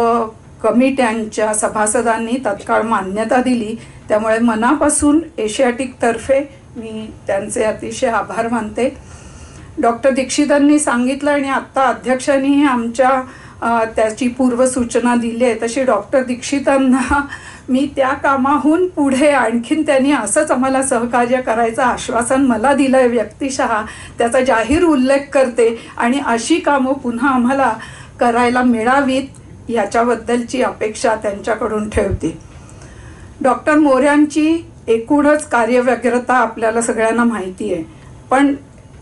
कमिट्यांच्या सभासदांनी तत्काळ मान्यता दिली. त्यामुळे मनापासून एशियाटिकतर्फे मी त्यांचे अतिशय आभार मानते. डॉक्टर दीक्षितांनी सांगितलं आणि आत्ता अध्यक्षांनीही आमच्या त्याची पूर्वसूचना दिली आहे तशी डॉक्टर दीक्षितांना मी त्या कामाहून पुढे आणखीन त्यांनी असंच आम्हाला सहकार्य करायचं आश्वासन मला दिलं आहे व्यक्तिशः, त्याचा जाहीर उल्लेख करते आणि अशी कामं पुन्हा आम्हाला करायला मिळावीत याच्याबद्दलची अपेक्षा त्यांच्याकडून ठेवते. डॉक्टर मोऱ्यांची एकूणच कार्यव्यग्रता आपल्याला सगळ्यांना माहिती आहे, पण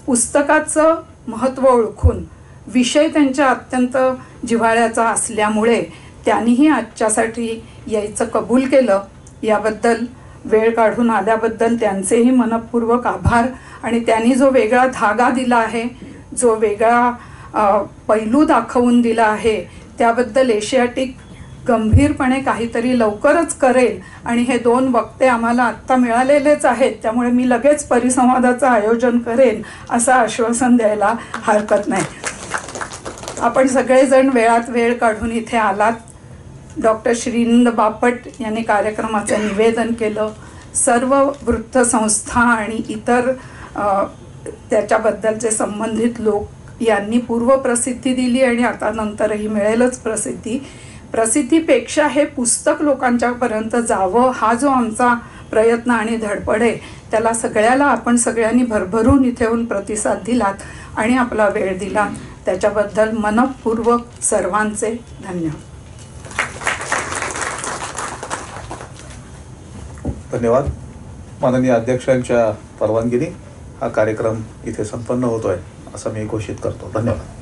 पुस्तकाचं महत्त्व ओळखून विषय त्यांच्या अत्यंत जिव्हाळ्याचा असल्यामुळे त्यांनीही आजच्यासाठी यायचं कबूल केलं. याबद्दल वेळ काढून आल्याबद्दल त्यांचेही मनपूर्वक आभार. आणि त्यांनी जो वेगळा धागा दिला आहे, जो वेगळा पैलू दाखवून दिला आहे त्याबद्दल एशियाटिक गंभीरपणे काहीतरी लवकरच करेल. आणि हे 2 वक्ते आम्हाला आत्ता मिळालेलेच आहेत, त्यामुळे मी लगेच परिसंवादाचं आयोजन करेन असं आश्वासन द्यायला हरकत नाही. आपण सगळेजण वेळात वेळ काढून इथे आलात. डॉक्टर श्रीनंद बापट यांनी कार्यक्रमाचं निवेदन केलं. सर्व वृत्तसंस्था आणि इतर त्याच्याबद्दलचे संबंधित लोक यांनी पूर्वप्रसिद्धी दिली आणि आता नंतरही मिळेलच प्रसिद्धीपेक्षा हे पुस्तक लोकांच्यापर्यंत जावं हा जो आमचा प्रयत्न आणि धडपड आहे त्याला आपण सगळ्यांनी भरभरून इथे येऊन प्रतिसाद दिलात आणि आपला वेळ दिला त्याच्याबद्दल मनपूर्वक सर्वांचे धन्यवाद. धन्यवाद. माननीय अध्यक्षांच्या परवानगीने हा कार्यक्रम इथे संपन्न होतोय असं मी घोषित करतो. धन्यवाद.